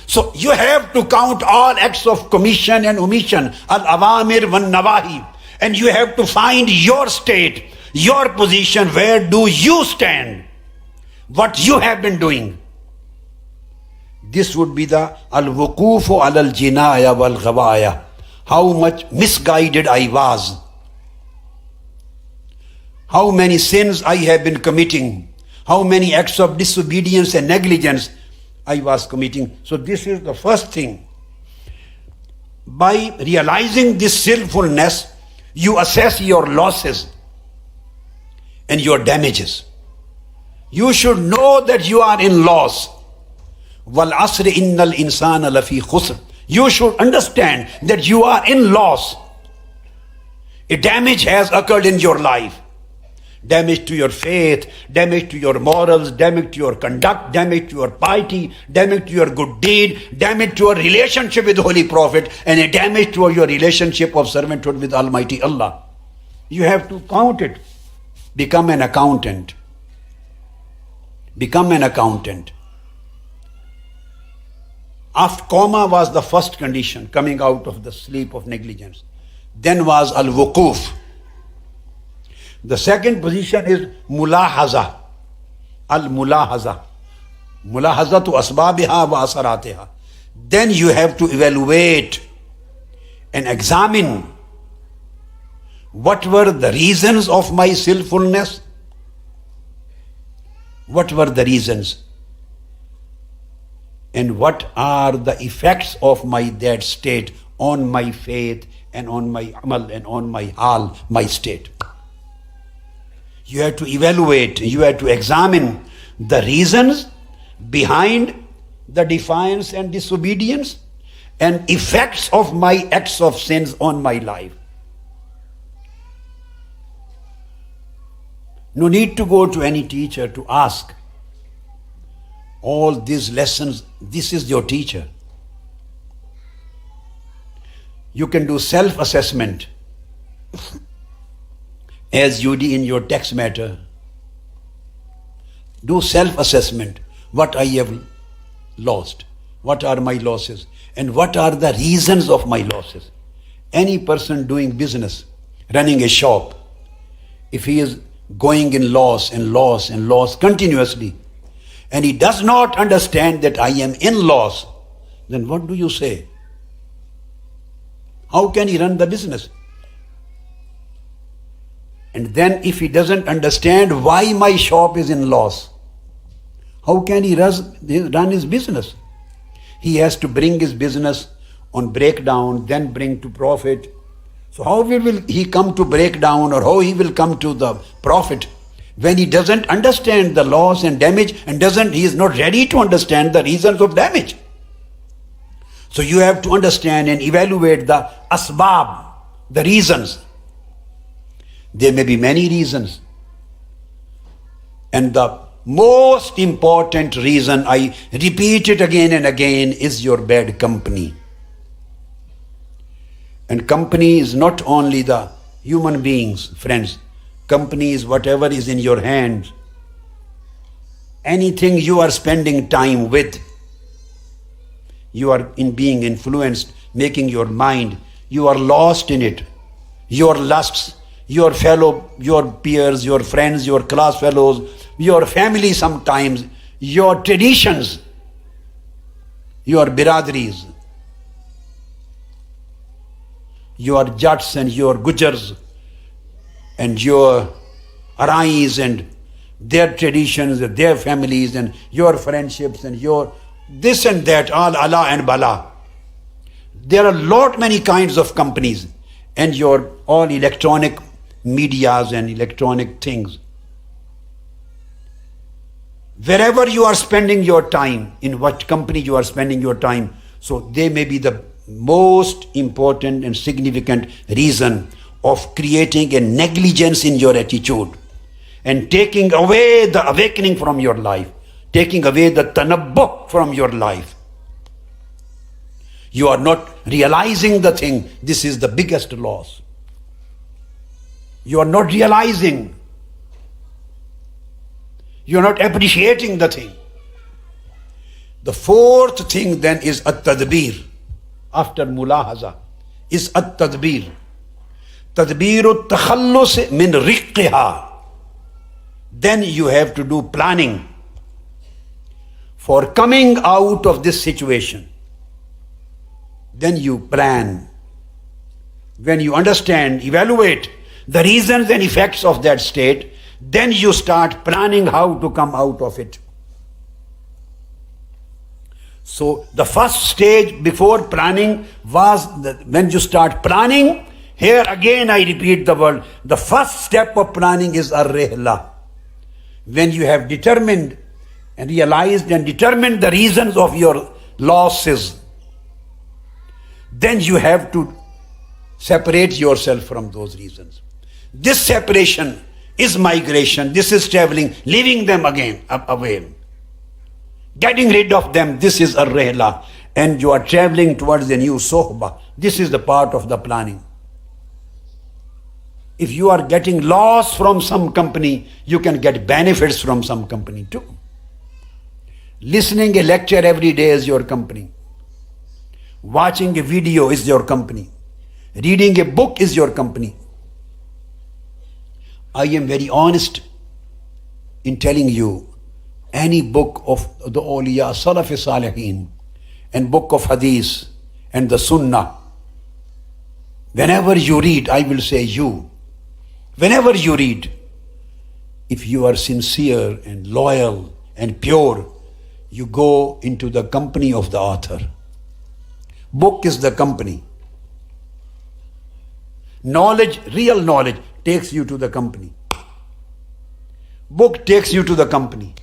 So you have to count all acts of commission and omission, al-awamir wan-nawahi, and you have to find your state, your position, where do you stand, what you have been doing. This would be the al-wuqufu al-jinaya wal-ghawaya, how much misguided I was, how many sins I have been committing, how many acts of disobedience and negligence I was committing. So this is the first thing. By realizing this sinfulness, you assess your losses and your damages. You should know that you are in loss. Wal asri innal insana lafi khusr. You should understand that you are in loss. A damage has occurred in your life. Damage to your faith, damage to your morals, damage to your conduct, damage to your piety, damage to your good deed, damage to your relationship with the Holy Prophet, and a damage to your relationship of servanthood with Almighty Allah. You have to count it. Become an accountant. Become an accountant. After coma was the first condition, coming out of the sleep of negligence. Then was al-wuquf. The second position is mulahaza. Al-mulahaza. Mulahaza to asbabiha wa asarateha. Then you have to evaluate and examine what were the reasons of my sinfulness. What were the reasons? And what are the effects of that state on my faith and on my amal and on my hal, my state. You have to evaluate, you have to examine the reasons behind the defiance and disobedience and effects of my acts of sins on my life. No need to go to any teacher to ask. All these lessons, this is your teacher. You can do self-assessment as you do in your text matter. Do self-assessment. What I have lost. What are my losses? And what are the reasons of my losses? Any person doing business, running a shop, if he is going in loss and loss and loss continuously, and he does not understand that I am in loss, then what do you say? How can he run the business? And then if he doesn't understand why my shop is in loss, how can he run his business? He has to bring his business on breakdown, then bring to profit. So how will he come to breakdown, or how he will come to the profit when he doesn't understand the loss and damage, and he is not ready to understand the reasons of damage? So you have to understand and evaluate the asbab, the reasons. There may be many reasons. And the most important reason, I repeat it again and again, is your bad company. And company is not only the human beings, friends. Company is whatever is in your hands. Anything you are spending time with. You are being influenced, making your mind. You are lost in it. Your lusts, your peers, your friends, your class fellows, your family sometimes, your traditions, your biradris, your Jats and your Gujars and your Arais and their traditions, their families and your friendships and your this and that, all Allah and Bala. There are many kinds of companies and your all electronic medias and electronic things. Wherever you are spending your time, in what company you are spending your time, so they may be the most important and significant reason of creating a negligence in your attitude and taking away the awakening from your life, taking away the tanabbuh from your life. You are not realizing the thing. This is the biggest loss. You are not realizing. You are not appreciating the thing. The fourth thing then is at-tadbir. After mulahaza is at-tadbir. Tadbiru takhallus min riqqiha. Then you have to do planning for coming out of this situation. Then you plan. When you understand, evaluate the reasons and effects of that state, then you start planning how to come out of it. So the first stage before planning was when you start planning. Here again I repeat the word. The first step of planning is AL-REHLA. When you have determined and realized and determined the reasons of your losses, then you have to separate yourself from those reasons. This separation is migration. This is traveling, leaving them again away. Getting rid of them, this is AL-REHLA. And you are traveling towards a new sohba. This is the part of the planning. If you are getting loss from some company, you can get benefits from some company too. Listening a lecture every day is your company. Watching a video is your company. Reading a book is your company. I am very honest in telling you, any book of the awliya, Salaf Salihin, and book of hadith and the sunnah, whenever you read, I will say you, whenever you read, if you are sincere and loyal and pure, you go into the company of the author. Book is the company. Knowledge, real knowledge, takes you to the company. Book takes you to the company.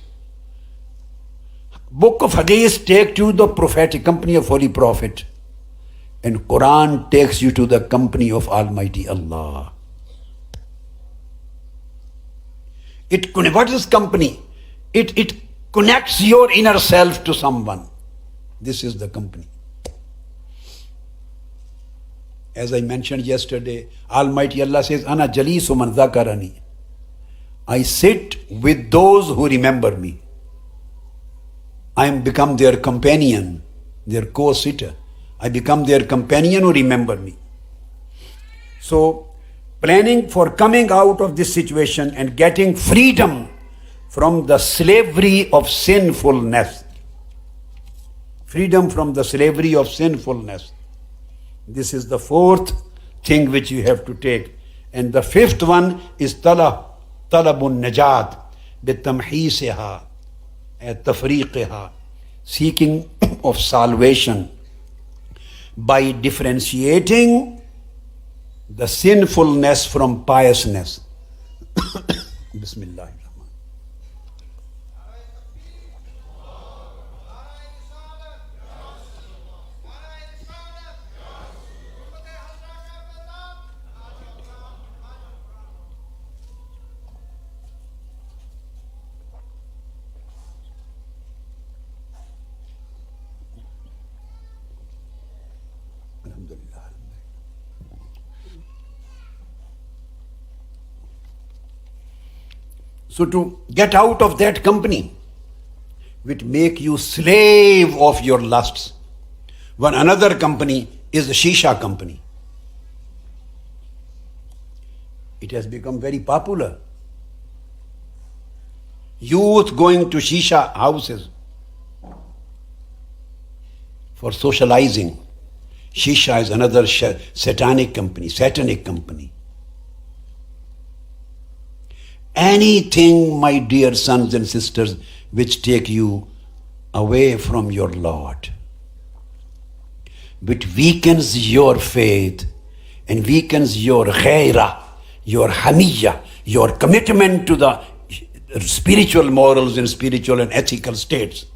Book of hadith takes you to the prophetic company of Holy Prophet. And Quran takes you to the company of Almighty Allah. What is company? It connects your inner self to someone. This is the company. As I mentioned yesterday, Almighty Allah says, Ana jalisu man zakarani. I sit with those who remember me. I am become their companion, their co-sitter. I become their companion who remember me. So, planning for coming out of this situation and getting freedom from the slavery of sinfulness. Freedom from the slavery of sinfulness. This is the fourth thing which you have to take. And the fifth one is talabun najat bitamhisiha at tafriqiha, seeking of salvation by differentiating the sinfulness from piousness. Bismillah. So to get out of that company, which make you slave of your lusts. One another company is the Shisha company. It has become very popular. Youth going to Shisha houses for socializing. Shisha is another satanic company. Anything, my dear sons and sisters, which take you away from your Lord, which weakens your faith and weakens your ghaira, your hamiyya, your commitment to the spiritual morals and spiritual and ethical states,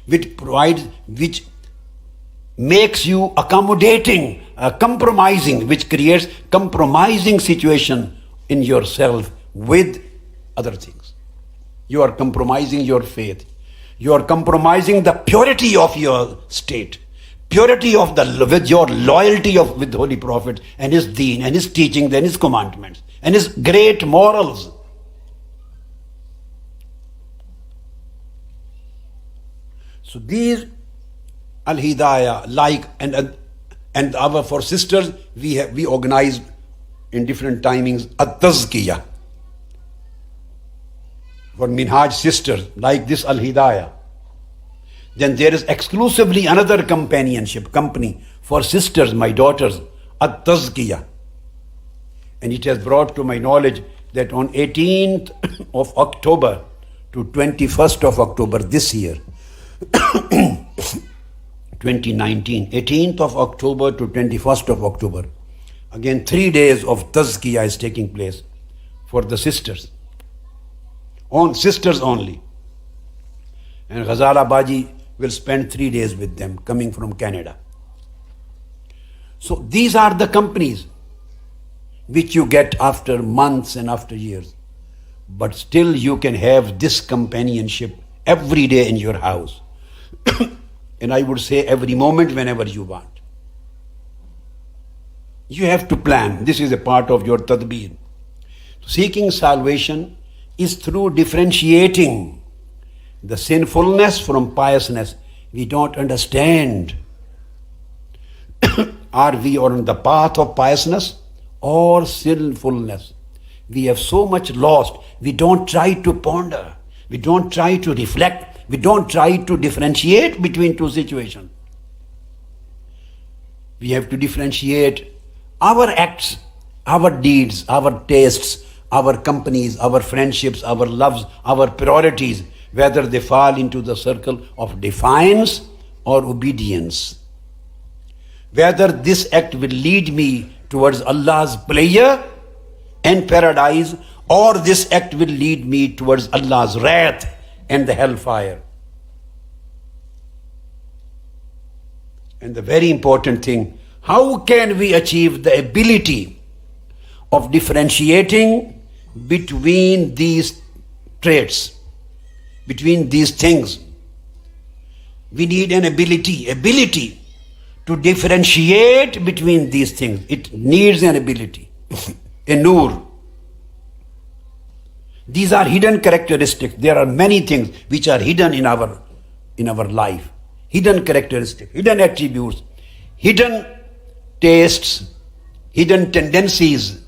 which makes you accommodating, compromising, which creates compromising situation in yourself with other things. You are compromising your faith. You are compromising the purity of your state, purity of with your loyalty with the Holy Prophet and his deen and his teachings and his commandments and his great morals. So these Al-Hidayah, and our for sisters, we organize in different timings at-tazkiyah for Minhaj sisters, like this Al-Hidayah. Then there is exclusively another company for sisters, my daughters, at-tazkiyah. And it has brought to my knowledge that on 18th of October to 21st of October this year, 2019, 18th of October to 21st of October, again 3 days of tazkiyah is taking place for the sisters, on sisters only. And Ghazala Baji will spend 3 days with them, coming from Canada. So these are the companies which you get after months and after years. But still you can have this companionship every day in your house. And I would say every moment, whenever you want. You have to plan. This is a part of your tadbir. Seeking salvation is through differentiating the sinfulness from piousness. We don't understand. Are we on the path of piousness or sinfulness? We have so much lost. We don't try to ponder. We don't try to reflect. We don't try to differentiate between two situations. We have to differentiate our acts, our deeds, our tastes, our companies, our friendships, our loves, our priorities, whether they fall into the circle of defiance or obedience. Whether this act will lead me towards Allah's pleasure and paradise, or this act will lead me towards Allah's wrath and the hellfire. And the very important thing, how can we achieve the ability of differentiating between these traits, between these things? We need an ability to differentiate between these things. It needs an ability, a nur. These are hidden characteristics. There are many things which are hidden in our life. Hidden characteristics, hidden attributes, hidden tastes, hidden tendencies,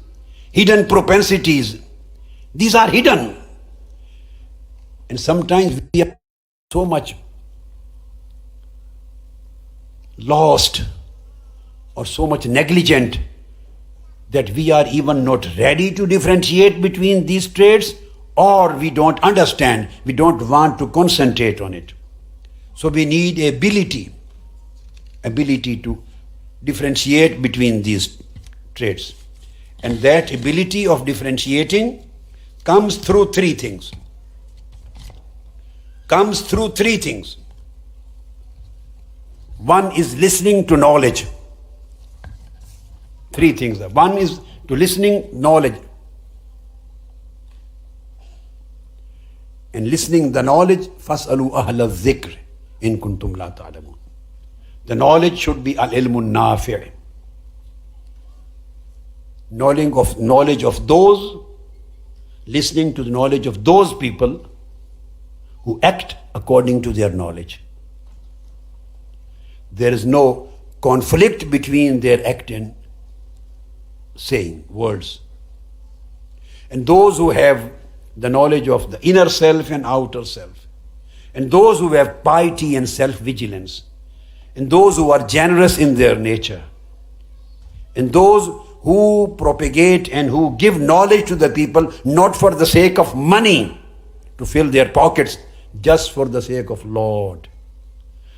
hidden propensities. These are hidden. And sometimes we are so much lost or so much negligent that we are even not ready to differentiate between these traits, or we don't understand, we don't want to concentrate on it. So we need ability to differentiate between these traits. And that ability of differentiating comes through three things. One is listening to knowledge. Three things. One is to listening knowledge. And listening the knowledge, فَاسْأَلُوا أَهْلَ الذِّكْرِ إِن كُنْتُمْ لَا تَعْلَمُونَ. The knowledge should be al-ilmu nafi'. Knowledge of those, listening to the knowledge of those people who act according to their knowledge. There is no conflict between their act and saying words. And those who have the knowledge of the inner self and outer self, and those who have piety and self-vigilance, and those who are generous in their nature, and those who propagate and who give knowledge to the people not for the sake of money to fill their pockets, just for the sake of Lord,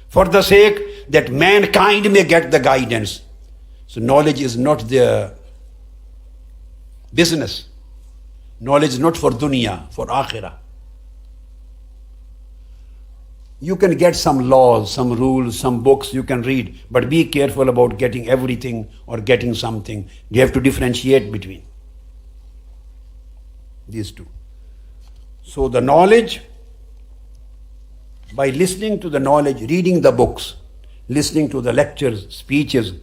for the sake that mankind may get the guidance. So knowledge is not their business. Knowledge is not for dunya, for akhirah. You can get some laws, some rules, some books you can read, but be careful about getting everything or getting something. You have to differentiate between these two. So the knowledge, by listening to the knowledge, reading the books, listening to the lectures, speeches,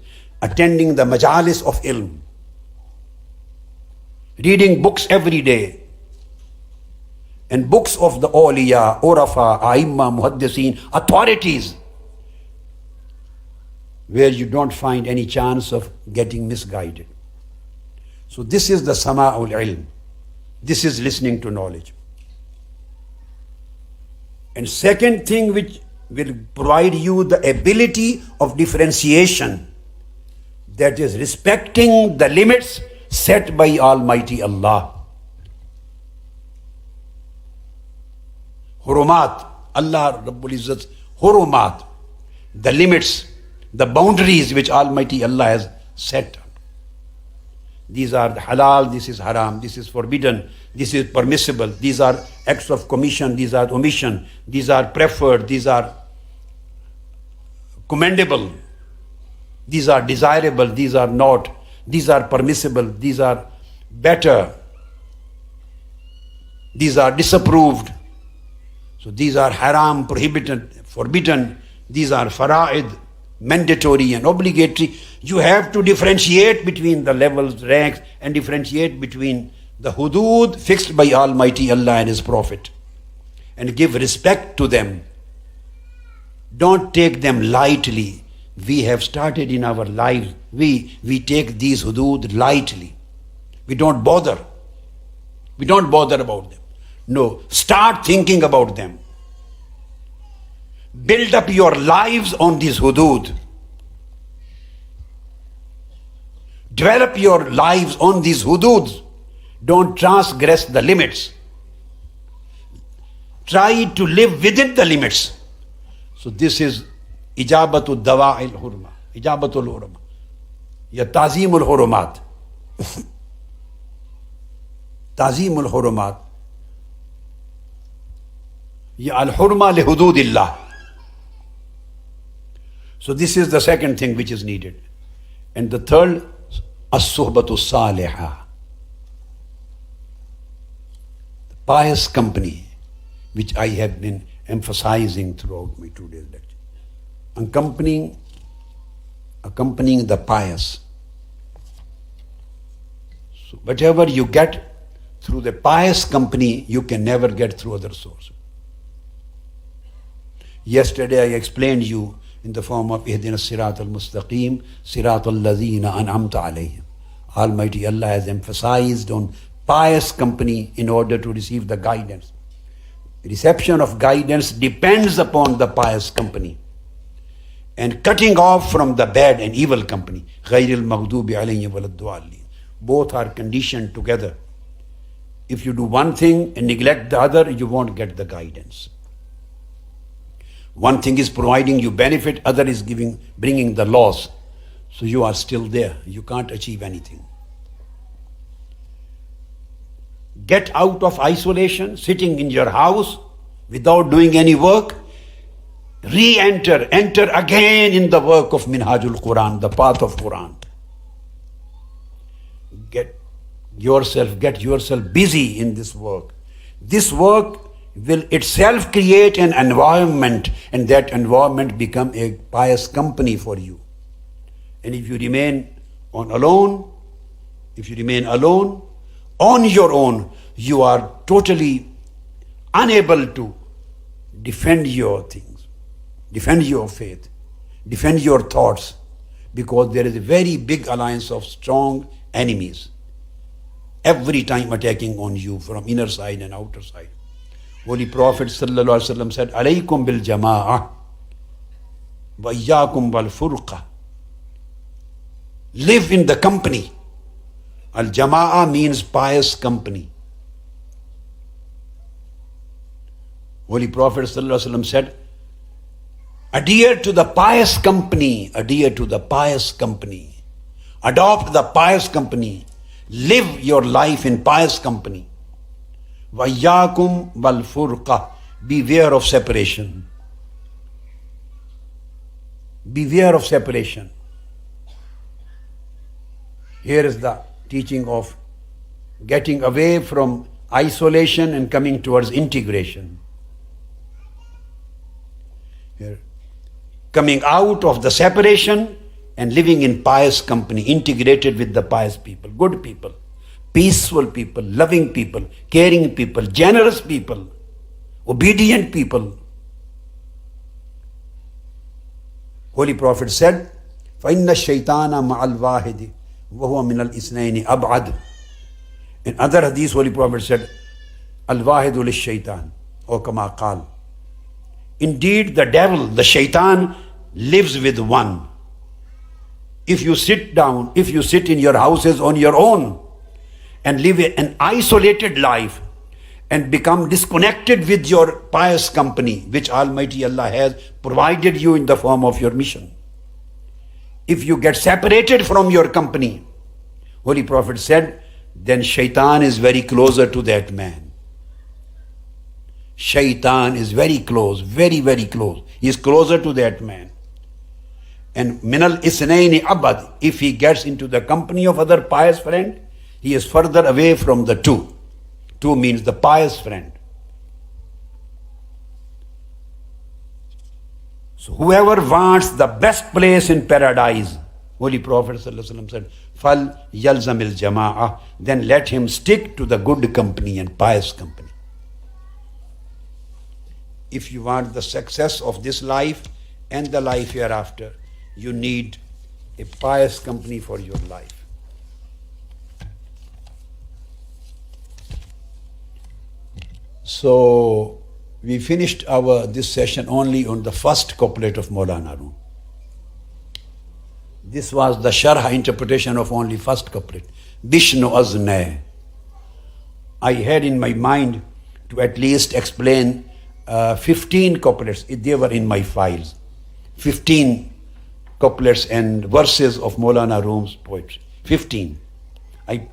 attending the majalis of ilm, reading books every day, and books of the awliya, urafa, aimma, muhaddiseen, authorities, where you don't find any chance of getting misguided. So this is the sama'ul ilm. This is listening to knowledge. And second thing which will provide you the ability of differentiation, that is respecting the limits set by Almighty Allah. Hurumat, Allah Rabbul Izzat's hurumat, the limits, the boundaries which Almighty Allah has set. These are halal, this is haram, this is forbidden, this is permissible, these are acts of commission, these are omission, these are preferred, these are commendable, these are desirable, these are not, these are permissible, these are better, these are disapproved. So these are haram, prohibited, forbidden, these are fara'id, mandatory and obligatory. You have to differentiate between the levels, ranks, and differentiate between the hudud fixed by Almighty Allah and His Prophet, and give respect to them. Don't take them lightly. We have started in our lives, we take these hudud lightly. We don't bother. We don't bother about them. No, start thinking about them. Build up your lives on these hudud. Develop your lives on these hududs. Don't transgress the limits. Try to live within the limits. So this is ijabatul dawa'il hurma, ijabatul hurma, ya ta'zimul hurumat. Ta'zimul hurumat, ya al-hurma li hududillah. So this is the second thing which is needed. And the third, as-sohbatu salihah, the pious company, which I have been emphasizing throughout my today's lecture. Accompanying the pious. So whatever you get through the pious company, you can never get through other sources. Yesterday I explained you in the form of Ihdina Sirat al-Mustaqim, Sirat al-Lazina an'amta alayhim. Almighty Allah has emphasized on pious company in order to receive the guidance. Reception of guidance depends upon the pious company, and cutting off from the bad and evil company. Ghayril maghdubi alayhim waladdallin. Both are conditioned together. If you do one thing and neglect the other, you won't get the guidance. One thing is providing you benefit, other is bringing the loss. So you are still there. You can't achieve anything. Get out of isolation, sitting in your house without doing any work. Enter again in the work of Minhajul Quran, the path of Quran. Get yourself busy in this work. This work will itself create an environment, and that environment become a pious company for you. And if you remain alone on your own, you are totally unable to defend your things, defend your faith, defend your thoughts, because there is a very big alliance of strong enemies every time attacking on you from inner side and outer side. Holy Prophet ﷺ said, Alaykum bil jama'ah wa iyyakum wal furqa. Live in the company. Al-jama'ah means pious company. Holy Prophet ﷺ said, adhere to the pious company, adhere to the pious company. Adopt the pious company. Live your life in pious company. وَإِيَّاكُمْ وَالْفُرْقَةِ. Beware of separation. Beware of separation. Here is the teaching of getting away from isolation and coming towards integration. Here, coming out of the separation and living in pious company, integrated with the pious people, good people, peaceful people, loving people, caring people, generous people, obedient people. Holy Prophet said, فَإِنَّ الشَّيْطَانَ مَعَ الْوَاحِدِ وَهُوَ مِنَ الْإِثْنَيْنِ أَبْعَدُ. In other hadith, Holy Prophet said, الْوَاحِدُ لِلشَّيْطَانِ or كَمَا قَالَ. Indeed, the devil, the shaitan, lives with one. If you sit down, if you sit in your houses on your own and live an isolated life and become disconnected with your pious company, which Almighty Allah has provided you in the form of your mission. If you get separated from your company, Holy Prophet said, then shaitan is very closer to that man. Shaitan is very close, very, very close. He is closer to that man. And minal isnaini abad, if he gets into the company of other pious friend, he is further away from the two. Two means the pious friend. So whoever wants the best place in paradise, Holy Prophet ﷺ said, Fal yalzamil jama'ah, then let him stick to the good company and pious company. If you want the success of this life and the life hereafter, you need a pious company for your life. So we finished this session only on the first couplet of Maulana Rum. This was the Sharh interpretation of only first couplet. Bishnu Azne. I had in my mind to at least explain 15 couplets. They were in my files. 15 couplets and verses of Maulana Rum's poetry. 15. I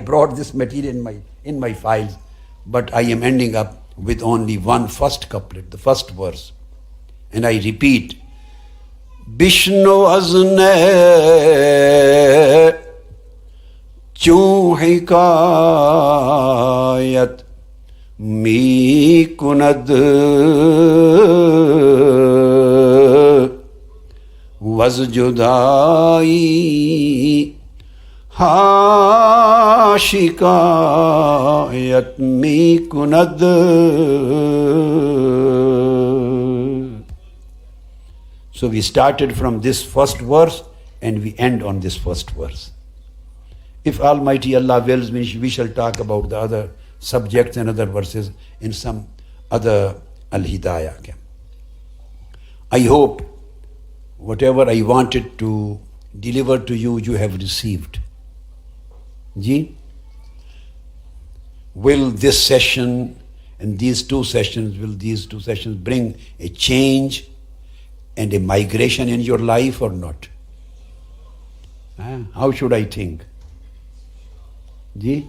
brought this material in my files, but I am ending up with only one first couplet, the first verse. And I repeat, Bishnu azne chun hikayat mi kunad was judai ha shikayat mi kunad. So we started from this first verse and we end on this first verse. If Almighty Allah wills, we shall talk about the other subjects and other verses in some other Al-Hidayah camp. I hope whatever I wanted to deliver to you, you have received. Ji? Will this session and these two sessions bring a change and a migration in your life or not? How should I think? Ji?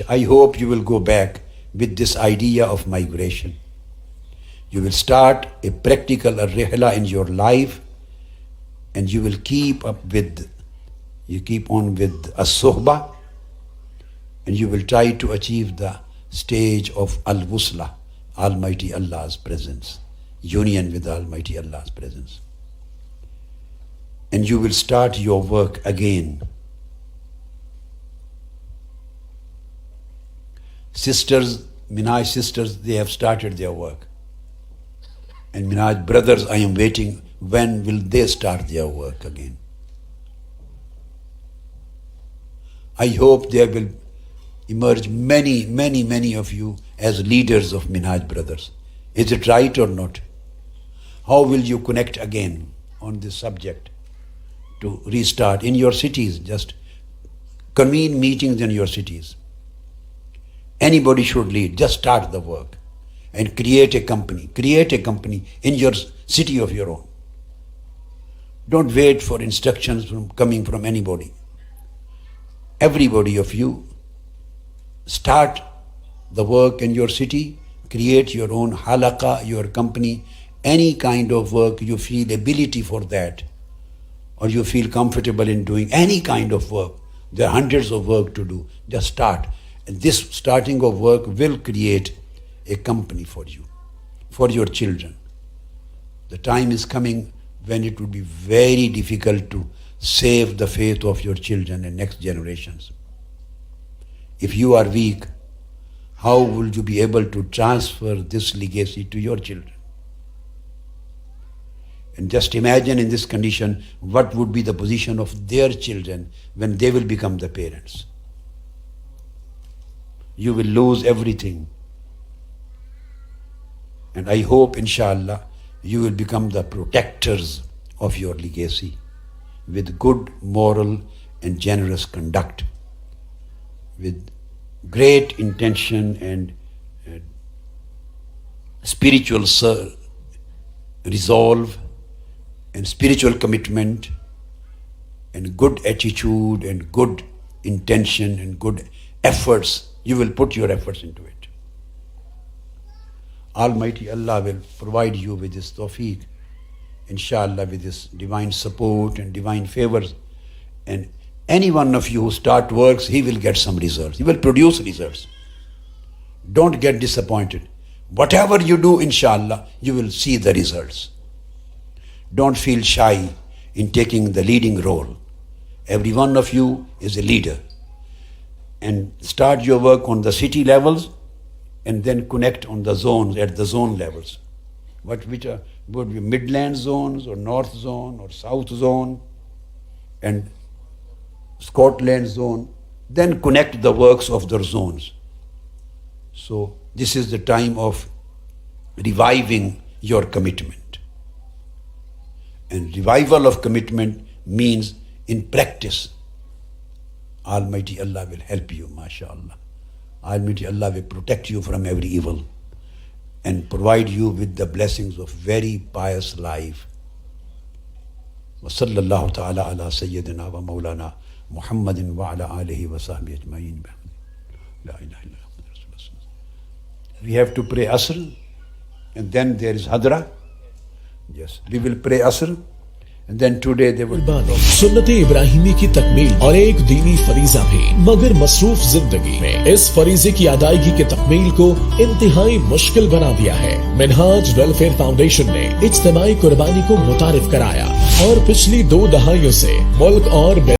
I hope you will go back with this idea of migration. You will start a practical rehla in your life, and you will keep on with a sohba, and you will try to achieve the stage of al-wusla, Almighty Allah's presence, union with Almighty Allah's presence. And you will start your work again. Sisters, Minhaj sisters, they have started their work. And Minhaj brothers, I am waiting, when will they start their work again? I hope there will emerge many of you as leaders of Minhaj brothers. Is it right or not? How will you connect again on this subject to restart in your cities? Just convene meetings in your cities. Anybody should lead, just start the work. and create a company. Create a company in your city of your own. Don't wait for instructions coming from anybody. Everybody of you, start the work in your city, create your own halaqah, your company, any kind of work you feel ability for that, or you feel comfortable in doing any kind of work. There are hundreds of work to do. Just start. And this starting of work will create a company for you, for your children. The time is coming when it will be very difficult to save the faith of your children and next generations. If you are weak, how will you be able to transfer this legacy to your children? And just imagine in this condition, what would be the position of their children when they will become the parents. You will lose everything. And I hope, inshallah, you will become the protectors of your legacy with good moral and generous conduct, with great intention and spiritual resolve and spiritual commitment and good attitude and good intention and good efforts. You will put your efforts into it. Almighty Allah will provide you with His tawfiq, inshallah, with His divine support and divine favors. And any one of you who start works, he will get some results. He will produce results. Don't get disappointed. Whatever you do, inshallah, you will see the results. Don't feel shy in taking the leading role. Every one of you is a leader. And start your work on the city levels and then connect on the zones, at the zone levels. Which would be Midland zones or North zone or South zone and Scotland zone. Then connect the works of the zones. So this is the time of reviving your commitment. And revival of commitment means in practice. Almighty Allah will help you, mashallah. Almighty Allah will protect you from every evil and provide you with the blessings of very pious life. Wa sallallahu ta'ala ala sayyidina wa maulana Muhammadin wa ala alihi wa sahbihi ajma'in. La ilaha illa Allah. We have to pray Asr and then there is Hadra. Yes, we will pray Asr and then today they will. सुन्नत इब्राहिमी की तकमील और एक दीनी फरीजा भी, मगर मसरूफ जिंदगी में इस फरीजे की अदायगी के तकमील को इंतहाई मुश्किल बना दिया है। मिनहाज वेलफेयर फाउंडेशन ने इज्तिमाई कुर्बानी को मुतारिफ कराया और पिछली 2 दहाइयों से मुल्क और